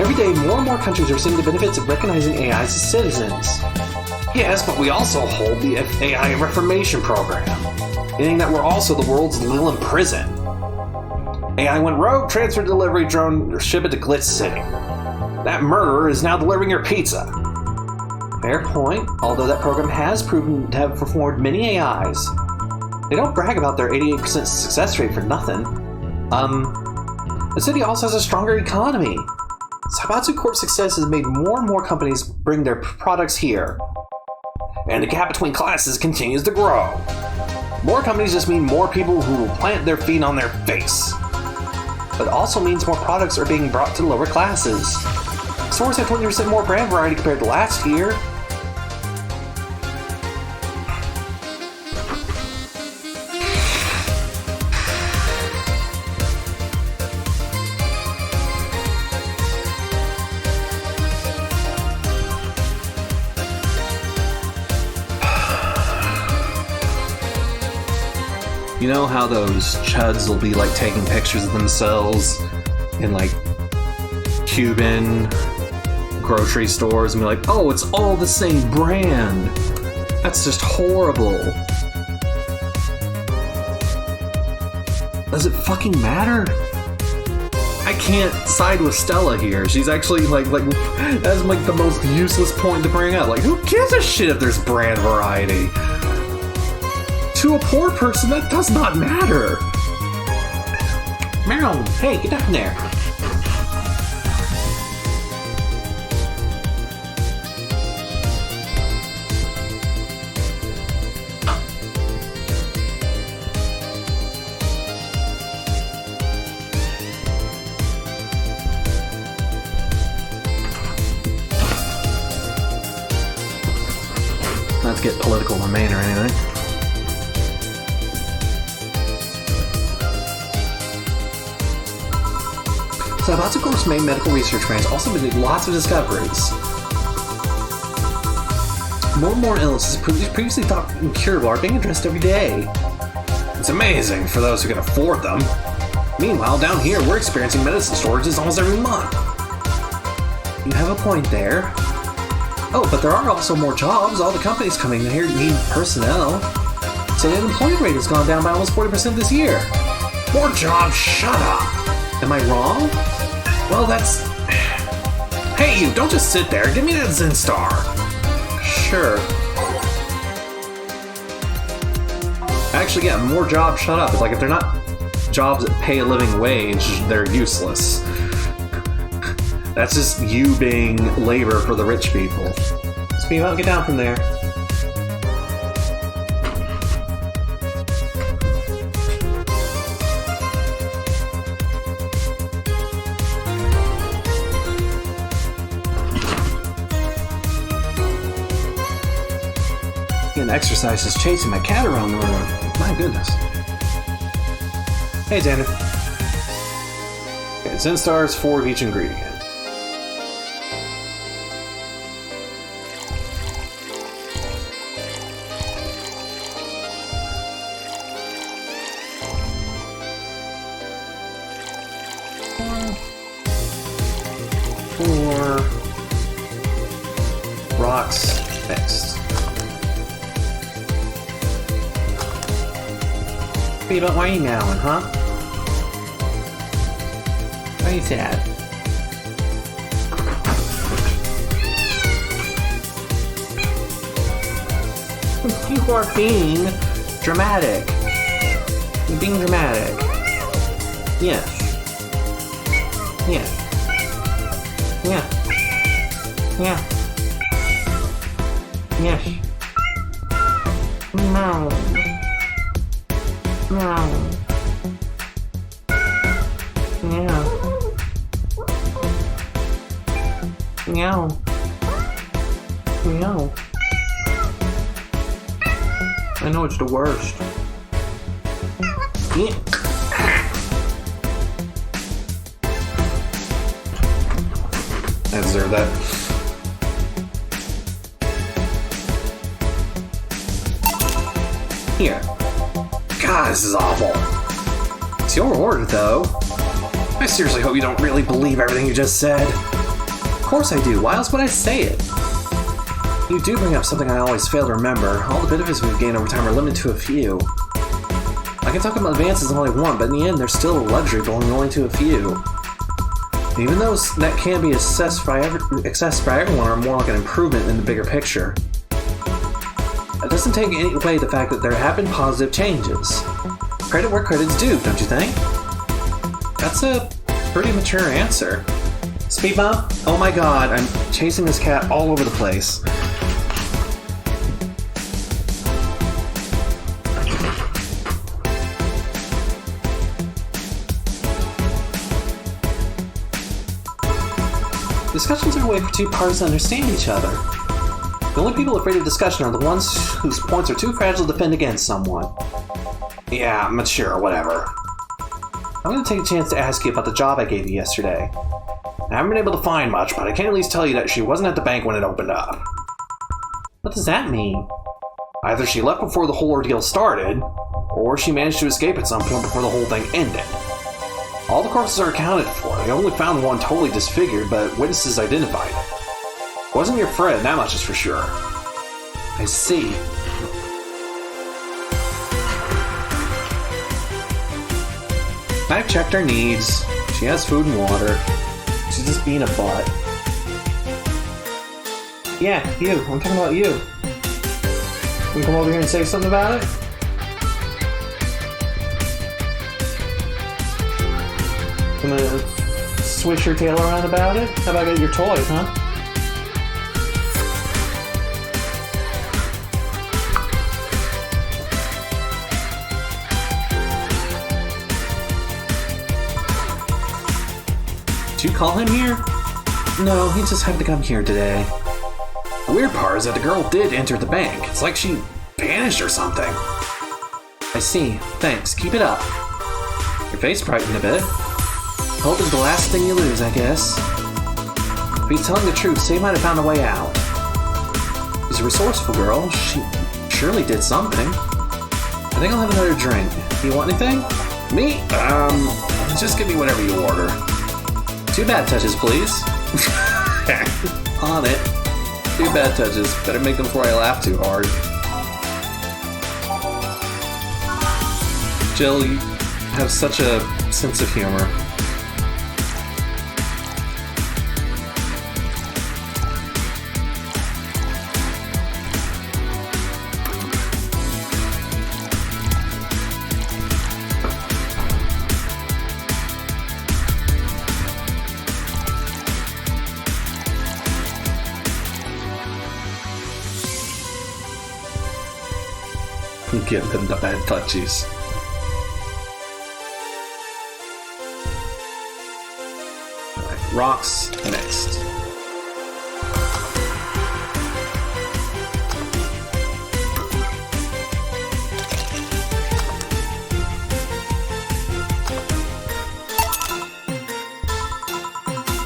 Every day, more and more countries are seeing the benefits of recognizing AIs as citizens. Yes, but we also hold the AI Reformation Program, meaning that we're also the world's Lilith prison. AI went rogue, transferred delivery drone, ship it to Glitch City. That murderer is now delivering your pizza. Fair point, although that program has proven to have performed many AIs. They don't brag about their 88% success rate for nothing. The city also has a stronger economy. Sabatsu Corp's success has made more and more companies bring their products here. And the gap between classes continues to grow. More companies just mean more people who will plant their feet on their face. But it also means more products are being brought to lower classes. Stores have 20% more brand variety compared to last year. You know how those chuds will be like taking pictures of themselves in like Cuban grocery stores and be like, oh, it's all the same brand. That's just horrible. Does it fucking matter? I can't side with Stella here. She's actually like that's like the most useless point to bring up. Like, who gives a shit if there's brand variety? To a poor person, that does not matter. Meryl, hey, get down there. Not to get political in Maine or anything. Sabatsu Corp's main medical research branch also made lots of discoveries. More and more illnesses previously thought incurable are being addressed every day. It's amazing for those who can afford them. Meanwhile, down here, we're experiencing medicine shortages almost every month. You have a point there. Oh, but there are also more jobs. All the companies coming in here need personnel. So the unemployment rate has gone down by almost 40% this year. More jobs? Shut up! Am I wrong? Well, that's... Hey, you, don't just sit there. Give me that Zen Star. Sure. Actually, yeah, more jobs, shut up. It's like if they're not jobs that pay a living wage, they're useless. That's just you being labor for the rich people. Speed up, get down from there. Getting exercise just chasing my cat around the room. My goodness. Hey, Xander. Okay, Zen Stars, 4 of each ingredient. Four rocks mixed. But why are you meowing, huh? Why are you sad? You are being dramatic. You're being dramatic. Yes. Yeah. Yeah. Yeah. Yes. No. No. Yeah. Meow. Meow. I know it's the worst. Yeah. I deserve that. Here. God, this is awful. It's your order, though. I seriously hope you don't really believe everything you just said. Of course I do. Why else would I say it? You do bring up something I always fail to remember. All the benefits we've gained over time are limited to a few. I can talk about advances in only one, but in the end, there's still a luxury belonging only to a few. Even those that can be accessed by everyone are more like an improvement in the bigger picture. It doesn't take away the fact that there have been positive changes. Credit where credit's due, don't you think? That's a pretty mature answer. Speed bump? Oh my god, I'm chasing this cat all over the place. Discussions are a way for two parties to understand each other. The only people afraid of discussion are the ones whose points are too fragile to defend against someone. Yeah, mature, whatever. I'm gonna take a chance to ask you about the job I gave you yesterday. I haven't been able to find much, but I can at least tell you that she wasn't at the bank when it opened up. What does that mean? Either she left before the whole ordeal started, or she managed to escape at some point before the whole thing ended. All the corpses are accounted for. They only found one totally disfigured, but witnesses identified it. It wasn't your friend, that much is for sure. I see. I've checked her needs. She has food and water. She's just being a butt. Yeah, you. I'm talking about you. You come over here and say something about it? Gonna swish your tail around about it? How about your toys, huh? Did you call him here? No, he just had to come here today. The weird part is that the girl did enter the bank. It's like she vanished or something. I see. Thanks. Keep it up. Your face brightened a bit. Hope is the last thing you lose, I guess. If he's telling the truth, so he might have found a way out. She's a resourceful girl. She surely did something. I think I'll have another drink. You want anything? Me? Just give me whatever you order. 2 bad touches, please. On it. 2 bad touches. Better make them before I laugh too hard. Jill, you have such a sense of humor. Give them the bad touches. Alright, rocks next.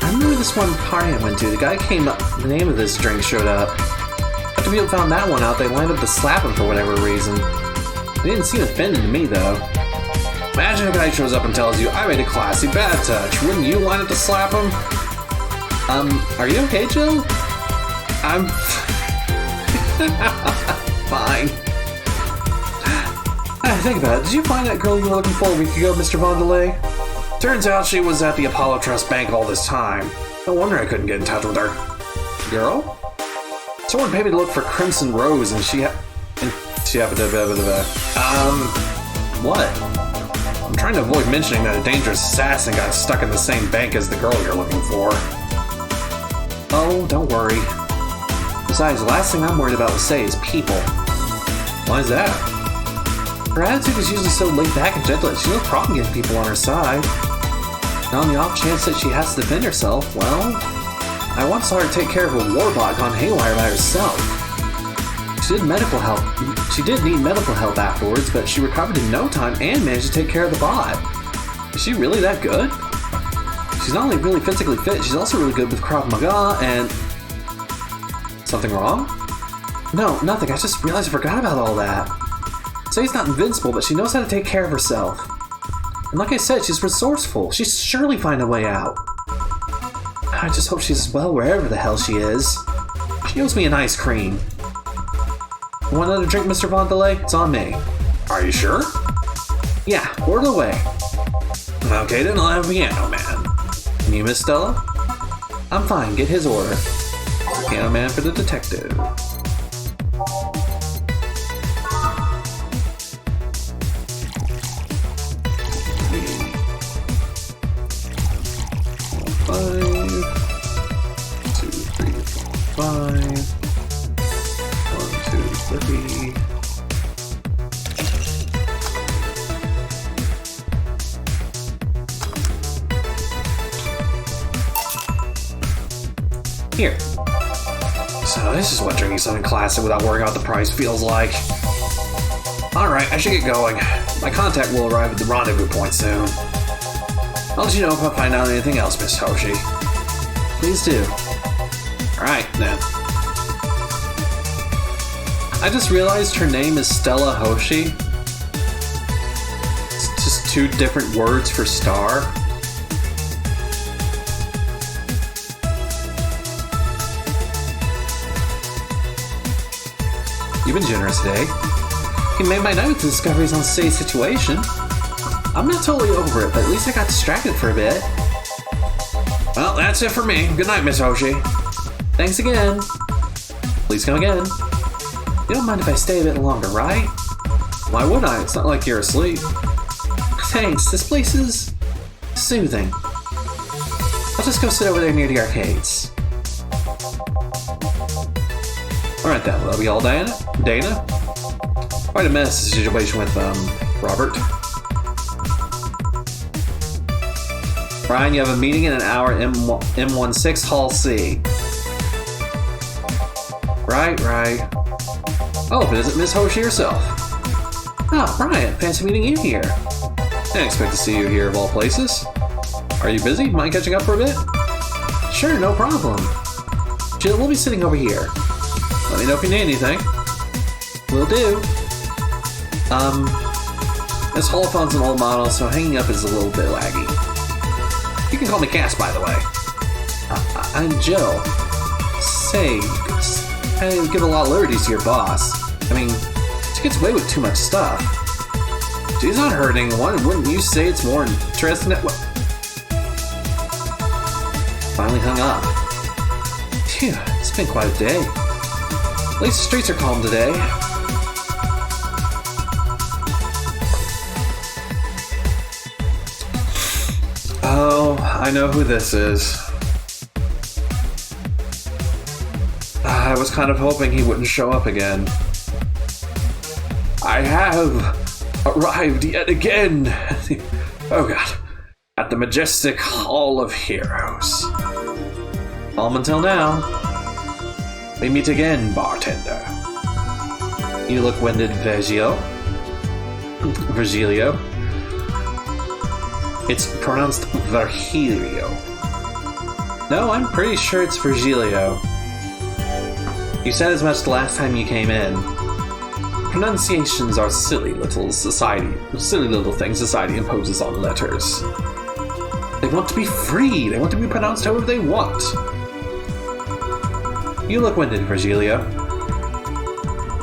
I remember this one party I went to. The guy came up, the name of this drink showed up. After people found that one out, they lined up to slap him for whatever reason. They didn't seem offended to me, though. Imagine a guy shows up and tells you, I made a classy bad touch. Wouldn't you line up to slap him? Are you okay, Jill? I'm... fine. Think about it. Did you find that girl you were looking for a week ago, Mr. Vondelay? Turns out she was at the Apollo Trust Bank all this time. No wonder I couldn't get in touch with her. Girl? Someone paid me to look for Crimson Rose, and she what? I'm trying to avoid mentioning that a dangerous assassin got stuck in the same bank as the girl you're looking for. Oh, don't worry. Besides, the last thing I'm worried about to say is people. Why is that? Her attitude is usually so laid back and gentle that she's no problem getting people on her side. And on the off chance that she has to defend herself, well, I once saw her take care of a warbot gone haywire by herself. She did need medical help afterwards, but she recovered in no time and managed to take care of the bot. Is she really that good? She's not only really physically fit, she's also really good with Krav Maga and... Something wrong? No, nothing. I just realized I forgot about all that. Say's not invincible, but she knows how to take care of herself. And like I said, she's resourceful. She's surely find a way out. I just hope she's well wherever the hell she is. She owes me an ice cream. You want another drink, Mr. Vondelay? It's on me. Are you sure? Yeah, order away. Okay, then I'll have a piano man. And you, Miss Stella? I'm fine, get his order. Piano man for the detective. Here. So this is what drinking something classic without worrying about the price feels like. Alright, I should get going. My contact will arrive at the rendezvous point soon. I'll let you know if I find out anything else, Miss Hoshi. Please do. Alright, then. I just realized her name is Stella Hoshi. It's just two different words for star. You've been generous today. You made my night with the discoveries on today's situation. I'm not totally over it, but at least I got distracted for a bit. Well, that's it for me. Good night, Miss Hoshi. Thanks again. Please come again. You don't mind if I stay a bit longer, right? Why would I? It's not like you're asleep. Thanks, this place is soothing. I'll just go sit over there near the arcades. Alright then, will that be all, Dana? Quite a mess, the situation with, Robert. Brian, you have a meeting in an hour, M16, Hall C. Right. Oh, but is it Miss Hoshi herself? Oh, Brian, fancy meeting you here. Didn't expect to see you here of all places. Are you busy? Mind catching up for a bit? Sure, no problem. Jill, we'll be sitting over here. Let me know if you need anything. Will do. This holophone's an old model, so hanging up is a little bit laggy. You can call me Cass, by the way. I'm Jill. Say, I give a lot of liberties to your boss. I mean, she gets away with too much stuff. She's not hurting anyone, wouldn't you say it's more interesting that way? Finally hung up. Phew, it's been quite a day. At least the streets are calm today. Oh, I know who this is. I was kind of hoping he wouldn't show up again. I have arrived yet again. Oh god. At the majestic Hall of Heroes. Calm until now. We meet again, bartender. You look winded, Virgilio. It's pronounced Virgilio. No, I'm pretty sure it's Virgilio. You said as much the last time you came in. Pronunciations are silly little things society imposes on letters. They want to be free. They want to be pronounced however they want. You look winded, Virgilio.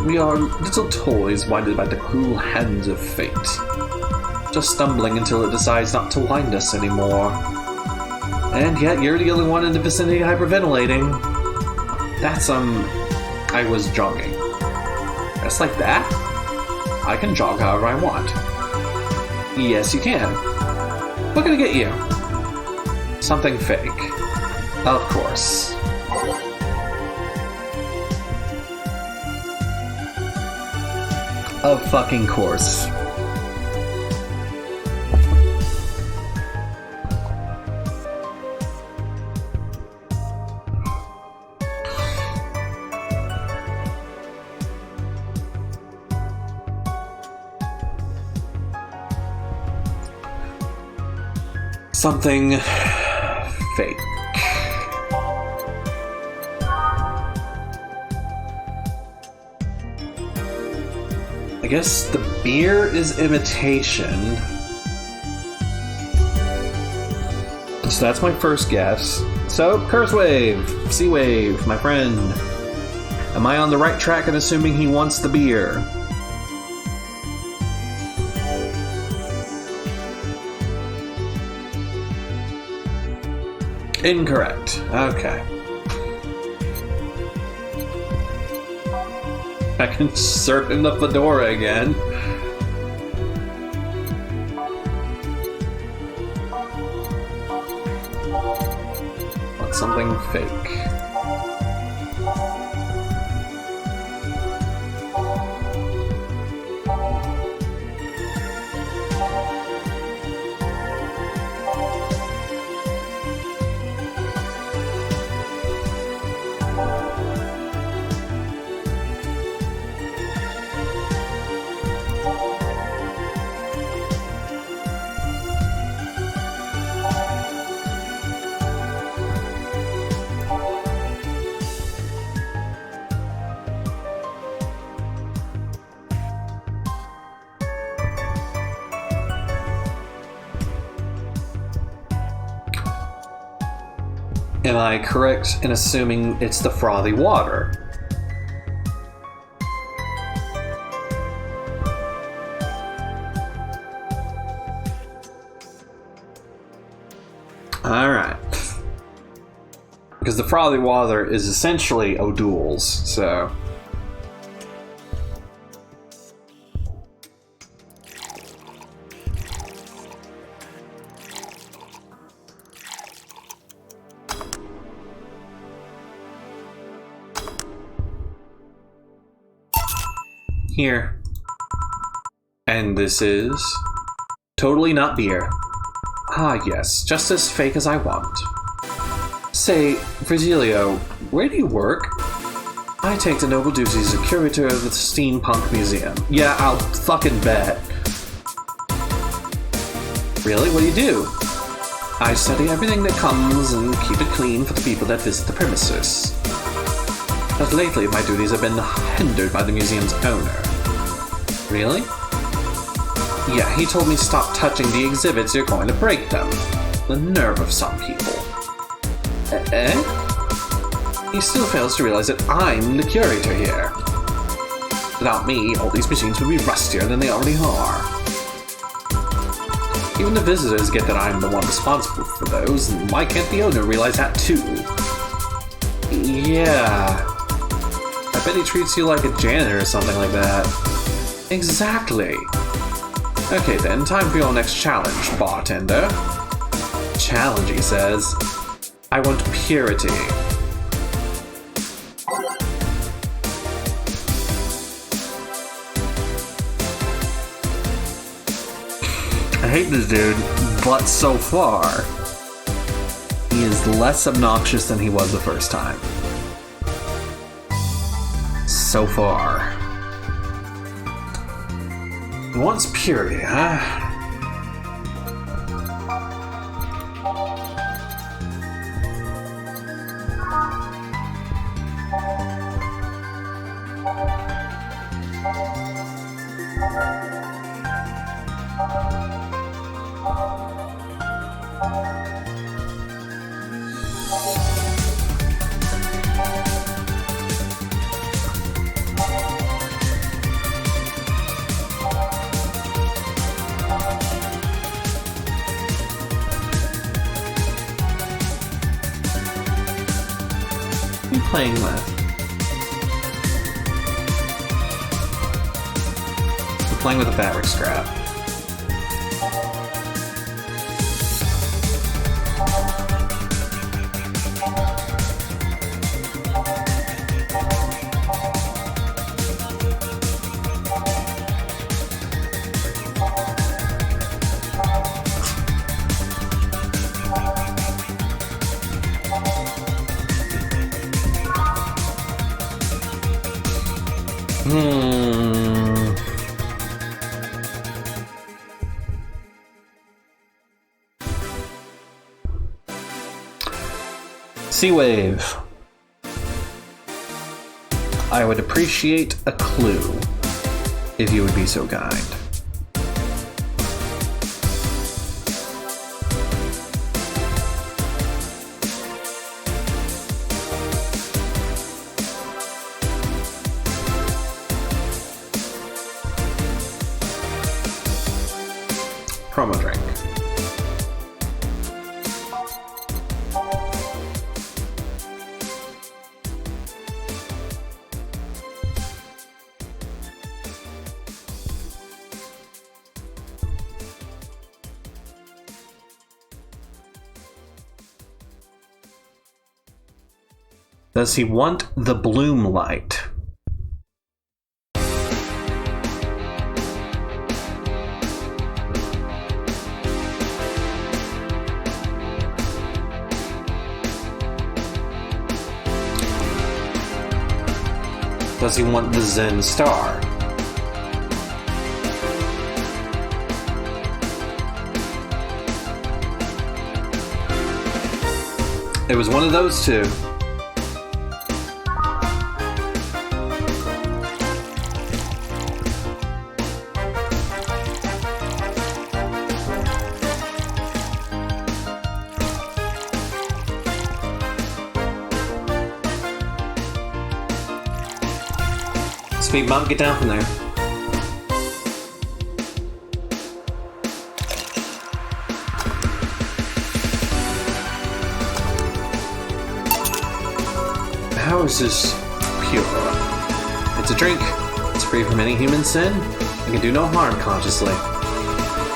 We are little toys winded by the cruel hands of fate. Just stumbling until it decides not to wind us anymore. And yet you're the only one in the vicinity hyperventilating. That's, I was jogging. Just like that? I can jog however I want. Yes, you can. What can I get you? Something fake. Of course. Of fucking course. Something fake. I guess the beer is imitation. So that's my first guess. So, Curse Wave, Sea Wave, my friend. Am I on the right track in assuming he wants the beer? Incorrect. Okay. I can insert in the fedora again. Want something fake. Am I correct in assuming it's the frothy water? Alright. Because the frothy water is essentially O'Doul's, so... Here. And this is... totally not beer. Ah yes, just as fake as I want. Say, Virgilio, where do you work? I take the noble duties of curator of the Steampunk Museum. Yeah, I'll fucking bet. Really? What do you do? I study everything that comes and keep it clean for the people that visit the premises. But lately, my duties have been hindered by the museum's owner. Really? Yeah, he told me stop touching the exhibits, you're going to break them. The nerve of some people. He still fails to realize that I'm the curator here. Without me, all these machines would be rustier than they already are. Even the visitors get that I'm the one responsible for those, and why can't the owner realize that too? Yeah... I bet he treats you like a janitor or something like that. Exactly. Okay then, time for your next challenge, bartender. Challenge, he says. I want purity. I hate this dude, but so far, he is less obnoxious than he was the first time. So far. Wants purity, huh? Playing with. We're playing with a fabric scrap. Synthwave. I would appreciate a clue, if you would be so kind. Does he want the bloom light? Does he want the Zen star? It was one of those two. Speed bump, get down from there. How is this pure? It's a drink. It's free from any human sin and can do no harm consciously.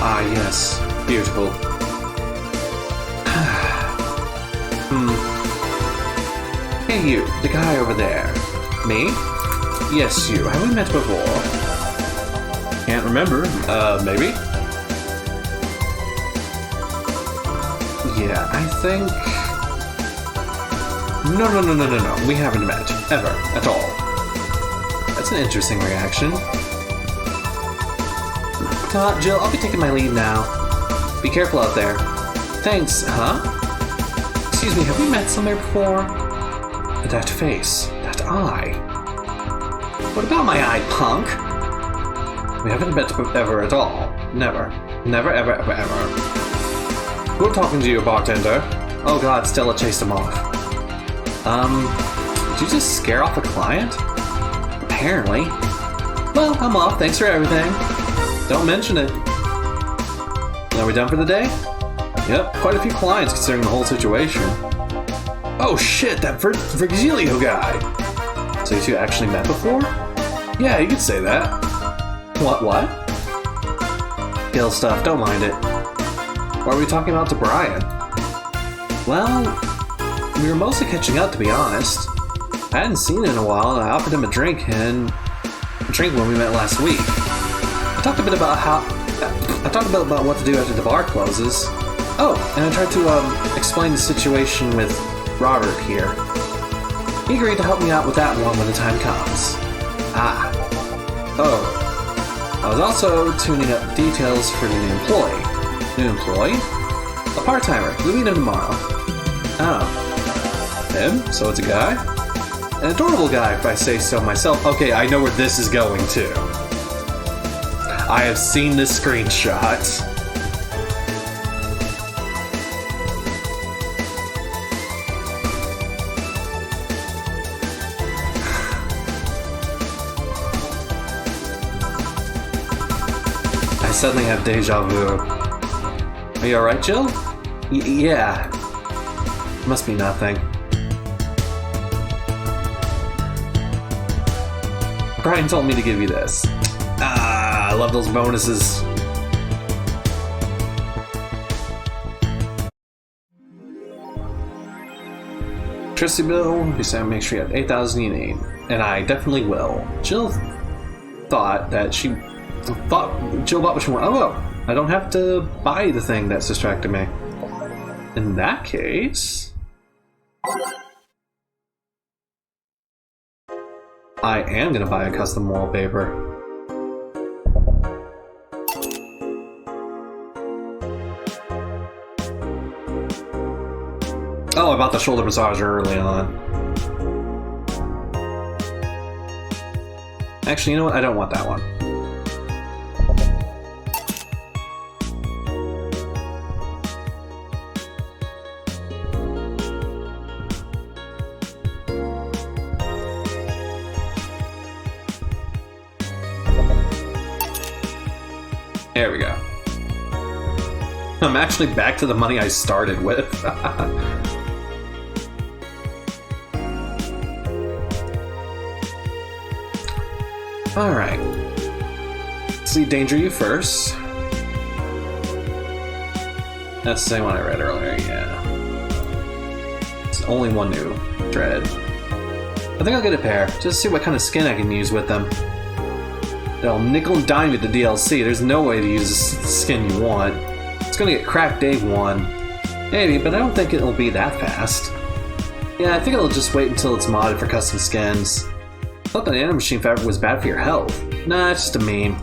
Ah, yes. Beautiful. Hey, you, the guy over there. Me? Yes, you. Have we met before? Can't remember. Maybe? Yeah, I think... No. We haven't met. Ever. At all. That's an interesting reaction. Jill, I'll be taking my leave now. Be careful out there. Thanks, huh? Excuse me, have we met somewhere before? That face. That eye. What about my eye, punk? We haven't met ever at all. Never. Never, ever. Who are talking to you, bartender? Oh god, Stella chased him off. Did you just scare off a client? Apparently. Well, I'm off. Thanks for everything. Don't mention it. Are we done for the day? Yep, quite a few clients considering the whole situation. Oh shit, that Virgilio guy! So you two actually met before? Yeah, you could say that. What? Gill stuff, don't mind it. Why are we talking about to Brian? Well, we were mostly catching up, to be honest. I hadn't seen him in a while, and I offered him a drink when we met last week. I talked a bit about what to do after the bar closes. Oh, and I tried to explain the situation with Robert here. He agreed to help me out with that one when the time comes. I was also tuning up details for the new employee. New employee? A part-timer. You'll meet him tomorrow. Oh. Him? So it's a guy? An adorable guy, if I say so myself. Okay, I know where this is going to. I have seen this screenshot. I suddenly have deja vu. Are you alright, Jill? Yeah. Must be nothing. Brian told me to give you this. I love those bonuses. Electricity bill, you said make sure you have 8,000 you need. And I definitely will. Jill thought what she wanted. Oh, I don't have to buy the thing that's distracted me. In that case... I am gonna buy a custom wallpaper. Oh, I bought the shoulder massager early on. Actually, you know what? I don't want that one. There we go. I'm actually back to the money I started with. Alright. See, Danger You first. That's the same one I read earlier, yeah. It's only one new thread. I think I'll get a pair, just to see what kind of skin I can use with them. They'll nickel and dime you the DLC. There's no way to use the skin you want. It's gonna get cracked day one. Maybe, but I don't think it'll be that fast. Yeah, I think it'll just wait until it's modded for custom skins. I thought the nanomachine fabric was bad for your health. Nah, it's just a meme.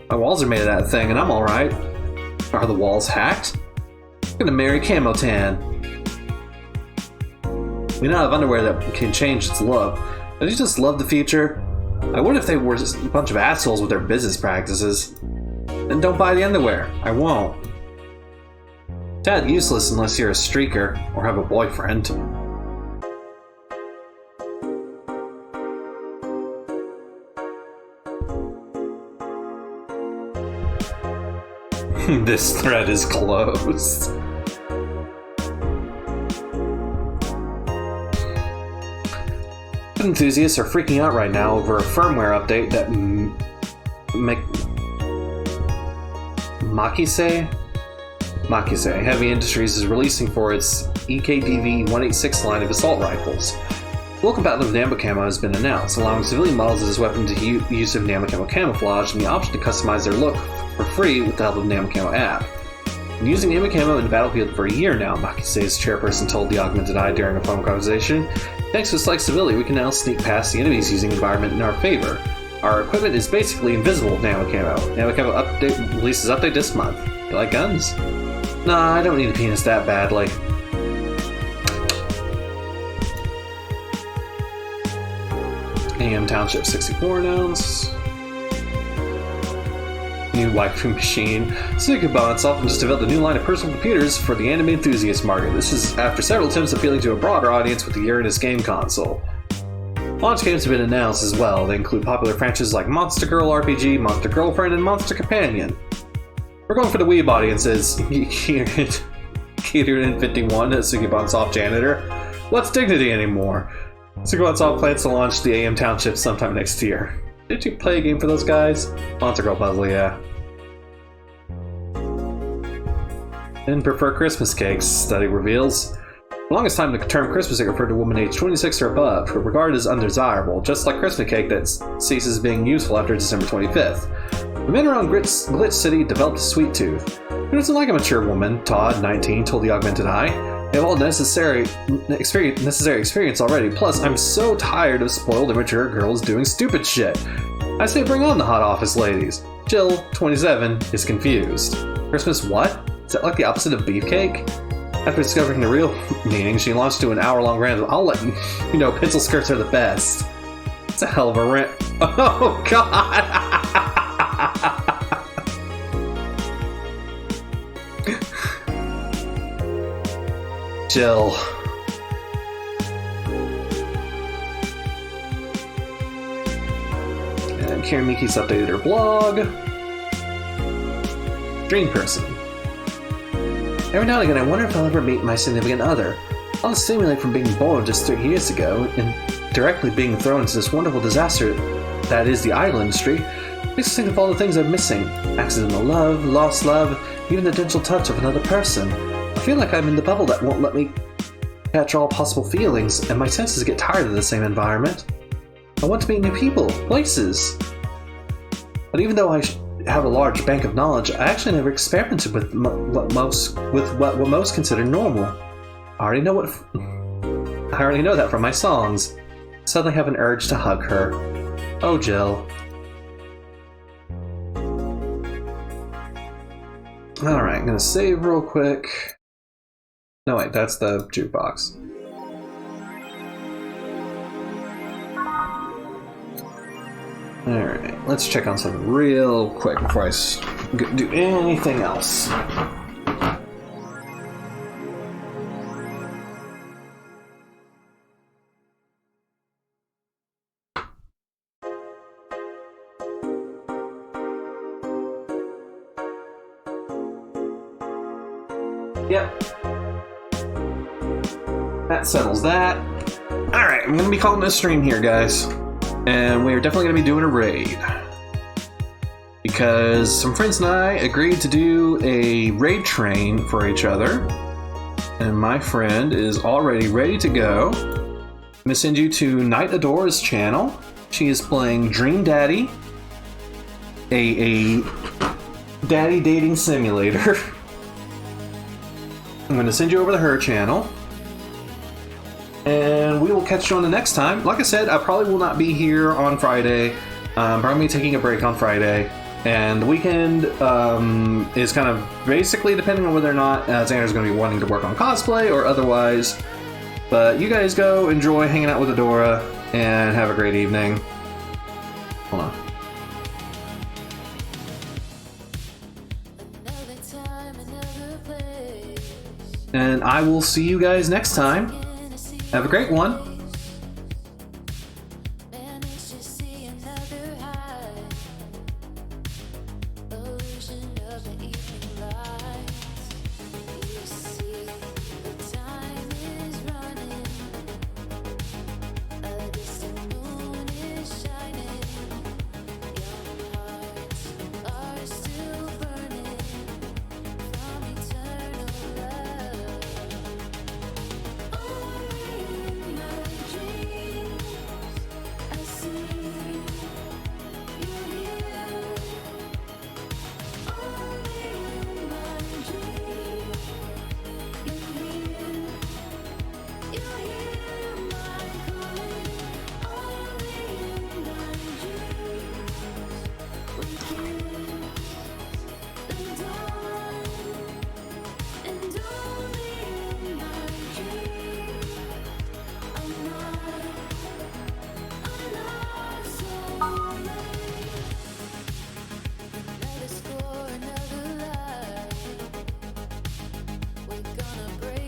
My walls are made of that thing, and I'm alright. Are the walls hacked? I'm gonna marry Camo Tan. We now have underwear that can change its look. Don't you just love the future? I wonder if they were just a bunch of assholes with their business practices. Then don't buy the underwear. I won't. Tad useless unless you're a streaker or have a boyfriend. This thread is closed. Enthusiasts are freaking out right now over a firmware update that Makise Heavy Industries is releasing for its EKDV-186 line of assault rifles. Full compatibility with Namco Camo has been announced, allowing civilian models of this weapon to use of Namco Camo camouflage and the option to customize their look for free with the help of the Namco Camo app. I'm using Namco Camo in the battlefield for a year now, Makise's chairperson told the Augmented Eye during a phone conversation. Thanks to slight civility, we can now sneak past the enemies using environment in our favor. Our equipment is basically invisible with Namco Camo. Namco Camo releases update this month. You like guns? Nah, I don't need a penis that badly. AM Township 64 announced. New waifu machine. Synthwave Cocktails just developed a new line of personal computers for the anime enthusiast market. This is after several attempts appealing to a broader audience with the Uranus game console. Launch games have been announced as well. They include popular franchises like Monster Girl RPG, Monster Girlfriend, and Monster Companion. We're going for the Weeb audiences. Kieran 51 at Sugibon Soft Janitor. What's dignity anymore? Sugibon Soft plans to launch the AM Township sometime next year. Did you play a game for those guys? Monster Girl Puzzle, yeah. And prefer Christmas cakes, study reveals. For the longest time, the term Christmas cake referred to a woman aged 26 or above, who are regarded as undesirable, just like Christmas cake that ceases being useful after December 25th. The men around Glitch City developed a sweet tooth. Who doesn't like a mature woman? Todd, 19, told the Augmented Eye. They have all necessary experience already, plus I'm so tired of spoiled immature girls doing stupid shit. I say bring on the hot office ladies. Jill, 27, is confused. Christmas what? Is that like the opposite of beefcake? After discovering the real meaning, she launched into an hour-long rant of, I'll let you know pencil skirts are the best. It's a hell of a rant. Oh god! Jill. And Karen Miki's updated her blog. Dream person. Every now and again, I wonder if I'll ever meet my significant other. All the stimuli from being born just 3 years ago and directly being thrown into this wonderful disaster that is the idol industry makes us think of all the things I'm missing. Accidental love, lost love, even the gentle touch of another person. I feel like I'm in the bubble that won't let me catch all possible feelings, and my senses get tired of the same environment. I want to meet new people, places. But even though I have a large bank of knowledge, I actually never experimented with what most consider normal. I already know that from my songs. I suddenly have an urge to hug her. Oh, Jill. Alright, I'm gonna save real quick. No, wait, that's the jukebox. Alright, let's check on something real quick before I do anything else. Yep. That settles that. Alright, I'm going to be calling this stream here, guys. And we're definitely going to be doing a raid. Because some friends and I agreed to do a raid train for each other. And my friend is already ready to go. I'm gonna send you to Night Adora's channel. She is playing Dream Daddy, a daddy dating simulator. I'm gonna send you over to her channel. And we will catch you on the next time. Like I said, I probably will not be here on Friday. Probably taking a break on Friday. And the weekend is kind of basically depending on whether or not Xander's going to be wanting to work on cosplay or otherwise. But you guys go enjoy hanging out with Adora and have a great evening. Hold on. Another time, another place. And I will see you guys next time. Have a great one. Managed to see another high. Illusion of the evening lights. You see, the time is running. A distant moon is shining. Young hearts are still burning from eternal love. Only in my dreams I see you here. Only in my dreams you hear my calling. Only in my dreams we kiss the dawn, and only in my dreams I'm not so late. Another score, another lie. We're gonna break